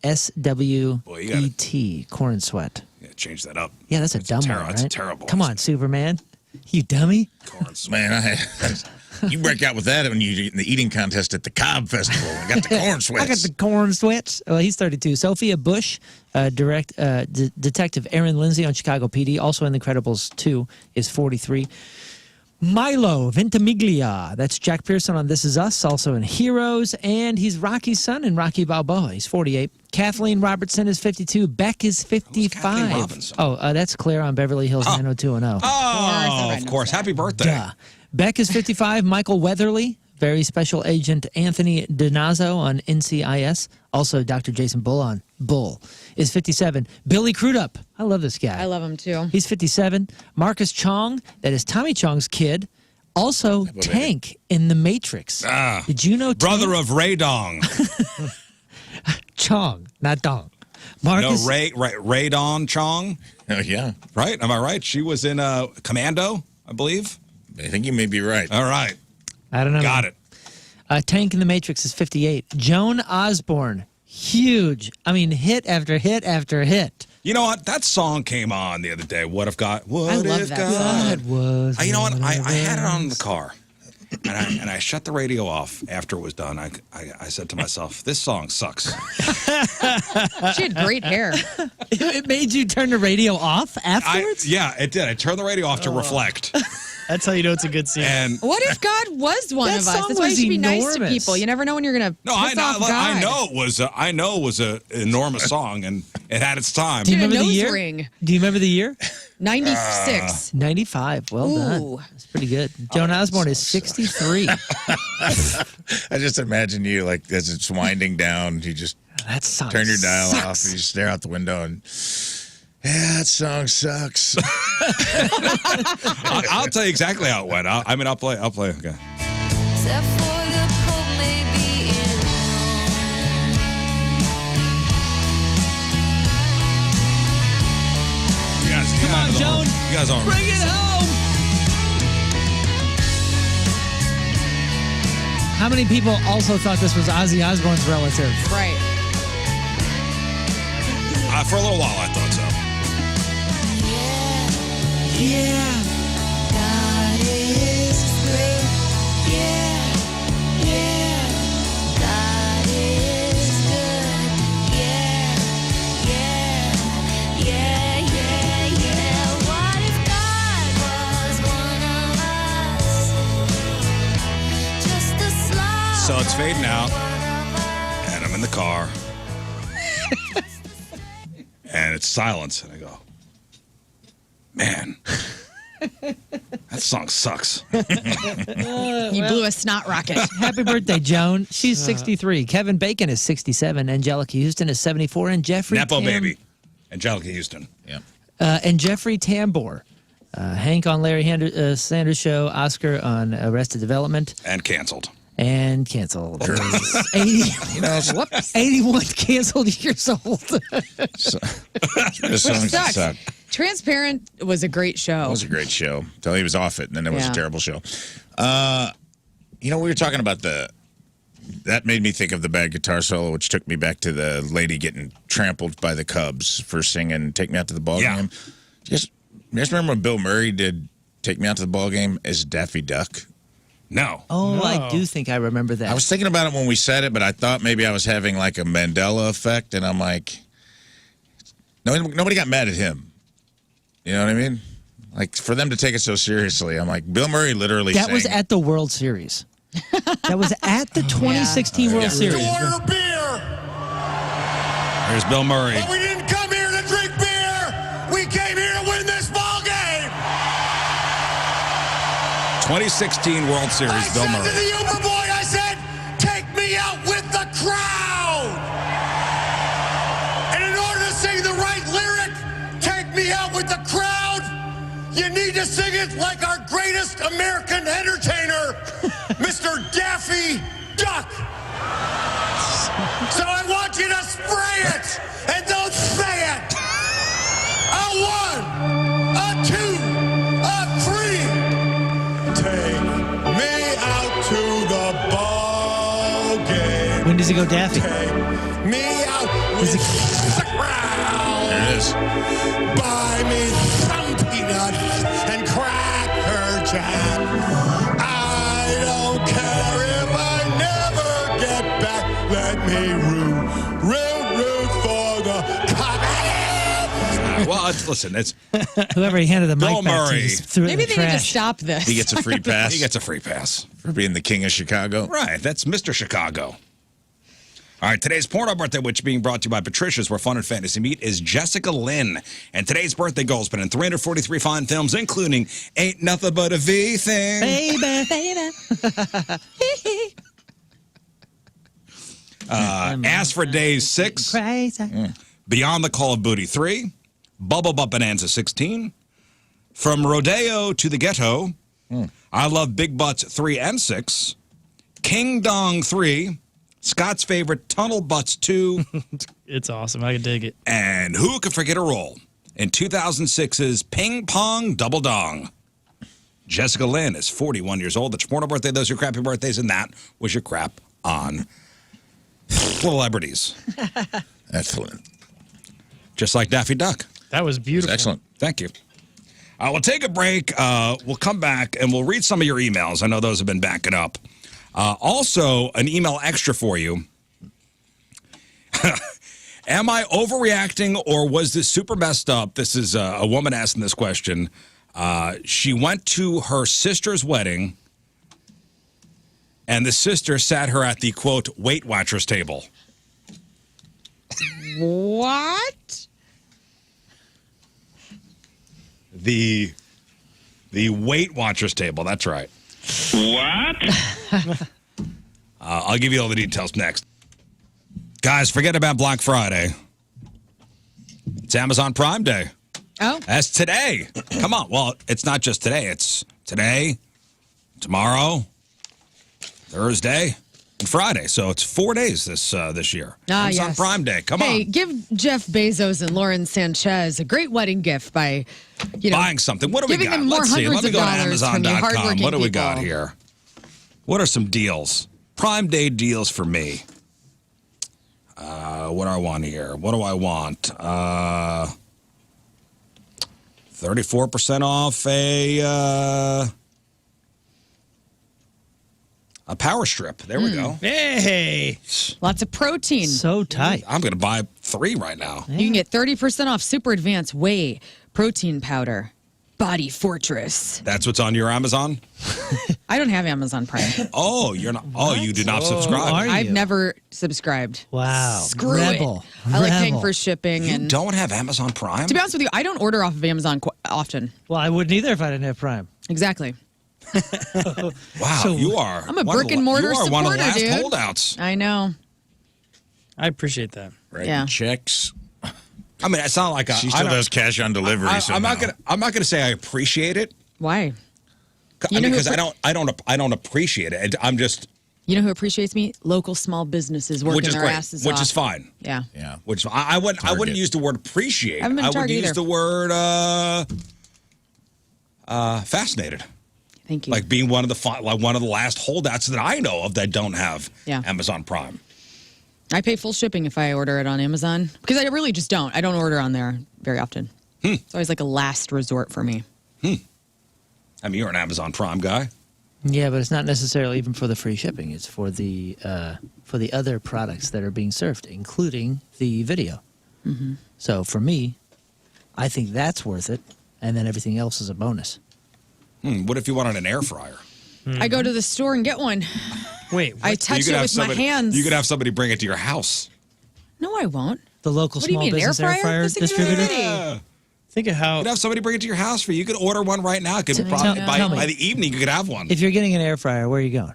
Cornswet. Cornsweet. Yeah, change that up. Yeah, that's a dumb one, That's right? terrible. Come on, Superman. You dummy. Man, you break out with that when you in the eating contest at the Cobb Festival. I got the corn sweats. I got the corn sweats. Well, he's 32. Sophia Bush, Detective Aaron Lindsay on Chicago PD, also in The Incredibles 2, is 43. Milo Ventimiglia, that's Jack Pearson on This Is Us, also in Heroes, and he's Rocky's son in Rocky Balboa. He's 48. Kathleen Robertson is 52. Beck is 55. Kathleen Robinson? Oh, that's Claire on Beverly Hills 90210. Oh, of course. Happy birthday. Duh. Beck is 55. Michael Weatherly, Very Special Agent Anthony DiNazzo on NCIS. Also, Dr. Jason Bull on Bull is 57. Billy Crudup. I love this guy. I love him too. He's 57. Marcus Chong, that is Tommy Chong's kid. Also, Tank in The Matrix. Did you know Brother Tank? of Ray Dong. Chong, not Dong. Marcus, No, Ray Dong Chong. Oh, yeah. Right? Am I right? She was in Commando, I believe. I think you may be right. All right. I don't know. Got it. Tank in The Matrix is 58. Joan Osborne, huge. I mean, hit after hit after hit. You know what? That song came on the other day. What if God? What I love if that God? That was. You know what? I had it on in the car, and I shut the radio off after it was done. I said to myself, "This song sucks." She had great hair. It made you turn the radio off afterwards? Yeah, it did. I turned the radio off to reflect. That's how you know it's a good scene. And What if God was one That of us? song That's why you was should be nice to enormous. people. You never know when you're gonna no, piss off God. I know it was an enormous song, and it had its time. Do you Get a remember the nose year? ring. Do you remember the year? 96. 95. Well Ooh. done. That's pretty good. Joan Osborne is 63. I just imagine you, like, as it's winding down, you just That song turn your dial sucks. off and you stare out the window and, yeah, that song sucks. I'll tell you exactly how it went. I'll play. Okay. Except for the Pope may be in Come on, Joan. You guys aren't. Bring it home. How many people also thought this was Ozzy Osbourne's relative? Right. For a little while, I thought so. Yeah. God is great. Yeah, yeah. God is good. Yeah, yeah, yeah, yeah, yeah. What if God was one of us? Just a slide. So it's fading out, and I'm in the car, and it's silence, and I go, man, that song sucks. You blew a snot rocket. Happy birthday, Joan. She's 63. Kevin Bacon is 67. Angelica Houston is 74. And Jeffrey Nepo baby. Angelica Houston. Yeah. And Jeffrey Tambor. Hank on Larry Sanders Show. Oscar on Arrested Development. And canceled. And canceled. 81 canceled years old. The songs Sucks. suck. Transparent was a great show. It was a great show until he was off it, and then it was Yeah. a terrible show. We were talking about that made me think of the bad guitar solo, which took me back to the lady getting trampled by the Cubs for singing "Take Me Out to the Ball Yeah. Game." You guys remember when Bill Murray did "Take Me Out to the Ball Game" as Daffy Duck? No. Oh, I do think I remember that. I was thinking about it when we said it, but I thought maybe I was having like a Mandela effect, and I'm like, nobody got mad at him. You know what I mean? Like, for them to take it so seriously, I'm like, Bill Murray literally That sang. was at the World Series. That was at the 2016 World Series. Order beer. Here's Bill Murray. But we didn't come here to drink beer. We came here to win this ball game. 2016 World Series, I Bill said to Murray. the Uber boy, I said, take me out with the crowd. And in order to sing the right lyric, take me out with the crowd, you need to sing it like our greatest American entertainer, Mr. Daffy Duck. So I want you to spray it and don't say it. A one, a two, a three. Take me out to the ball game. When does he go Daffy? Take me out with the crowd. There it is. Buy me some peanuts and Cracker Jack. I don't care if I never get back. Let me root for the Cubs. Well, listen, it's Whoever he handed the Bill mic back Murray. to just threw it in Maybe the they need to trash. stop this. He gets a free pass he gets a free pass. for being the king of Chicago. Right, that's Mr. Chicago. All right, today's porno birthday, which being brought to you by Patricia's, where fun and fantasy meet, is Jessica Lynn. And today's birthday goal has been in 343 fine films, including Ain't Nothing But a V Thing. Baby, baby. Ask for Days 6. Crazy. Beyond the Call of Booty 3. Bubble Butt Bonanza 16. From Rodeo to the Ghetto. I Love Big Butts 3 and 6. King Dong 3. Scott's Favorite Tunnel Butts 2. It's awesome. I can dig it. And who could forget a role in 2006's Ping Pong Double Dong? Jessica Lynn is 41 years old. That's your porno birthday. Those are your crappy birthdays, and that was your crap on celebrities. Excellent. Just like Daffy Duck. That was beautiful. Excellent. Thank you. We'll take a break. We'll come back, and we'll read some of your emails. I know those have been backing up. Also, an email extra for you. Am I overreacting, or was this super messed up? This is a woman asking this question. She went to her sister's wedding, and the sister sat her at the, quote, Weight Watchers table. What? The Weight Watchers table. That's right. What? I'll give you all the details next. Guys, forget about Black Friday. It's Amazon Prime Day. Oh. That's today. Come on. Well, it's not just today. It's today, tomorrow, Thursday, and Friday. So it's 4 days this year. Amazon Yes. Prime Day. Come Hey, on. give Jeff Bezos and Lauren Sanchez a great wedding gift by, Buying something. What do we giving got? them more Let's see. Let hundreds me of go to dollars from you Amazon.com. hardworking What do we got people. here? What are some deals? Prime Day deals for me. What do I want here? What do I want? 34% off a power strip. There we go. Hey. Lots of protein. So tight. I'm going to buy 3 right now. You can get 30% off super advanced whey protein powder. Body Fortress. That's what's on your Amazon? I don't have Amazon Prime. Oh, you're not. Oh, you do not subscribe. are you? I've never subscribed. Wow. Screw Rebel. it. I like paying Rebel. for shipping. You And don't have Amazon Prime? to be honest with you, I don't order off of Amazon often. Well, I wouldn't either if I didn't have Prime. Exactly. Wow, So- you are. I'm a one of brick the- and mortar You are one of the supporter, last dude. holdouts. I know. I appreciate that. Writing Yeah. checks. I mean, it's not like She still does cash on delivery. I'm not gonna say I appreciate it. Why? I mean, who because I don't appreciate it. I'm just, You know who appreciates me? Local small businesses working which is their great, asses which off. is fine. Yeah. Yeah. Which I wouldn't Target. use the word appreciate. I haven't been I would Target use either. the word fascinated, Thank you. like being one of the last holdouts that I know of that don't have Yeah. Amazon Prime. I pay full shipping if I order it on Amazon because I really just don't. I don't order on there very often. It's always like a last resort for me. I mean, you're an Amazon Prime guy. Yeah, but it's not necessarily even for the free shipping. It's for the other products that are being served, including the video. Mm-hmm. So for me, I think that's worth it, and then everything else is a bonus. What if you wanted an air fryer? I go to the store and get one. Wait, I touch it with my hands. You could have somebody bring it to your house. No, I won't. The local What do you small mean, air business air fryer? fryer Those things are distributor. pretty. Yeah. think of how You could have somebody bring it to your house for you. You could order one right now. Could Tell- probably, tell me. by the evening, you could have one. If you're getting an air fryer, where are you going?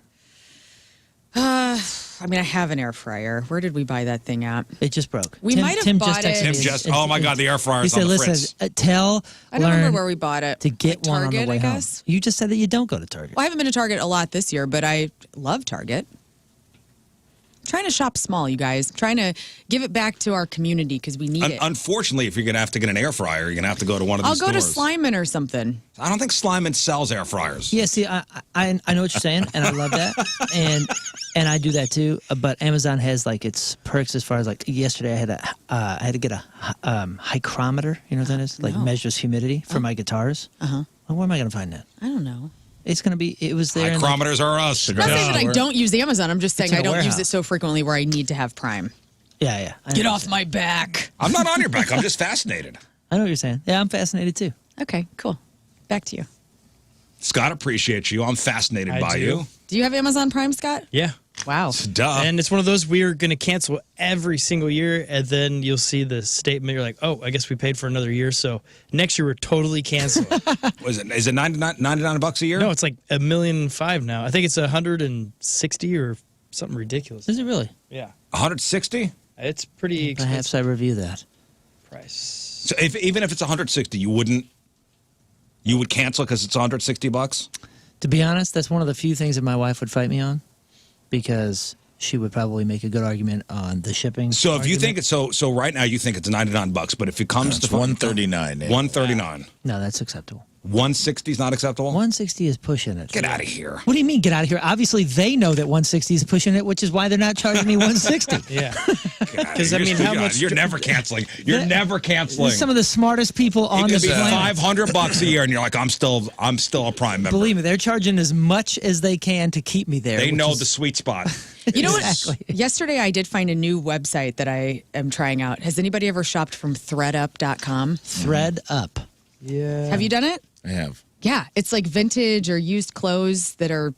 I mean, I have an air fryer. Where did we buy that thing at? It just broke. We might have Tim bought just texted it. me. Tim just, oh my God, the air He fryer's said, on the "Listen, fritz. tell I don't Lern remember where we bought it. to get Like one on Target, the way I home." guess? You just said that you don't go to Target. Well, I haven't been to Target a lot this year, but I love Target. Trying to shop small, you guys. Trying to give it back to our community because we need it. Unfortunately, if you're going to have to get an air fryer, you're going to have to go to one of I'll these go to stores. Slyman or something. I don't think Slyman sells air fryers. Yeah, see, I know what you're saying, and I love that, and I do that too. But Amazon has like its perks as far as like yesterday I had to get a hygrometer. You know what that is? Like No. measures humidity for my guitars. Uh-huh. Well, where am I going to find that? I don't know. It's going to be. It was there. in, like- Hygrometers are us. I'm not saying that I don't use Amazon. I'm just saying in I a don't use warehouse. it so frequently where I need to have Prime. yeah. I Get know. off my back. I'm not on your back. I'm just fascinated. I know what you're saying. Yeah, I'm fascinated too. Okay, cool. Back to you. Scott appreciates you. I'm fascinated I by do. you. Do you have Amazon Prime, Scott? yeah. Wow. Duh. And it's one of those we're going to cancel every single year, and then you'll see the statement. You're like, oh, I guess we paid for another year, so next year we're totally canceling. Is it $99 a year? No, it's like $1.5 million now. I think it's 160 or something ridiculous. Is it really? Yeah. 160? It's pretty Perhaps expensive I review that. price. So even if it's 160, you would cancel because it's 160 bucks? To be honest, that's one of the few things that my wife would fight me on, because she would probably make a good argument on the shipping. So if you argument. think it's so right now you think it's 99 bucks, but if it comes It's to 139. 139, No, that's acceptable. 160 is not acceptable. 160 is pushing it. Get out of here. What do you mean, get out of here? Obviously, they know that 160 is pushing it, which is why they're not charging me 160. Yeah. Because I mean, how much- You're never canceling. You're never canceling. Some of the smartest people on it this could be planet. $500 a year, and you're like, I'm still a Prime member. Believe me, they're charging as much as they can to keep me there. They which know is- the sweet spot. You know what? Exactly. Yesterday, I did find a new website that I am trying out. Has anybody ever shopped from threadup.com? Thread up. Yeah. Have you done it? I have. Yeah, it's like vintage or used clothes that are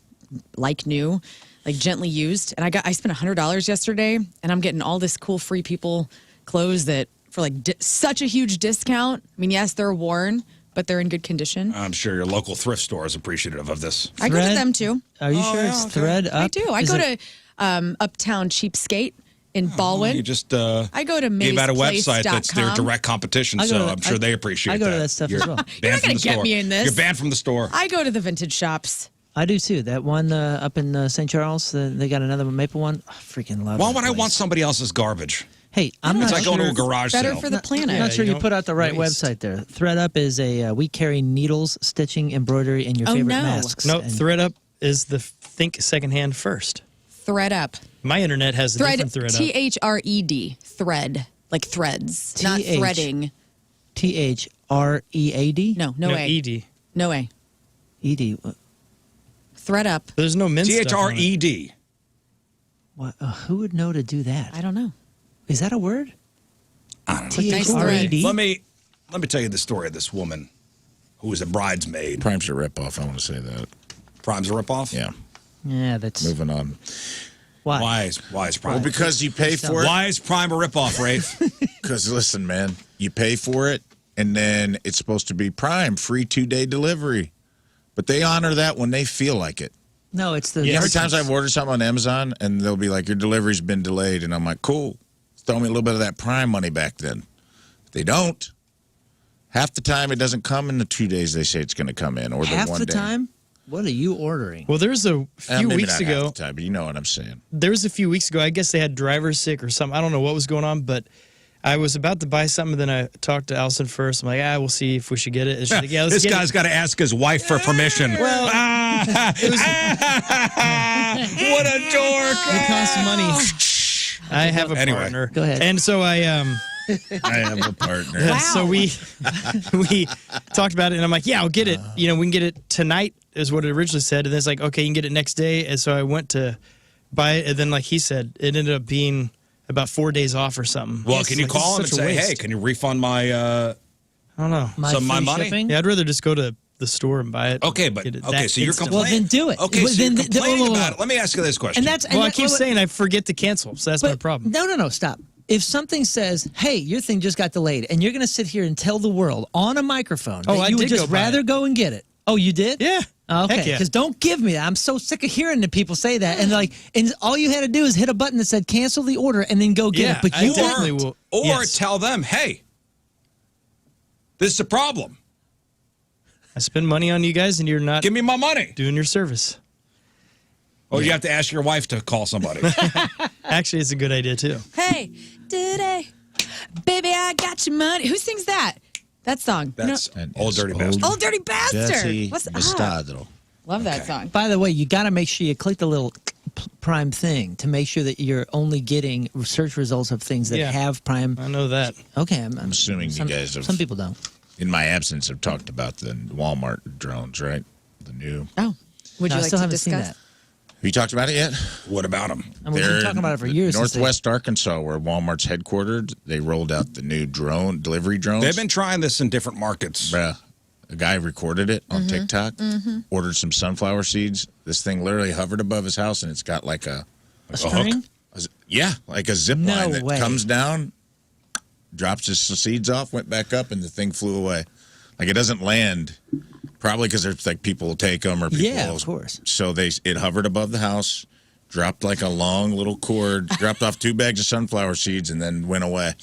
like new, like gently used. And I spent $100 yesterday, and I'm getting all this cool free people clothes that for like such a huge discount. I mean, yes, they're worn, but they're in good condition. I'm sure your local thrift store is appreciative of this. I go to Thread- them too. Are you sure it's Thread up? I do. I Is go it- to Uptown Cheapskate in Baldwin. You just I go to gave out a website that's their mazeplace.com. direct competition, I go so to- I'm sure they appreciate I that. go to that stuff as well. Banned You're not from gonna the get store. me in this. You're banned from the store. I go to the vintage shops. I do too. That one up in St. Charles, they got another Maple one. I freaking love it. Why would I want somebody else's garbage? Hey, I'm It's not like sure. going to a garage Better sale. for the planet. I'm not sure you you don't put out the right waste. website there. ThreadUp is we carry needles, stitching, embroidery, and your Oh, favorite no. masks. No, And ThreadUp is the think secondhand first. Thread up. My internet has a Thread. different ThreadUp. THRED. Thread. Like threads. Not TH. threading. THREAD? No No, way. ED. No way. ED. Thread up. There's no men's stuff on it. THRED. What? Who would know to do that? I don't know. Is that a word? I don't know. Nice thread. THREAD? Let me tell you the story of this woman who was a bridesmaid. Prime's a ripoff. I want to say that. Prime's a ripoff? Yeah. Yeah, that's Moving on. why. Why is Prime? Well, because you pay for it. Why is Prime a ripoff, Rafe? Because listen, man, you pay for it, and then it's supposed to be Prime, free 2-day delivery. But they honor that when they feel like it. No, it's the. You know how many times I've ordered something on Amazon, and they'll be like, your delivery's been delayed, and I'm like, cool. Throw me a little bit of that Prime money back then. If they don't. Half the time, it doesn't come in the 2 days they say it's going to come in, or half the 1 the day. time. What are you ordering? Well, there's a few Maybe weeks not half ago. the time, but you know what I'm saying. I guess they had drivers sick or something. I don't know what was going on, but I was about to buy something. Then I talked to Allison first. I'm like, we'll see if we should get it. And she's like, yeah, let's This get guy's it. got to ask his wife for permission. Well, What a dork. it costs money. I have a Anyway. partner. Go ahead. And so I have a partner. Wow. So we talked about it, and I'm like, yeah, I'll get it. We can get it tonight, is what it originally said. And then it's like, okay, you can get it next day. And so I went to buy it, and then like he said, it ended up being about 4 days off or something. Well, It's can you like, this call is him and such a say, waste. hey, can you refund my I don't know. some of my free money? shipping? Yeah, I'd rather just go to the store and buy it. Okay, but Get it okay, that so you're instant. Well, complaining. then do it. Okay, Well, so you're then- complaining whoa. about it. Let me ask you this question. And that's Well, I keep saying I forget to cancel, so that's my problem. No, stop. If something says, "Hey, your thing just got delayed," and you're going to sit here and tell the world on a microphone Oh, that I you would did just go buy rather it. go and get it. Oh, you did? Yeah. Okay, Heck yeah. because don't give me that. I'm so sick of hearing that people say that, and and all you had to do is hit a button that said cancel the order and then go get Yeah, it. But I you definitely didn't. will. Or Yes. tell them, hey, this is a problem. I spend money on you guys, and you're not Give me my money. doing your service. Or you have to ask your wife to call somebody. Actually, it's a good idea too. Hey, today, baby, I got your money. Who sings that? That song. That's And Old it's Dirty old. Bastard. Old Dirty Bastard. Jesse What's up? Mostadro. Love that song. By the way, you got to make sure you click the little Prime thing to make sure that you're only getting search results of things that Yeah. have Prime. I know that. Okay, I'm assuming you guys have, Some people don't. in my absence, have talked about the Walmart drones, right? The new. Oh, would No, you I like still to haven't seen discuss? that. Have you talked about it yet? What about them? And we've been talking about it for years. since they- Northwest Arkansas, where Walmart's headquartered, they rolled out the new delivery drones. They've been trying this in different markets. Bruh, a guy recorded it Mm-hmm. on TikTok, ordered some sunflower seeds. This thing literally hovered above his house, and it's got like a string? like a zip No line that way. comes down, drops his seeds off, went back up, and the thing flew away. Like it doesn't land, probably because there's like people will take them or people. Yeah, will- of course. So it hovered above the house, Dropped like a long little cord, dropped off 2 bags of sunflower seeds, and then went away.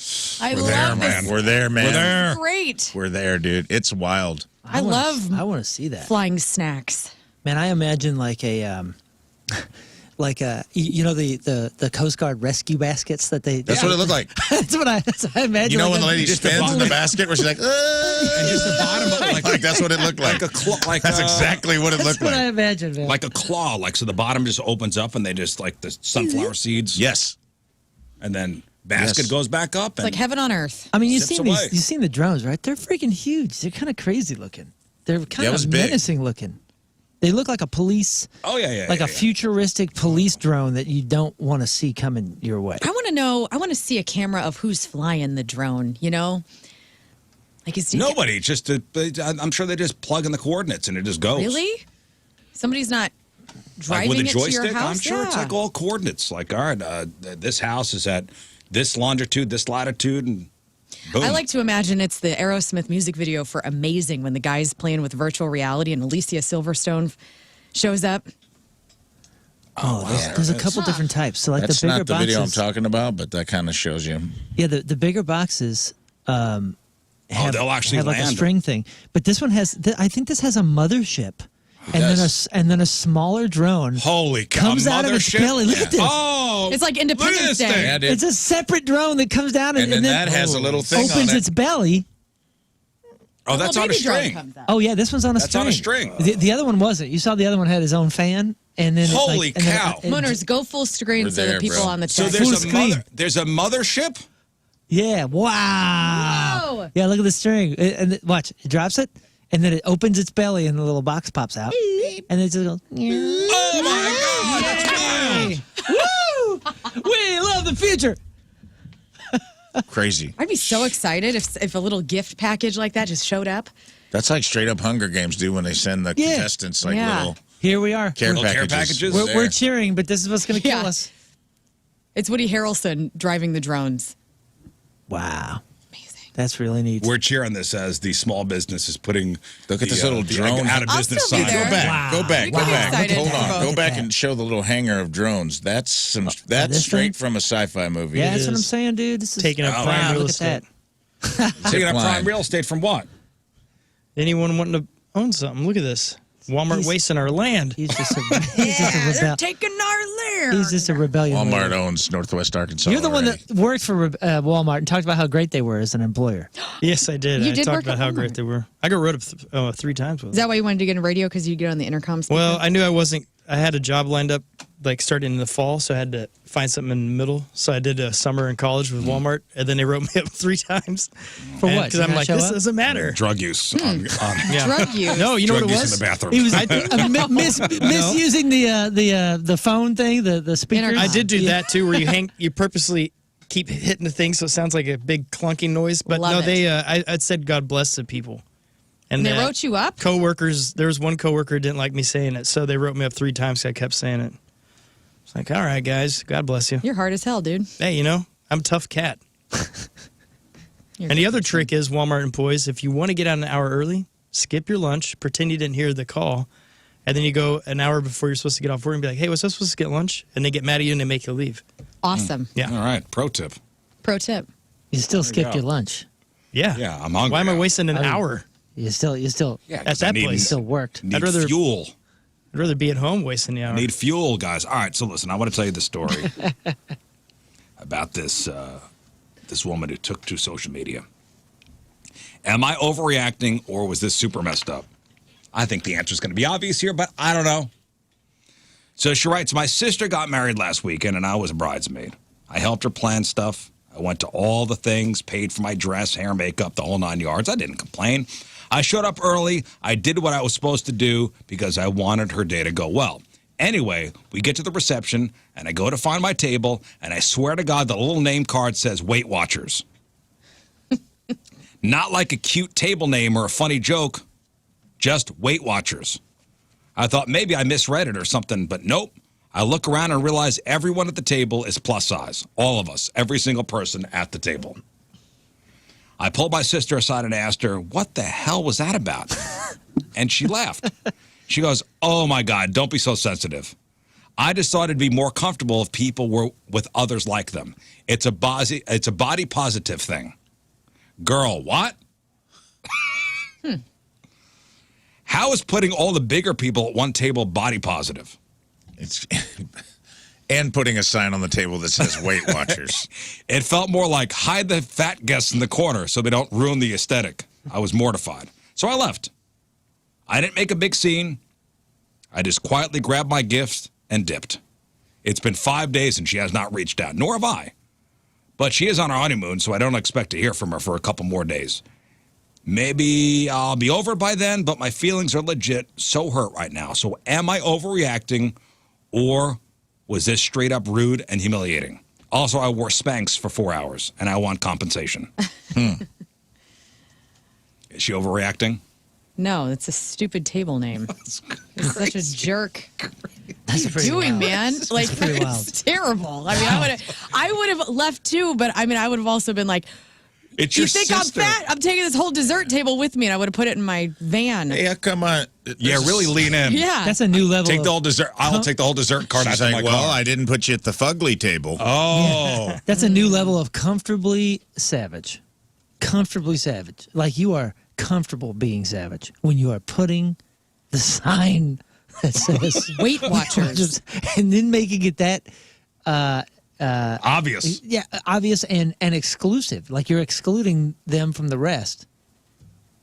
I We're love there, this. man. We're there, man. We're there. Great. We're there, dude. It's wild. I love I want to see that. flying snacks. Man, I imagine like a like you know the Coast Guard rescue baskets that they. That's what it looked like. that's what I imagine. You know like when the a- lady Just the spins in the bottom. basket where she's like, And just the bottom of it, like that's what it looked like. That's exactly what it That's looked what I like. imagine, man. like a claw. Like, so the bottom just opens up and they just, like the sunflower seeds. Yes. And then basket Yes. goes back up. It's And like heaven on earth. I mean, you've zips seen away. you've seen the drones, right? They're freaking huge. They're kind of crazy looking. They're kind was of big. menacing looking. They look like a police, Oh, yeah. like yeah, a yeah. futuristic police drone that you don't want to see coming your way. I want to know. I want to see a camera of who's flying the drone. You know, like is Nobody. Just, I'm sure they just plug in the coordinates and it just goes. really? Somebody's not Like driving with a it to your joystick, house. I'm sure it's Yeah. like all coordinates. Like, all right, this house is at this longitude, this latitude, and boom. I like to imagine it's the Aerosmith music video for Amazing when the guy's playing with virtual reality and Alicia Silverstone shows up. There's a couple different types. So like That's the bigger not the boxes. video I'm talking about, but that kind of shows you. Yeah, the bigger boxes have, they'll actually have like a land. string thing. But this one has, I think this has a mothership. And then a smaller drone Holy cow. comes out of its mothership? belly. Look at this. Oh. It's like look at Independence this Day. thing. Yeah, dude. It's a separate drone that comes down And then that has a little thing opens on it. its belly. Oh, that's Little on a baby drone string. comes out. Oh yeah, this one's on a That's string. on a string. The other one wasn't. You saw the other one had his own fan, and then Holy and then cow. Mooners, go full screen We're so there, the people bro. on the So text. there's Full a screen. there's a mothership? Yeah. Wow. Whoa. Yeah. Look at the string. Watch. It drops it, and then it opens its belly, and the little box pops out, and it just goes. Oh my God, that's wild. Woo! We love the future. Crazy. I'd be so excited if a little gift package like that just showed up. That's like straight up Hunger Games do when they send the Yeah. contestants like Yeah. little Here we are. care Little care packages. packages? We're There. cheering, but this is what's going to kill Yeah. us. It's Woody Harrelson driving the drones. Wow. Amazing. That's really neat. We're cheering this as the small business is putting Look at the, this little the drone. out of I'll business still be sign. there. Go back. Wow. Go back. We Go can be back. excited Hold for on. both. Go Look back at that. and show the little hangar of drones. That's some. That's this straight thing? from a sci-fi movie. Yeah, that's what I'm is. saying, dude. This is Taking up Oh, prime wow, real look estate. at that. Taking up Zip prime line. real estate from what? Anyone wanting to own something? Look at this. Walmart He's- wasting our land. He's just a, rebel. Taking our lair. He's just a rebellion. Walmart leader. owns Northwest Arkansas. You're the one already. that worked for Walmart and talked about how great they were as an employer. Yes, I did. You I did talked work about at how Walmart. great they were. I got rid of 3 times with Is them. that why you wanted to get in radio? Because you get on the intercom speaker? Well, I knew I had a job lined up like starting in the fall, so I had to find something in the middle. So I did a summer in college with Walmart, and then they wrote me up 3 times. For what? Because Did I'm not like, show this up? doesn't matter. Drug use. On, Yeah. Drug use. No, you know drug what it use was? in the bathroom. He was misusing the phone thing, the speaker. Intercom. I did do that too, where you purposely keep hitting the thing so it sounds like a big clunking noise. But Love no, it. they I said God bless the people. And they wrote you up? Coworkers, there was one coworker who didn't like me saying it, so they wrote me up 3 times. 'Cause I kept saying it. It's like, all right, guys, God bless you. You're hard as hell, dude. Hey, I'm a tough cat. You're And the other trick is, Walmart employees, if you want to get out an hour early, skip your lunch, pretend you didn't hear the call, and then you go an hour before you're supposed to get off work and be like, hey, was I supposed to get lunch? And they get mad at you and they make you leave. awesome. Yeah. All right. Pro tip. Pro tip. You still skipped go. your lunch. Yeah. Yeah, I'm hungry. Why am I now. wasting an hour You still Yeah, at 'cause I that need- place? still worked. Need I'd rather- fuel. I'd rather be at home wasting the hour. Need fuel, guys. All right, so listen, I want to tell you the story about this this woman who took to social media. Am I overreacting, or was this super messed up? I think the answer is going to be obvious here, but I don't know. So she writes, my sister got married last weekend, and I was a bridesmaid. I helped her plan stuff. I went to all the things, paid for my dress, hair, makeup, the whole 9 yards. I didn't complain. I showed up early. I did what I was supposed to do because I wanted her day to go well. Anyway, we get to the reception, and I go to find my table, and I swear to God, the little name card says Weight Watchers. Not like a cute table name or a funny joke, just Weight Watchers. I thought maybe I misread it or something, but nope. I look around and realize everyone at the table is plus size. All of us, every single person at the table. I pulled my sister aside and asked her, what the hell was that about? And she laughed. She goes, oh my God, don't be so sensitive. I just thought it'd be more comfortable if people were with others like them. It's a body positive thing. Girl, what? How is putting all the bigger people at one table body positive? It's and putting a sign on the table that says Weight Watchers. It felt more like hide the fat guests in the corner so they don't ruin the aesthetic. I was mortified. So I left. I didn't make a big scene. I just quietly grabbed my gift and dipped. It's been 5 days and she has not reached out, nor have I. But she is on her honeymoon, so I don't expect to hear from her for a couple more days. Maybe I'll be over by then, but my feelings are legit so hurt right now. So am I overreacting, or was this straight up rude and humiliating? Also, I wore Spanx for 4 hours, and I want compensation. Is she overreacting? No, it's a stupid table name. You're such a jerk. That's pretty Doing, wild. man. Like, pretty wild. it's terrible. I mean, I would have left too, but I mean, I would have also been like, It's you your think sister. I'm fat? I'm taking this whole dessert table with me, and I would have put it in my van. Yeah, come on. Yeah, really lean in. Yeah. That's a new level. Take of, the whole dessert. I'll take the whole dessert cart out She's of like, my well, car. I didn't put you at the fugly table. Oh. That's a new level of comfortably savage. Comfortably savage. Like you are comfortable being savage when you are putting the sign that says Weight Watchers. and then making it that Obvious. yeah, obvious and exclusive. Like you're excluding them from the rest.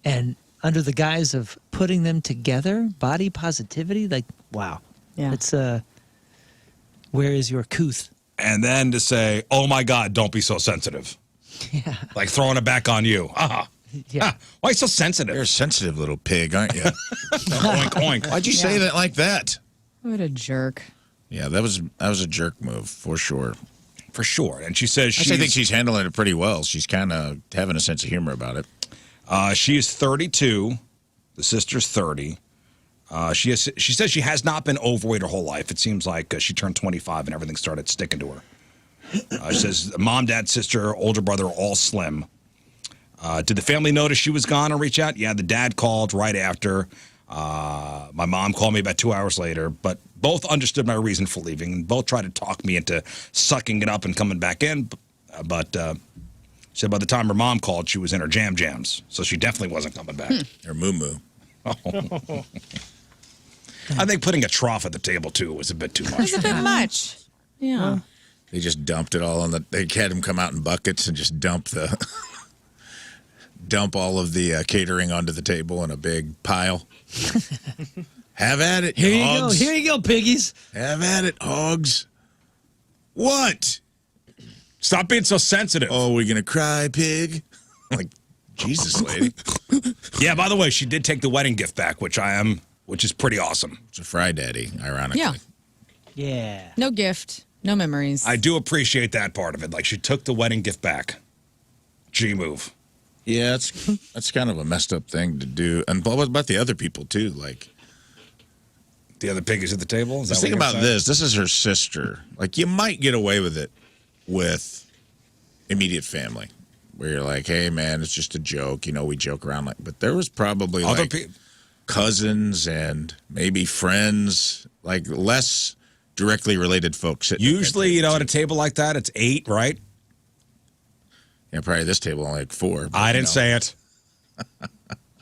And under the guise of putting them together, body positivity, like wow. Yeah. It's where is your couth? And then to say, oh my God, don't be so sensitive. Yeah. Like throwing it back on you. Yeah. Why are you so sensitive? You're a sensitive little pig, aren't you? Oink, oink. Why'd you say that like that? What a jerk. Yeah, that was a jerk move for sure. For sure. And she says I think she's handling it pretty well. She's kind of having a sense of humor about it. she is 32. The sister's 30. She says she has not been overweight her whole life. It seems like she turned 25 and everything started sticking to her. She says mom, dad, sister, older brother are all slim. Did the family notice she was gone and reach out? Yeah, the dad called right after. My mom called me about 2 hours later, but both understood my reason for leaving and both tried to talk me into sucking it up and coming back in. But she said by the time her mom called, she was in her jams, so she definitely wasn't coming back. Or moo-moo. I think putting a trough at the table, too, was a bit too much. It's a bit much. Yeah. They just dumped it all on they had him come out in buckets and just dump all of the catering onto the table in a big pile. Have at it, Here you hogs. go. Here you go, piggies. Have at it, hogs. What? Stop being so sensitive. Oh, we're going to cry, pig? Like, Jesus, lady. Yeah, by the way, she did take the wedding gift back, which is pretty awesome. It's a fry daddy, ironically. Yeah. Yeah. No gift. No memories. I do appreciate that part of it. Like, she took the wedding gift back. G move. Yeah, that's kind of a messed up thing to do. And what about the other people, too? Like, The other piggies at the table? Is that just what think you're about saying? this. This is her sister. Like, you might get away with it with immediate family, where you're like, hey, man, it's just a joke. You know, we joke around. But there was probably, Other like, cousins and maybe friends, like, less directly related folks. sitting at that Usually, table, you know, too. at a table like that, it's 8, right? Yeah, probably this table only like 4. but, I you didn't know. say it.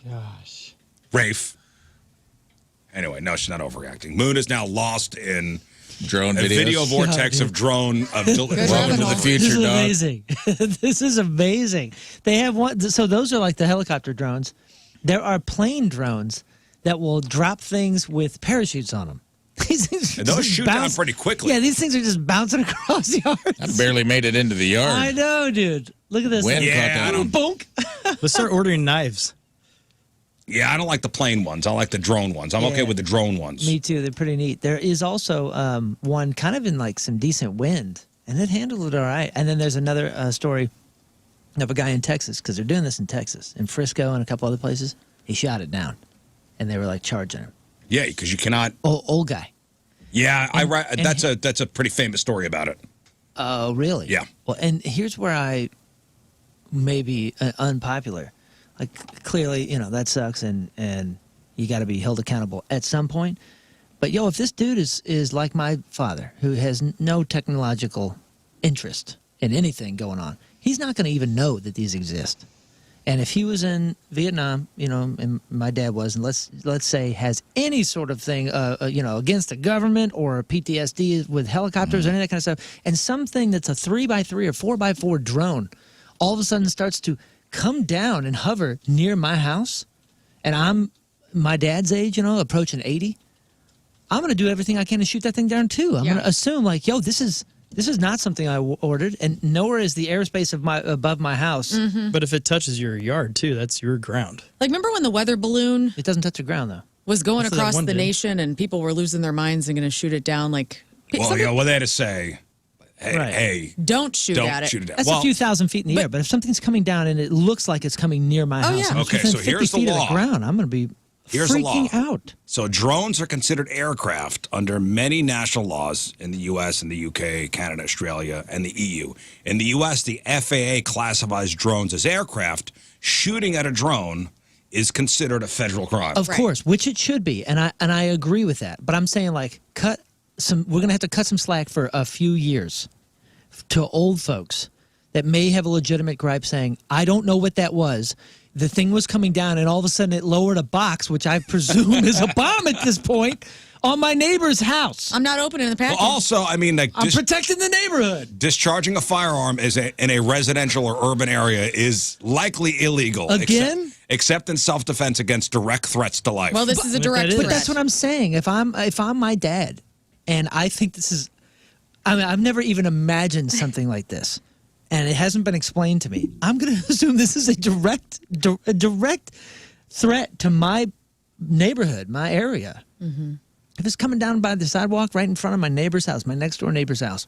Gosh. Rafe. Anyway, no, she's not overreacting. Moon is now lost in Drone a videos. video vortex dude. of drone. rabbit Welcome to hole. the future, This is dog. amazing. This is amazing. They have one. So those are like the helicopter drones. There are plane drones that will drop things with parachutes on them. These things And those just shoot down pretty quickly. Yeah, these things are just bouncing across the I yards. barely made it into the yard. I know, dude. Look at this. Wind thing. caught Yeah, that I one. Bonk. Let's start ordering knives. Yeah, I don't like the plane ones. I like the drone ones. I'm okay Yeah. with the drone ones. Me too. They're pretty neat. There is also one kind of in like some decent wind, and it handled it all right. And then there's another story of a guy in Texas, because they're doing this in Texas, in Frisco and a couple other places. He shot it down, and they were like charging him. Yeah, because you cannot. Old guy. Yeah, And- that's a pretty famous story about it. Oh, really? Yeah. Well, and here's where I may be unpopular. Like, clearly, you know, that sucks, and you got to be held accountable at some point. But yo, if this dude is like my father, who has no technological interest in anything going on, he's not going to even know that these exist. And if he was in Vietnam, you know, and my dad was, and let's say has any sort of thing, you know, against the government or PTSD with helicopters or any of that kind of stuff, and something that's a 3x3 or 4x4 drone, all of a sudden starts to come down and hover near my house, and I'm my dad's age, you know, approaching 80, I'm going to do everything I can to shoot that thing down too. I'm going to assume like, yo, this is not something I ordered, and nor is the airspace of above my house. But if it touches your yard too, that's your ground. Like, remember when the weather balloon It doesn't touch the ground though. was going Hopefully that across one the did. nation and people were losing their minds and going to shoot it down? Like, Well, you know what they had to say. Hey, Right. hey, don't shoot don't at it. shoot it down. That's Well, a few thousand feet in the air. But if something's coming down and it looks like it's coming near my house, yeah. and it's Okay, within so 50 here's the feet of law. the ground, I'm going to be Here's the law. freaking out. So drones are considered aircraft under many national laws in the U.S. and the U.K., Canada, Australia, and the EU. In the U.S., the FAA classifies drones as aircraft. Shooting at a drone is considered a federal crime. Of course, which it should be, and I agree with that. But I'm saying like we're going to have to cut some slack for a few years to old folks that may have a legitimate gripe saying, I don't know what that was. The thing was coming down, and all of a sudden it lowered a box, which I presume is a bomb at this point, on my neighbor's house. I'm not opening the package. Well, also, I mean, like I'm protecting the neighborhood. discharging a firearm in a residential or urban area is likely illegal. Again? Except in self-defense against direct threats to life. Well, this is a But direct that is- threat. But that's what I'm saying. If I'm my dad, and I think this is, I mean, I've never even imagined something like this, and it hasn't been explained to me. I'm going to assume this is a direct threat to my neighborhood, my area. If it's coming down by the sidewalk right in front of my neighbor's house, my next door neighbor's house,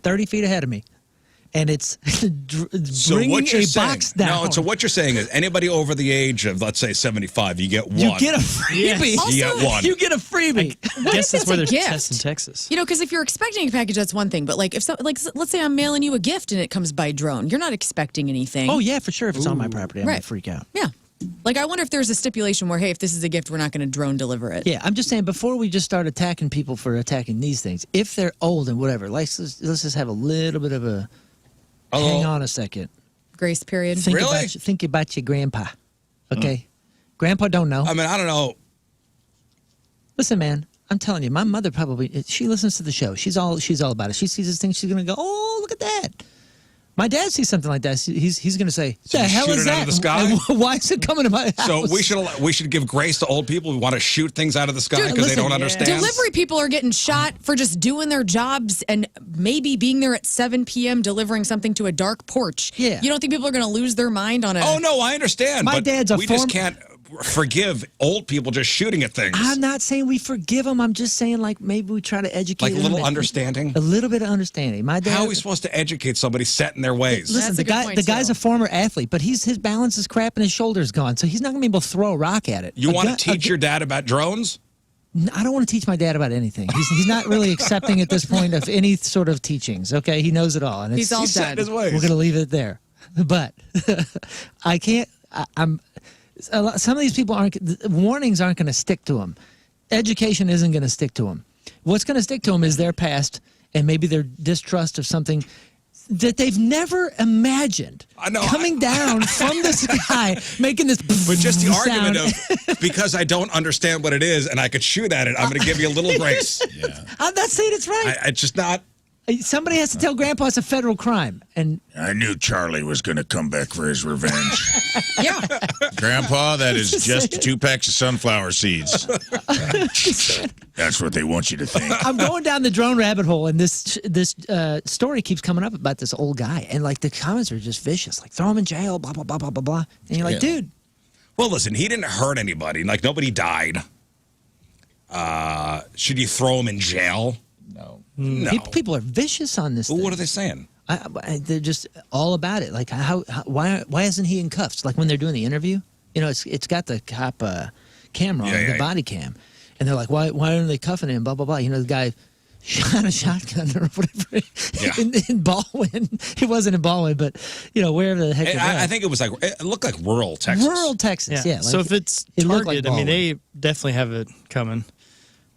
30 feet ahead of me, and it's bringing a box down. No, so what you're saying is anybody over the age of, let's say, 75, you get one. You get a freebie. Also, You get one. You get a freebie. I guess if that's where it's they're a gift? testing Texas. You know, because if you're expecting a package, that's one thing. But like, let's say I'm mailing you a gift and it comes by drone, you're not expecting anything. Oh, yeah, for sure. If it's on my property, I'm going Right. to freak out. Yeah. Like, I wonder if there's a stipulation where, hey, if this is a gift, we're not going to drone deliver it. Yeah, I'm just saying, before we just start attacking people for attacking these things, if they're old and whatever, let's just have a little bit of a hang on a second. Grace period. Think Really? think about your grandpa. Okay? Grandpa don't know. I mean, I don't know. Listen, man, I'm telling you, my mother probably, she listens to the show. She's all about it. She sees this thing, she's going to go, oh, look at that. My dad sees something like that. He's going to say, So the you hell shoot is it out that? of the sky? And why is it coming to my house? So we should give grace to old people who want to shoot things out of the sky Dude, because they listen, don't yeah. understand. Delivery people are getting shot for just doing their jobs and maybe being there at 7 p.m. delivering something to a dark porch. Yeah. You don't think people are going to lose their mind on a... Oh, no, I understand. My but dad's a we just form- can't forgive old people just shooting at things. I'm not saying we forgive them. I'm just saying, like, maybe we try to educate Like a them. little and- understanding. A little bit of understanding. My dad. How are we supposed to educate somebody set in their ways? Listen, That's a good point, the guy's too. a former athlete, but his balance is crap and his shoulder's gone, so he's not going to be able to throw a rock at it. You want to teach your dad about drones? I don't want to teach my dad about anything. He's not really accepting at this point of any sort of teachings. Okay, he knows it all, and He's all He's set in dead. his ways. we're going to leave it there. But I can't. Some of these people warnings aren't going to stick to them. Education isn't going to stick to them. What's going to stick to them is their past and maybe their distrust of something that they've never imagined I know, coming down from the sky, making this. But just the sound. argument of because I don't understand what it is and I could shoot at it, I'm going to give you a little grace. I'm not saying it's right. It's just not. Somebody has to tell Grandpa it's a federal crime, and I knew Charlie was going to come back for his revenge. Yeah. Grandpa, that is just 2 packs of sunflower seeds. That's what they want you to think. I'm going down the drone rabbit hole, and this story keeps coming up about this old guy, and like the comments are just vicious, like throw him in jail, blah blah blah blah blah blah, and you're like, Yeah. dude, Well, listen, he didn't hurt anybody. Like, nobody died. Should you throw him in jail? No. No. people are vicious on this. Well, thing. what are they saying? They're just all about it. Like, why isn't he in cuffs? Like when they're doing the interview, you know, it's got the cop camera on the body cam, and they're like, why aren't they cuffing him? Blah blah blah. You know, the guy shot a shotgun or whatever in Baldwin. He wasn't in Baldwin, but you know, wherever the heck it was. I think it was like it looked like rural Texas. Rural Texas, yeah. so like, if it's it looked targeted, like I mean, Baldwin. they definitely have it coming.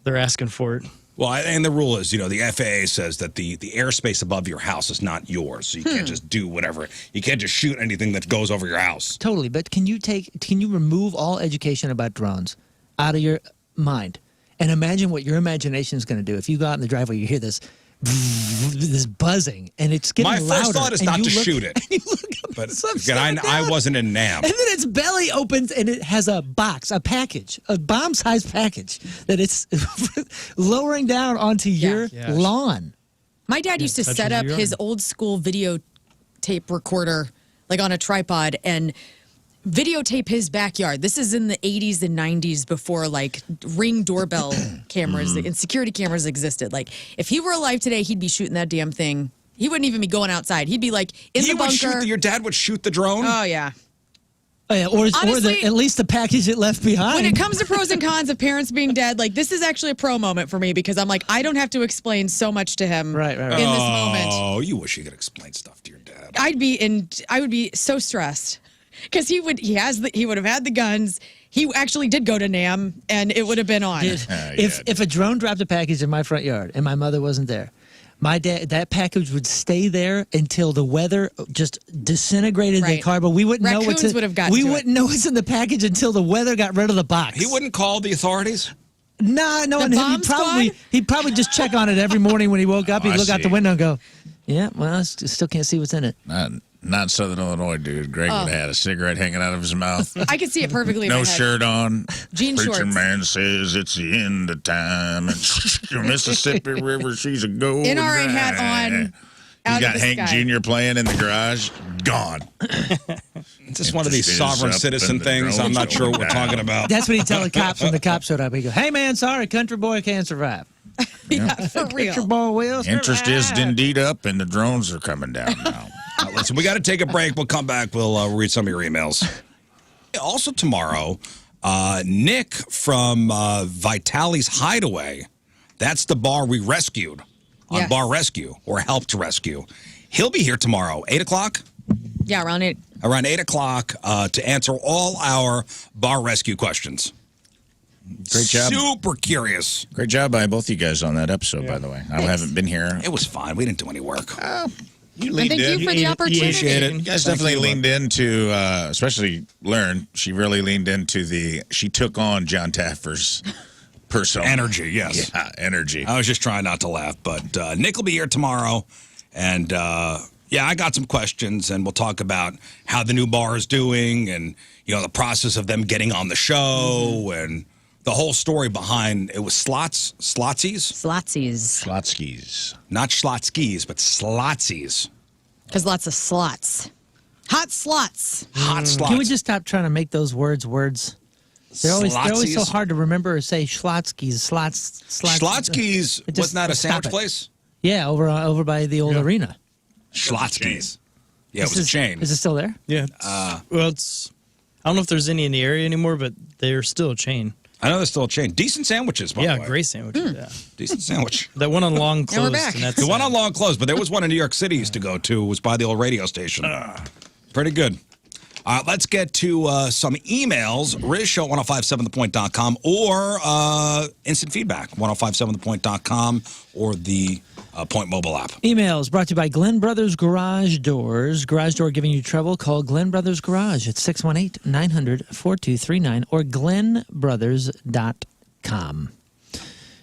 They're asking for it. Well, and the rule is, the FAA says that the airspace above your house is not yours, so you can't just do whatever. You can't just shoot anything that goes over your house. Totally, but can you remove all education about drones out of your mind and imagine what your imagination is going to do if you go out in the driveway, you hear this buzzing, and it's getting louder. My first thought is not to shoot it. And you look up But and again, I wasn't in NAM. And then its belly opens, and it has a package, a bomb-sized package that it's lowering down onto your lawn. My dad used to set up his old school videotape recorder like on a tripod and videotape his backyard. This is in the 80s and 90s before like Ring doorbell cameras and security cameras existed. Like if he were alive today, he'd be shooting that damn thing. He wouldn't even be going outside. He'd be like in the bunker. Your dad would shoot the drone? Oh, yeah. Oh, yeah, Honestly, at least the package it left behind. When it comes to pros and cons of parents being dead, like this is actually a pro moment for me because I'm like, I don't have to explain so much to him in this moment. Oh, you wish you could explain stuff to your dad. I would be so stressed because he would have had the guns. He actually did go to NAM and it would have been on. If a drone dropped a package in my front yard and my mother wasn't there, that package would stay there until the weather just disintegrated the car. But we wouldn't know what's in. We wouldn't know what's in the package until the weather got rid of the box. He wouldn't call the authorities? No, and he'd probably just check on it every morning when he woke up. He'd look out the window and go, "Yeah, well, I still can't see what's in it." Not in Southern Illinois, dude. Greg would have had a cigarette hanging out of his mouth. I could see it perfectly. In no my head. shirt on. Jean Preacher shorts. man says it's the end of time. And the Mississippi River, she's a gold. NRA hat on. You got Hank Jr. playing in the garage. Gone. It's just one of these sovereign citizen things. I'm not sure what we're talking about. That's what he'd tell the cops when the cops showed up. He'd go, "Hey, man, sorry, country boy can't survive." Yeah, for real. Country boy will survive. Interest is indeed up, and the drones are coming down now. Listen, we got to take a break. We'll come back. We'll read some of your emails. Also tomorrow, Nick from Vitali's Hideaway. That's the bar we rescued on Bar Rescue or helped rescue. He'll be here tomorrow, 8 o'clock. Yeah, around 8. Around 8 o'clock to answer all our bar rescue questions. Great job. Super curious. Great job by both you guys on that episode, by the way. I haven't been here. It was fine. We didn't do any work. You leaned Thank in. you for the opportunity. Appreciate it. You guys definitely leaned into, especially Lern. She really leaned into she took on John Taffer's persona. Energy, yes. Yeah, energy. I was just trying not to laugh, but Nick will be here tomorrow. And, I got some questions, and we'll talk about how the new bar is doing and, the process of them getting on the show and the whole story behind it was Slotzies? Slotskis. Not Schlotskis, but Slotzies. Because lots of slots. Hot slots. Hot slots. Can we just stop trying to make those words? They're always so hard to remember or say. Schlotzkis, Schlotzkis, wasn't that a sandwich place? Yeah, over by the old arena. Schlotzkis. Yeah, it was a chain. Is it still there? Yeah. Well, I don't know if there's any in the area anymore, but they're still a chain. I know there's still a chain. Decent sandwiches, by the way. Yeah, great sandwiches. Yeah. Decent sandwich. That one on Long we're closed. back. And that's The one on Long closed, but there was one in New York City used to go to. It was by the old radio station. Pretty good. Let's get to some emails. RizzShow1057thepoint.com or instant feedback, 1057thepoint.com or the Point mobile app. Emails brought to you by Glenn Brothers Garage Doors. Garage door giving you trouble? Call Glenn Brothers Garage at 618-900-4239 or glennbrothers.com.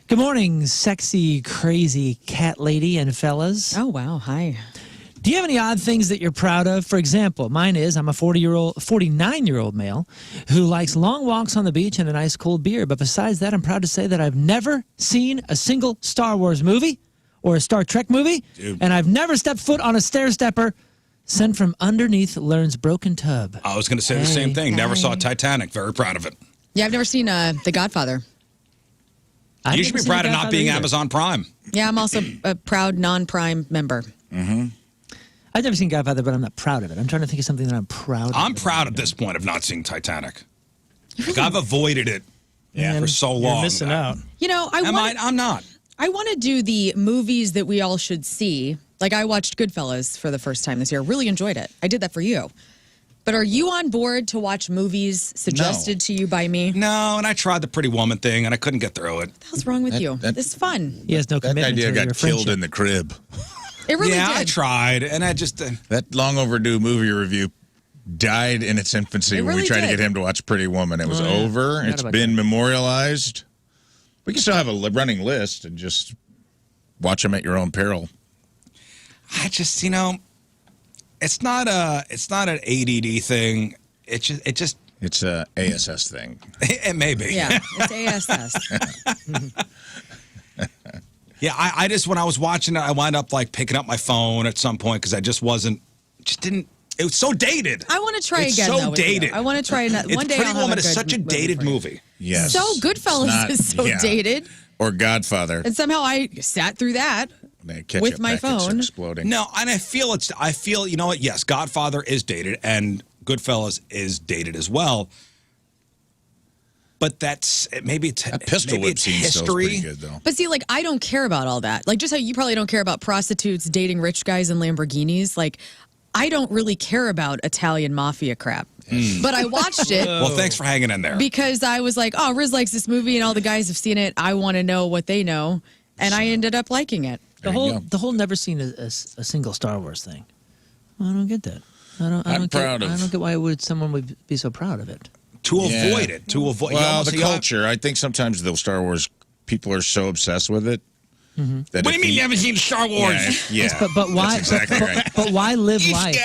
Good morning, sexy, crazy cat lady and fellas. Oh, wow. Hi. Do you have any odd things that you're proud of? For example, mine is I'm a 49-year-old male who likes long walks on the beach and a nice cold beer. But besides that, I'm proud to say that I've never seen a single Star Wars movie or a Star Trek movie, and I've never stepped foot on a stair stepper sent from underneath Lern's broken tub. I was going to say the same thing. Never saw Titanic. Very proud of it. Yeah, I've never seen The Godfather. You should be proud of not being Amazon Prime. Yeah, I'm also a proud non-Prime member. Mm-hmm. I've never seen Godfather, but I'm not proud of it. I'm trying to think of something that I'm proud of. I'm proud at this point of not seeing Titanic. Like I've avoided it for so long. You're missing out. You know, I'm not. I want to do the movies that we all should see. Like I watched Goodfellas for the first time this year. Really enjoyed it. I did that for you. But are you on board to watch movies suggested to you by me? No, and I tried the Pretty Woman thing, and I couldn't get through it. What the hell's wrong with you? This is fun. He has no That commitment idea to your got killed friendship. in the crib. It really Yeah, I did. tried, and I just... That long overdue movie review died in its infancy It when we really tried to did. get him to watch Pretty Woman. It was yeah. over. Forgot It's about been memorialized. We can still have a running list and just watch them at your own peril. I just, it's not an ADD thing. It's It's a ASS thing. it may be. Yeah, it's ASS. Yeah, I just, when I was watching it, I wound up like picking up my phone at some point because I just didn't, it was so dated. I want to try It's again. so though, with you. dated. I want to try another. It's One day Pretty I'll have Woman a is good such a dated for you. movie. Yes. So It's Goodfellas not- is so yeah. dated, Or Godfather. and somehow I sat through that. The ketchup with my packets phone. exploding. No, and I feel, you know what? Yes, Godfather is dated and Goodfellas is dated as well. But maybe it's That pistol maybe whip it's scene still is history. pretty good, though. But see, like, I don't care about all that. Like, just how you probably don't care about prostitutes dating rich guys in Lamborghinis. Like, I don't really care about Italian mafia crap. But I watched it Well, thanks for hanging in there. because I was like, oh, Rizz likes this movie and all the guys have seen it. I want to know what they know. And I ended up liking it. The There you whole go. the whole never seen a single Star Wars thing. I don't get that. I don't I'm get, proud of- I don't get why someone would be so proud of it. To Yeah. avoid it. To avoid. you Well, almost- the culture. I think sometimes the Star Wars people are so obsessed with it. That What do you mean you haven't seen Star Wars? Yeah. But why? That's exactly right. But why live life?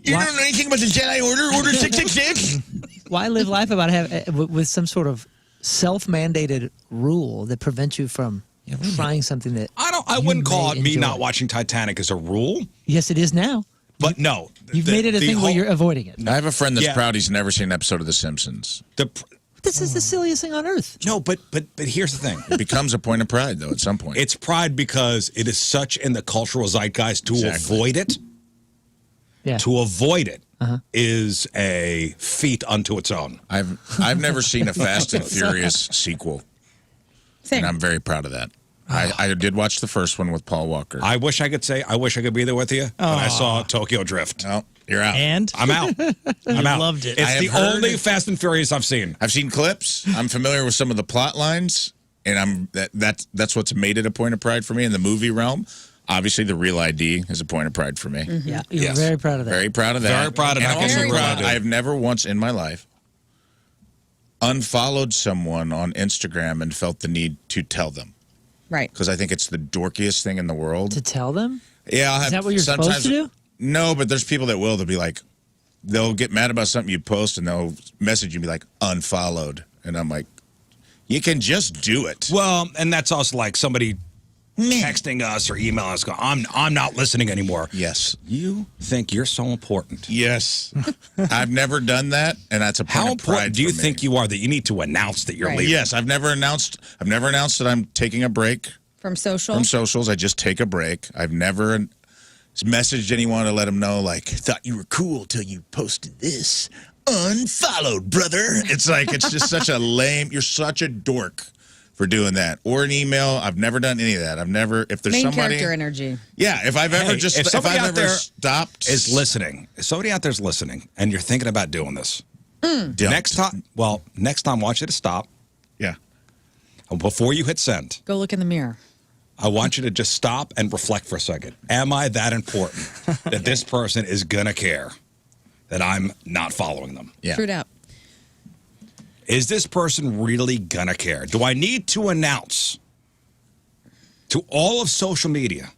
You Why- don't know anything about the Jedi Order? Order 666? Why live life about with some sort of self-mandated rule that prevents you from trying something that I you wouldn't call may it me enjoy? not watching Titanic as a rule, Yes, it is now. but no. You've made it a thing where whole- you're avoiding it. I have a friend that's Yeah. proud he's never seen an episode of The Simpsons. This is the silliest thing on earth. No, but here's the thing. It becomes a point of pride, though, at some point. It's pride because it is such in the cultural zeitgeist to Exactly. avoid it. Yeah. To avoid it is a feat unto its own. I've never seen a Fast and Furious sequel, Same. and I'm very proud of that. I did watch the first one with Paul Walker. I wish I could be there with you, but I saw Tokyo Drift. No, you're out. And I'm out. I'm out. loved it. It's I the have heard- only Fast and Furious I've seen. I've seen clips. I'm familiar with some of the plot lines, and that's what's made it a point of pride for me in the movie realm. Obviously, the Real ID is a point of pride for me. Yeah, you're Yes. very proud of that. Very proud of that. Very proud of And that. I'm also Very proud. proud. I've never once in my life unfollowed someone on Instagram and felt the need to tell them, Right. because I think it's the dorkiest thing in the world. To tell them? Yeah, I'll have, Is that what you're supposed sometimes- to do? No, but there's people that will. They'll be like, they'll get mad about something you post, and they'll message you and be like, unfollowed, and I'm like, you can just do it. Well, and that's also like somebody texting us or emailing us going, I'm not listening anymore. Yes. You think you're so important. Yes. I've never done that, and that's a point How of important pride do you for me. think you are that you need to announce that you're Right. leaving? Yes, I've never announced that I'm taking a break From social. from socials. I just take a break. I've never messaged anyone to let them know, like, thought you were cool till you posted this. Unfollowed, brother. It's like, it's just such a lame, you're such a dork for doing that. Or an email. I've never done any of that. I've never, if there's Main somebody. character energy. Yeah, if I've ever Hey, just, if if somebody I've out ever there stopped. Is listening. If somebody out there's listening and you're thinking about doing this, Don't. next time, I want you to stop. Yeah. Before you hit send, Go look in the mirror. I want you to just stop and reflect for a second. Am I that important that this person is going to care that I'm not following them? Yeah. True that. Is this person really going to care? Do I need to announce to all of social media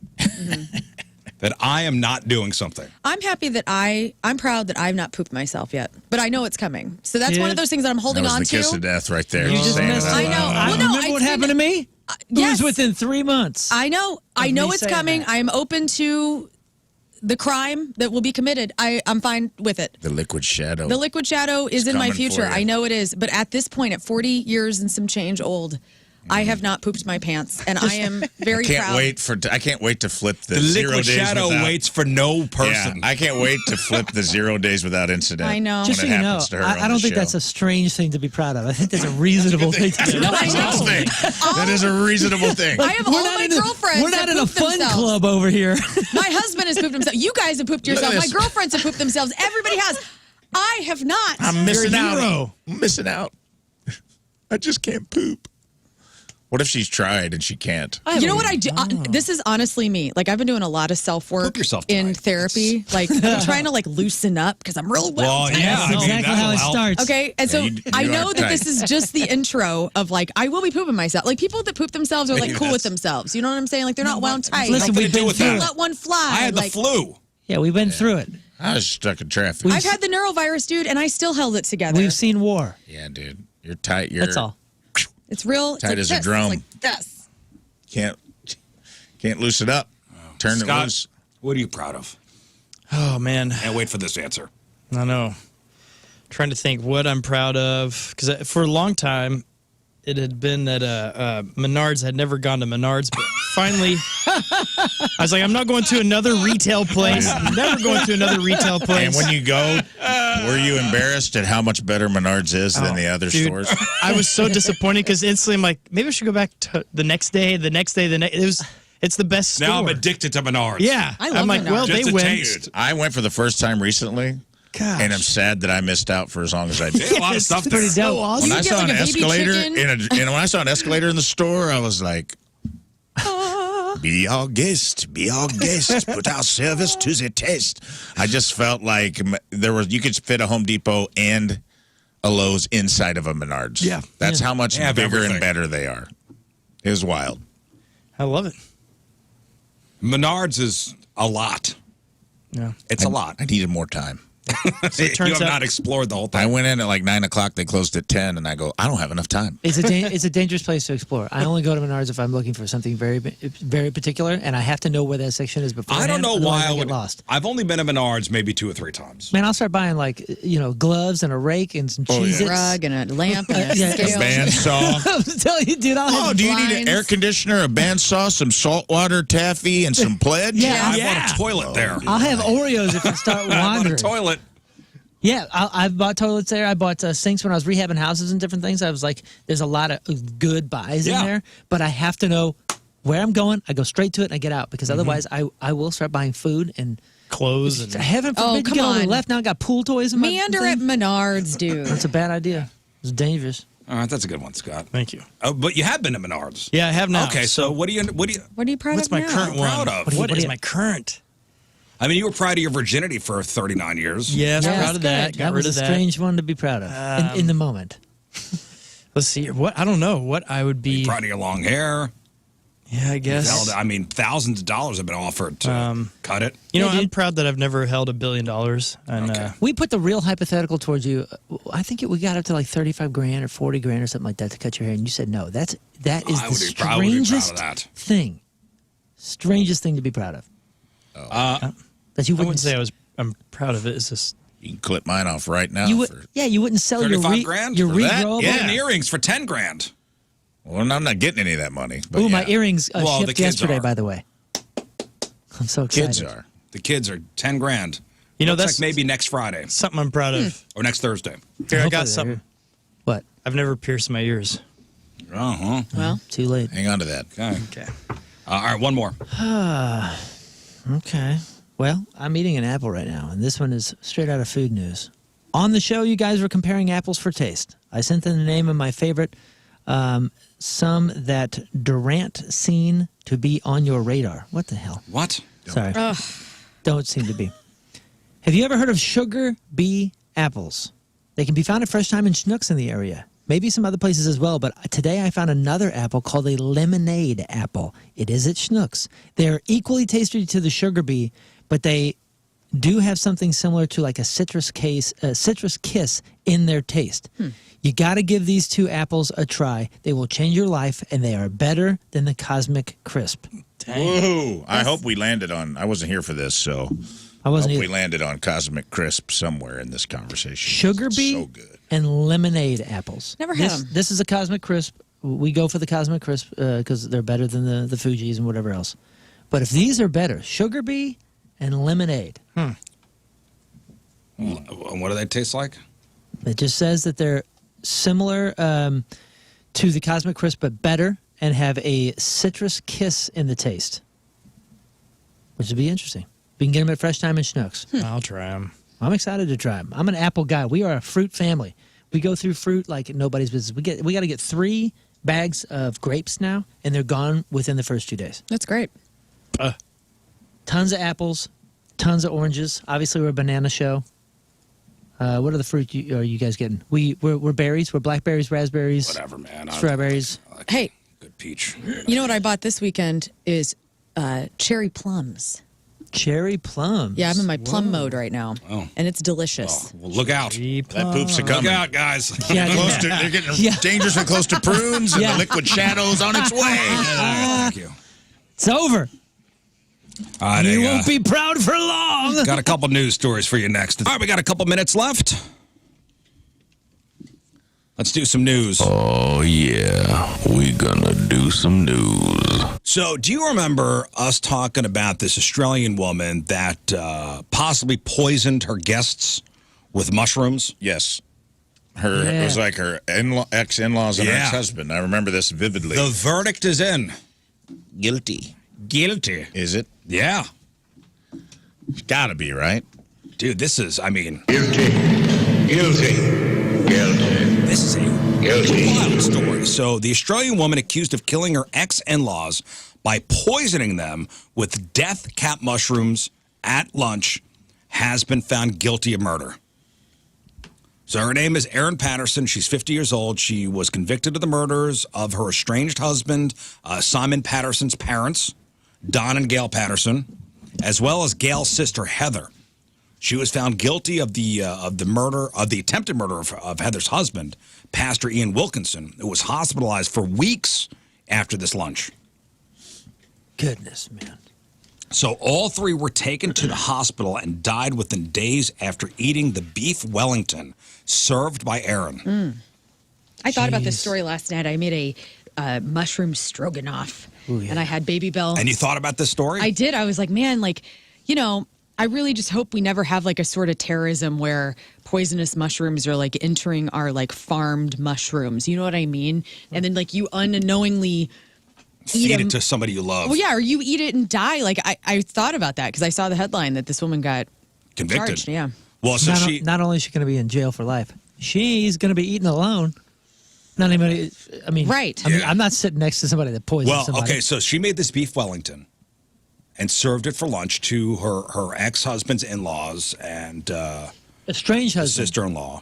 that I am not doing something? I'm happy that I'm proud that I've not pooped myself yet, but I know it's coming. So that's one of those things that I'm That holding was on the to. kiss of death right there. You just saying it missed out it. I know. loud. I Well, no, remember I'd what seen happened to me? yes. It was within 3 months. I know me it's saying coming. that. I am open to the crime that will be committed. I'm fine with it. The liquid shadow. The liquid shadow is in my coming for future. you. I know it is. But at this point, at 40 years and some change old, I have not pooped my pants, and I am very proud. I can't wait to flip the The 0 liquid days shadow without, waits for no person. Yeah, I can't wait to flip the 0 days without incident. I know. Just so when it you know, happens to her I on don't the think show. that's a strange thing to be proud of. I think that's a reasonable thing to do. No, I know. That is a reasonable thing. I have all my girlfriends. We're not that in a poop fun themselves. club over here. My husband has pooped himself. You guys have pooped yourself. Look My at this. girlfriends have pooped themselves. Everybody has. I have not. I'm missing You're a out. hero. I'm missing out. I just can't poop. What if she's tried and she can't? You know what I do? This is honestly me. Like I've been doing a lot of self work Poop yourself in tonight. therapy. Like I'm trying to like loosen up because I'm real well. Well, yeah, That's I mean, exactly that'll how it help. starts. Okay, and so you I are know that tight. this is just the intro of like I will be pooping myself. Like people that poop themselves are like Maybe cool with that's- themselves. You know what I'm saying? Like they're not wound tight. Listen, Nothing we've to do been with through that. it. Let one fly. I had the like, flu. Yeah, we've been through it. I was stuck in traffic. I've had the neurovirus, dude, and I still held it together. We've seen war. Yeah, dude. You're tight. You're That's all. It's real. It's Tight like as a this. drum. It's like this. Can't loosen up. Turn it Scott, loose. what are you proud of? Oh man, Can't wait for this answer. I know. Trying to think what I'm proud of because for a long time it had been that Menards. I'd never gone to Menards, but finally I was like, I'm not going to another retail place. Never going to another retail place. And when you go, were you embarrassed at how much better Menards is than the other dude, stores? I was so disappointed because instantly I'm like, maybe I should go back to the next day. It's the best store. Now I'm addicted to Menards. Yeah, I love I'm like, Menards. well, Just they a win. taste. I went for the first time recently, Gosh. and I'm sad that I missed out for as long as I did. A lot of stuff there. Pretty dope. When You I get saw like an a baby escalator chicken. when I saw an escalator in the store, I was like, "Be our guest, put our service to the test." I just felt like you could fit a Home Depot and a Lowe's inside of a Menards. Yeah. That's how much They have bigger everything. and better they are. It was wild. I love it. Menards is a lot. Yeah. It's a lot. I needed more time. You turns have out- not explored the whole thing. I went in at like 9 o'clock. They closed at 10, and I go, I don't have enough time. It's a dangerous place to explore. I only go to Menards if I'm looking for something very very particular, and I have to know where that section is before. I don't know why I get would. lost. I've only been to Menards maybe 2 or 3 times. Man, I'll start buying like gloves and a rake and some Cheez-Its. Rug and a lamp and a Yeah. scale. Bandsaw. I'm telling you, dude. I'll Oh, have do you need an blinds. air conditioner, a bandsaw, some saltwater taffy, and some pledge? Yeah. I bought a toilet there. I'll have Oreos if I start I bought a wandering. toilet. Yeah, I've bought toilets there. I bought sinks when I was rehabbing houses and different things. I was like, there's a lot of good buys Yeah. in there, but I have to know where I'm going. I go straight to it and I get out because otherwise I will start buying food and Clothes and heaven Oh, forbid you come get on the on. left. Now I got pool toys in my Meander thing. at Menards, dude. That's a bad idea. It's dangerous. All right, that's a good one, Scott. thank you. Oh, but you have been to Menards. Yeah, I have now. Okay, so what are you? What are you proud what's of my now? current one? Proud of? What do is you- my current? I mean, you were proud of your virginity for 39 years. Yes, Yeah, proud of that. that Got was rid of a that. strange one to be proud of in the moment. Let's see. What I don't know what I would be. Proud of your long hair. Yeah, I guess. I mean, thousands of dollars have been offered to cut it. You know, Yeah, I'm dude. proud that I've never held $1 billion. And Okay. We put the real hypothetical towards you. I think we got up to like 35 grand or 40 grand or something like that to cut your hair, and you said no. That is I the would be proud of strangest that. thing. Strangest thing to be proud of. That you I wouldn't wouldn't say I'm proud of it. It's just You can clip mine off right now. You would, for, yeah, you wouldn't sell your 35 grand your for that? regrowable. Yeah. And earrings for 10 grand. well, I'm not getting any of that money. But Ooh, my yeah, earrings Well, the shipped kids yesterday, are. by the way. I'm so excited. kids are. The kids are 10 grand. You know, Looks that's like maybe next Friday something I'm proud of. or next Thursday. Here, I Hopefully got they're something. here. What? I've never pierced my ears. Uh-huh. Well, Too late. Hang on to that. Okay. Okay. All right, one more. Okay. Well, I'm eating an apple right now, and this one is straight out of food news. On the show, you guys were comparing apples for taste. I sent them the name of my favorite, some that Durant seen to be on your radar. What the hell? What? Sorry. Don't seem to be. Have you ever heard of sugar bee apples? They can be found at Fresh Time and Schnucks in the area. Maybe some other places as well, but today I found another apple called a lemonade apple. It is at Schnucks. They're equally tasty to the sugar bee, but they do have something similar to like a citrus kiss in their taste. You got to give these two apples a try. They will change your life, and they are better than the Cosmic Crisp. Woohoo! I hope we landed on. I wasn't here for this, so I I wasn't hope either. we landed on Cosmic Crisp somewhere in this conversation. Sugar It's bee so good. and lemonade apples. Never had 'em. This is a Cosmic Crisp we go for the Cosmic Crisp because they're better than the Fuji's and whatever else. But if these are better, Sugar Bee and lemonade. What do they taste like? It just says that they're similar to the Cosmic Crisp, but better, and have a citrus kiss in the taste, which would be interesting. We can get them at Fresh Time and Schnucks. I'll try them. I'm excited to try them. I'm an apple guy. We are a fruit family. We go through fruit like nobody's business. We got to get 3 bags of grapes now, and they're gone within the first 2 days. That's great. Tons of apples, tons of oranges. Obviously, we're a banana show. What are the fruit are you guys getting? We're berries. We're blackberries, raspberries, Whatever, man. strawberries. Hey, Good peach. you know what I bought this weekend is cherry plums. Cherry plums. Yeah, I'm in my plum mode right now, Oh. and it's delicious. Well, look out. That poop's a Look coming. out, guys. Yeah, Close to, they're getting Yeah. dangerously close to prunes, and Yeah. the liquid shadow's on its way. Thank you. it's over. All right, You hey, won't be proud for long. got a couple news stories for you next. All right, we got a couple minutes left. Let's do some news. Oh, yeah. We gonna do some news. So, do you remember us talking about this Australian woman that possibly poisoned her guests with mushrooms? Yes. It Yeah. was like her ex-in-laws and her Yeah. ex-husband. I remember this vividly. The verdict is in. Guilty. Guilty. Is it? Yeah. Gotta be, right? Dude, this is, I mean, Guilty. Guilty. Guilty. this is a Guilty. wild story. So, the Australian woman accused of killing her ex-in-laws by poisoning them with death cap mushrooms at lunch has been found guilty of murder. So her name is Erin Patterson. She's 50 years old. She was convicted of the murders of her estranged husband, Simon Patterson's parents, Don and Gail Patterson, as well as Gail's sister, Heather. She was found guilty of the attempted murder of Heather's husband, Pastor Ian Wilkinson, who was hospitalized for weeks after this lunch. Goodness, man. So all 3 were taken to the hospital and died within days after eating the beef Wellington served by Erin. I thought about this Jeez. story last night. I made a mushroom stroganoff, Ooh, yeah. and I had Baby Bell. And you thought about this story? I did. I was like, man, like, you know, I really just hope we never have like a sort of terrorism where poisonous mushrooms are like entering our like farmed mushrooms. You know what I mean? And then like you unknowingly Feed eat it 'em. to somebody you love. Well, yeah, or you eat it and die. Like I thought about that because I saw the headline that this woman got Convicted. charged. Yeah. Well, so Not only is she going to be in jail for life, she's going to be eaten alone. Not anybody. I mean, Right. I mean, Yeah. I'm not sitting next to somebody that poisons Well, somebody. okay, so she made this beef Wellington and served it for lunch to her ex-husband's in-laws and Estranged husband. sister-in-law.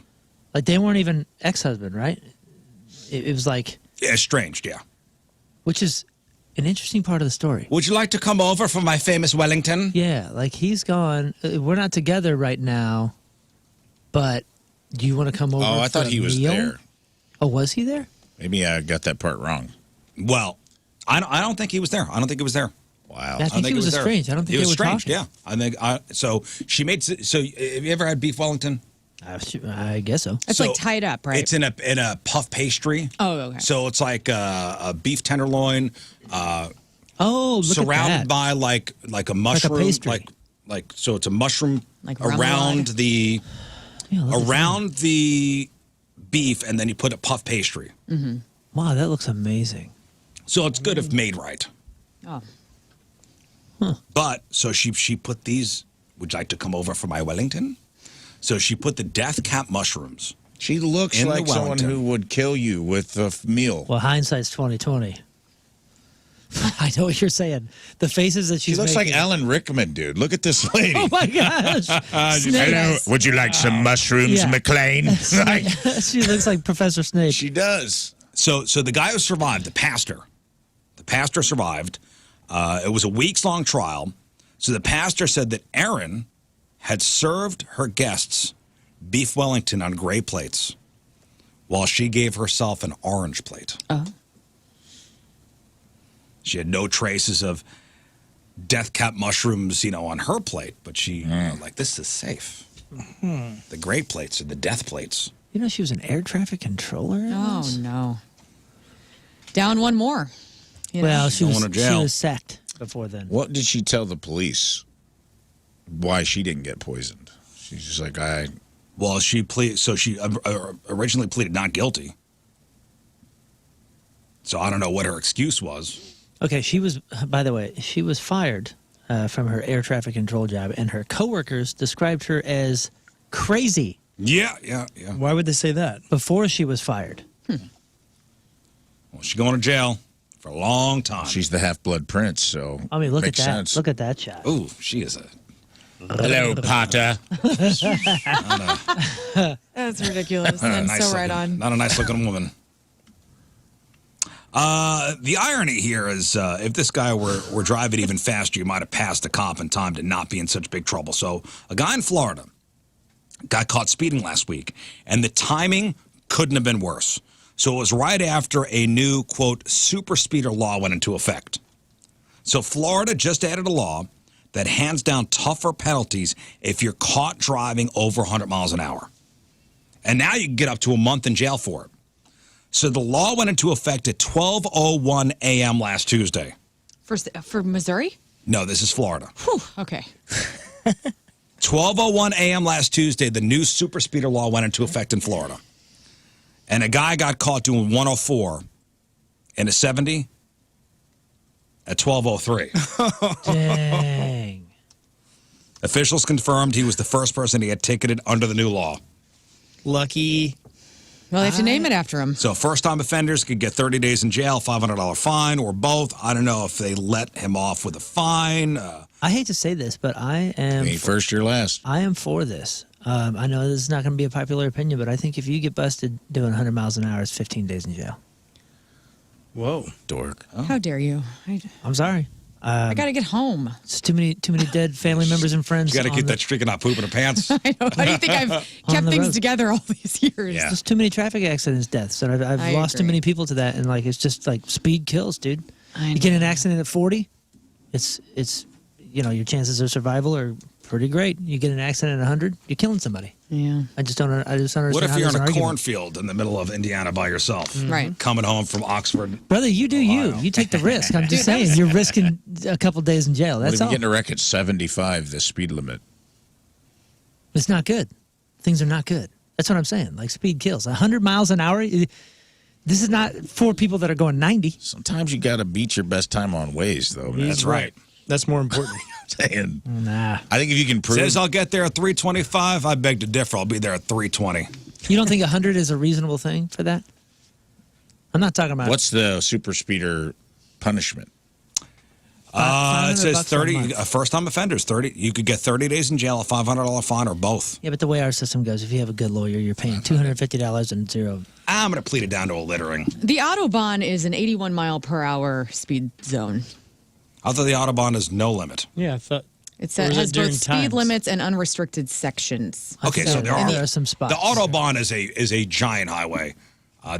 Like they weren't even ex-husband, right? It was like, Yeah, estranged, yeah. which is an interesting part of the story. Would you like to come over for my famous Wellington? Yeah, like he's gone. We're not together right now, but do you want to come over? Oh, I for thought a he was meal? there. Oh, was he there? Maybe I got that part wrong. Well, I don't think he was there. I don't think he was there. Wow. I think he was there. estranged. I don't think he they was were estranged. talking. Yeah, I think. So she made. So have you ever had beef Wellington? I guess so. It's So like tied up, right? It's in a puff pastry. Oh, okay. So it's like a beef tenderloin, Oh, look surrounded at that. by like a mushroom, pastry. like so it's a mushroom Like around remoulade. the Yeah, look at around the beef, and then you put a puff pastry. that. Wow, that looks amazing. So it's good if made right. Oh. But so she put these. Would you like to come over for my Wellington? So she put the death cap mushrooms. She looks In the like someone Wellington. who would kill you with a meal. Well, hindsight's 2020. I know what you're saying. The faces that She she's looks making. like Alan Rickman, dude. Look at this lady. Oh my gosh! Hello, would you like some mushrooms, Yeah. McLean? Like, She looks like Professor Snape. she does. So the guy who survived, the pastor survived. It was a weeks-long trial. So the pastor said that Erin had served her guests beef Wellington on gray plates while she gave herself an orange plate. Oh. She had no traces of death cap mushrooms, on her plate, but she, like, this is safe. The gray plates are the death plates. You know, she was an air traffic controller. in Oh this? no. Down one more. You know? Well, she Going was, to jail. she was sacked before then. What did she tell the police? Why she didn't get poisoned? She's just like, Well, she originally pleaded not guilty. So I don't know what her excuse was. Okay, she was, by the way, she was fired from her air traffic control job, and her coworkers described her as crazy Yeah. Why would they say that? before she was fired. Well, she's going to jail for a long time. she's the half-blood prince, so I mean, look at makes that. sense. Look at that shot. Ooh, she is a. Hello, Potter. That's ridiculous. And nice so right looking- on. Not a nice looking woman. The irony here is if this guy were driving even faster, you might have passed a cop in time to not be in such big trouble. So a guy in Florida got caught speeding last week, and the timing couldn't have been worse. So it was right after a new, quote, super speeder law went into effect. So Florida just added a law that hands down tougher penalties if you're caught driving over 100 miles an hour. And now you can get up to a month in jail for it. So the law went into effect at 12:01 a.m. last Tuesday. For Missouri? No, this is Florida. Whew, okay. 12:01 a.m. last Tuesday, the new super speeder law went into effect in Florida. And a guy got caught doing 104 in a 70 at 12:03. Dang. Officials confirmed he was the first person to get ticketed under the new law. Lucky. Well, they have to name it after him. So first-time offenders could get 30 days in jail, $500 fine, or both. I don't know if they let him off with a fine. I hate to say this, but I am Ain't first, you're last. I am for this. I know this is not going to be a popular opinion, but I think if you get busted doing 100 miles an hour, it's 15 days in jail. Whoa. Dork. How dare you? I'm sorry. I got to get home. It's too many dead family members and friends. You got to on keep the- that streak of not pooping her pants. I know. How do you think I've kept the things road. together all these years? Yeah. There's too many traffic accidents, deaths, and I've I lost too agree. many people to that, and like it's just like speed kills, dude. I You know. get in an accident at 40, it's your chances of survival are pretty great. You get in an accident at 100, you're killing somebody. Yeah. I just don't understand. What if how you're there's in an a argument. cornfield in the middle of Indiana by yourself? Right. Coming home from Oxford. Brother, you do you. Ohio. You take the risk. I'm just saying, you're risking a couple days in jail. What That's if you all. get in a wreck at 75, the speed limit? It's not good. Things are not good. That's what I'm saying. Like speed kills. 100 miles an hour. This is not for people that are going 90. Sometimes you got to beat your best time on Waze, though. Man. That's right. That's more important. Saying. Nah. I think if you can prove. Says I'll get there at 3:25. I beg to differ. I'll be there at 3:20. You don't think 100 is a reasonable thing for that? I'm not talking about. What's the super speeder punishment? It says $500 for a 30. month. First-time offenders, 30. You could get 30 days in jail, a $500 fine, or both. Yeah, but the way our system goes, if you have a good lawyer, you're paying $250 and zero. I'm going to plead it down to a littering. The Autobahn is an 81 mile per hour speed zone. I thought the Autobahn is no limit. Yeah, I thought. It Or is has it during both speed times? limits and unrestricted sections. Okay, so there there are are some spots. The Autobahn is a giant highway.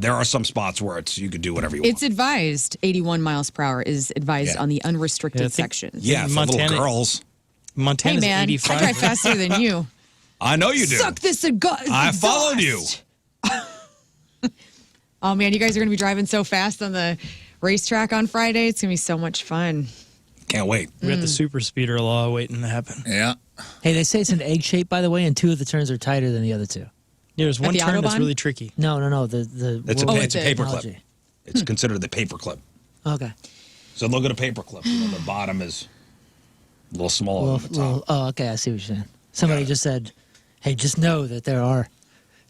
There are some spots where you could do whatever you It's want. advised 81 miles per hour is advised Yeah. on the unrestricted Yeah, I think- sections. Yeah, for little Montana- girls. Hey Montana's man, 85. I drive faster than you. I know you do. Suck this I followed you. Oh man, you guys are gonna be driving so fast on the racetrack on Friday. It's gonna be so much fun. Can't wait. We got the super speeder law waiting to happen. Yeah. Hey, they say it's an egg shape, by the way, and two of the turns are tighter than the other two. Yeah, there's one the turn that's Autobahn? really tricky. No. The It's a, world it's a the paperclip. technology. It's considered the paperclip. Okay. So look at a paperclip. The bottom is a little smaller Well, than the top. oh, okay. I see what you're saying. Somebody Yeah. just said, "Hey, just know that there are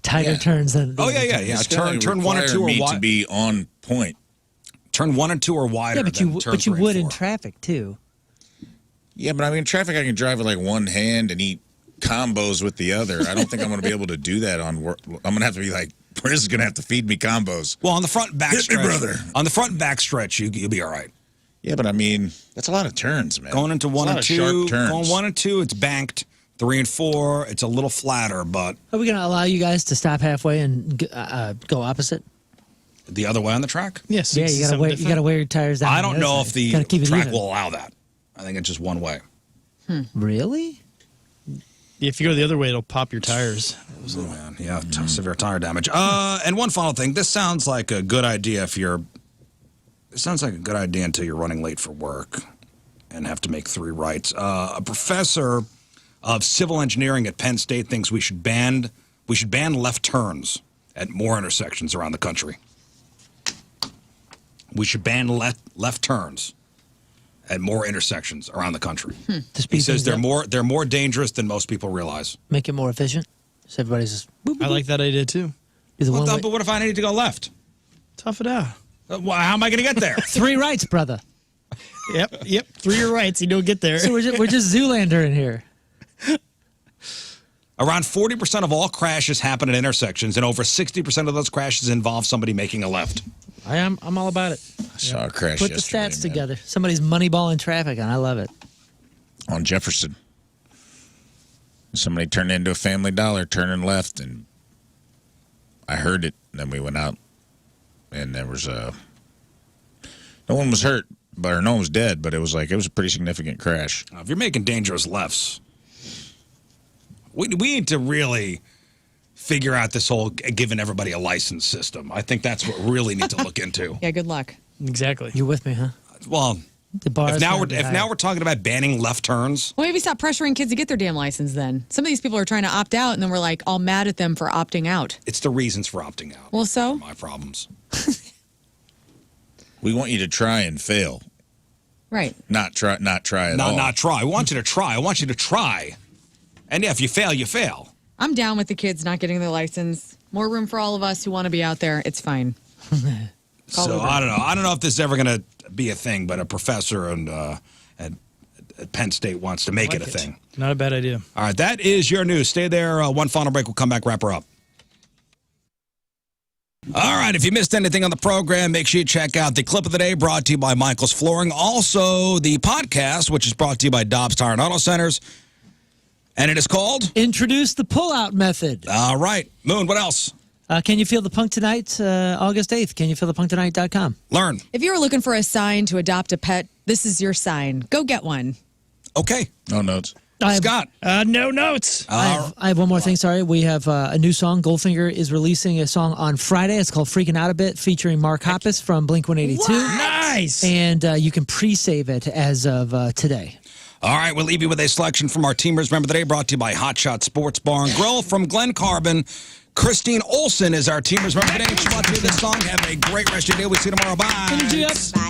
tighter Yeah. turns than." Oh, yeah. It's gonna Turn 1 and 2 require are me to wide. be on point. Turn 1 and 2 are wider. Yeah, but than you turn 3 and would in 4. traffic too. Yeah, but I mean, traffic, I can drive with like one hand and eat combos with the other. I don't think I'm going to be able to do that on work. I'm going to have to be like, Rizz is going to have to feed me combos. Well, on the front and back Hit me, stretch, brother. On the front and back stretch, you'll be all right. Yeah, but I mean, that's a lot of turns, man. Going into That's 1 a lot and of 2, sharp turns. going 1 and 2, it's banked. 3 and 4, it's a little flatter, but Are we going to allow you guys to stop halfway and go opposite? the other way on the track. Yes. Yeah, you got to wear your tires down. I on don't the know other if side. the Gotta keep it track even. will allow that. I think it's just one way. Really? If you go the other way, it'll pop your tires. Oh, man. Yeah, severe tire damage. And one final thing. This sounds like a good idea if you're It sounds like a good idea until you're running late for work and have to make 3 rights. A professor of civil engineering at Penn State thinks we should ban left turns at more intersections around the country. We should ban left turns at more intersections around the country. He says they're more dangerous than most people realize. Make it more efficient. So everybody's just. Boop, boop, I like that idea too. But what if I need to go left? Tough it out. How am I going to get there? 3 rights, brother. Yep. 3 are rights. You don't get there. So we're just Zoolander in here. Around 40% of all crashes happen at intersections, and over 60% of those crashes involve somebody making a left. I'm all about it. I saw a crash Put the yesterday, stats man. together. Somebody's moneyballing traffic, and I love it. On Jefferson. Somebody turned into a Family Dollar, turning left, and I heard it. And then we went out, and there was no one was hurt, or no one was dead, but it was a pretty significant crash. If you're making dangerous lefts, we need to really figure out this whole giving everybody a license system. I think that's what we really need to look into. Yeah, good luck. Exactly. You with me, huh? Well, The bar. if now we're talking about banning left turns, Well, maybe stop pressuring kids to get their damn license then. Some of these people are trying to opt out, and then we're like all mad at them for opting out. it's the reasons for opting out. Well, so? My problems. We want you to try and fail, Right. not try at all. Not try. I want you to try. I want you to try. And yeah, if you fail, you fail. I'm down with the kids not getting their license. More room for all of us who want to be out there. It's fine. So I don't know. I don't know if this is ever going to be a thing, but a professor at Penn State wants to make it a thing. Not a bad idea. All right, that is your news. Stay there. One final break. We'll come back, wrap her up. All right, if you missed anything on the program, make sure you check out the clip of the day brought to you by Michael's Flooring. Also, the podcast, which is brought to you by Dobbs Tire and Auto Centers. And it is called? Introduce the Pullout method. All right. Moon, what else? Can you feel the punk tonight? August 8th. CanYouFeelThePunkTonight.com. Learn. If you were looking for a sign to adopt a pet, this is your sign. Go get one. Okay. No notes. Scott. No notes. I have one more thing. Sorry. We have a new song. Goldfinger is releasing a song on Friday. It's called Freaking Out a Bit, featuring Mark Hoppus from Blink-182. Nice. And you can pre-save it as of today. All right, we'll leave you with a selection from our Teamers Member of the Day, brought to you by Hot Shot Sports Bar and Grill from Glen Carbon. Christine Olsen is our Teamers Member of the Day. She brought you this song. Have a great rest of your day. We'll see you tomorrow. Bye. Energy up. Bye.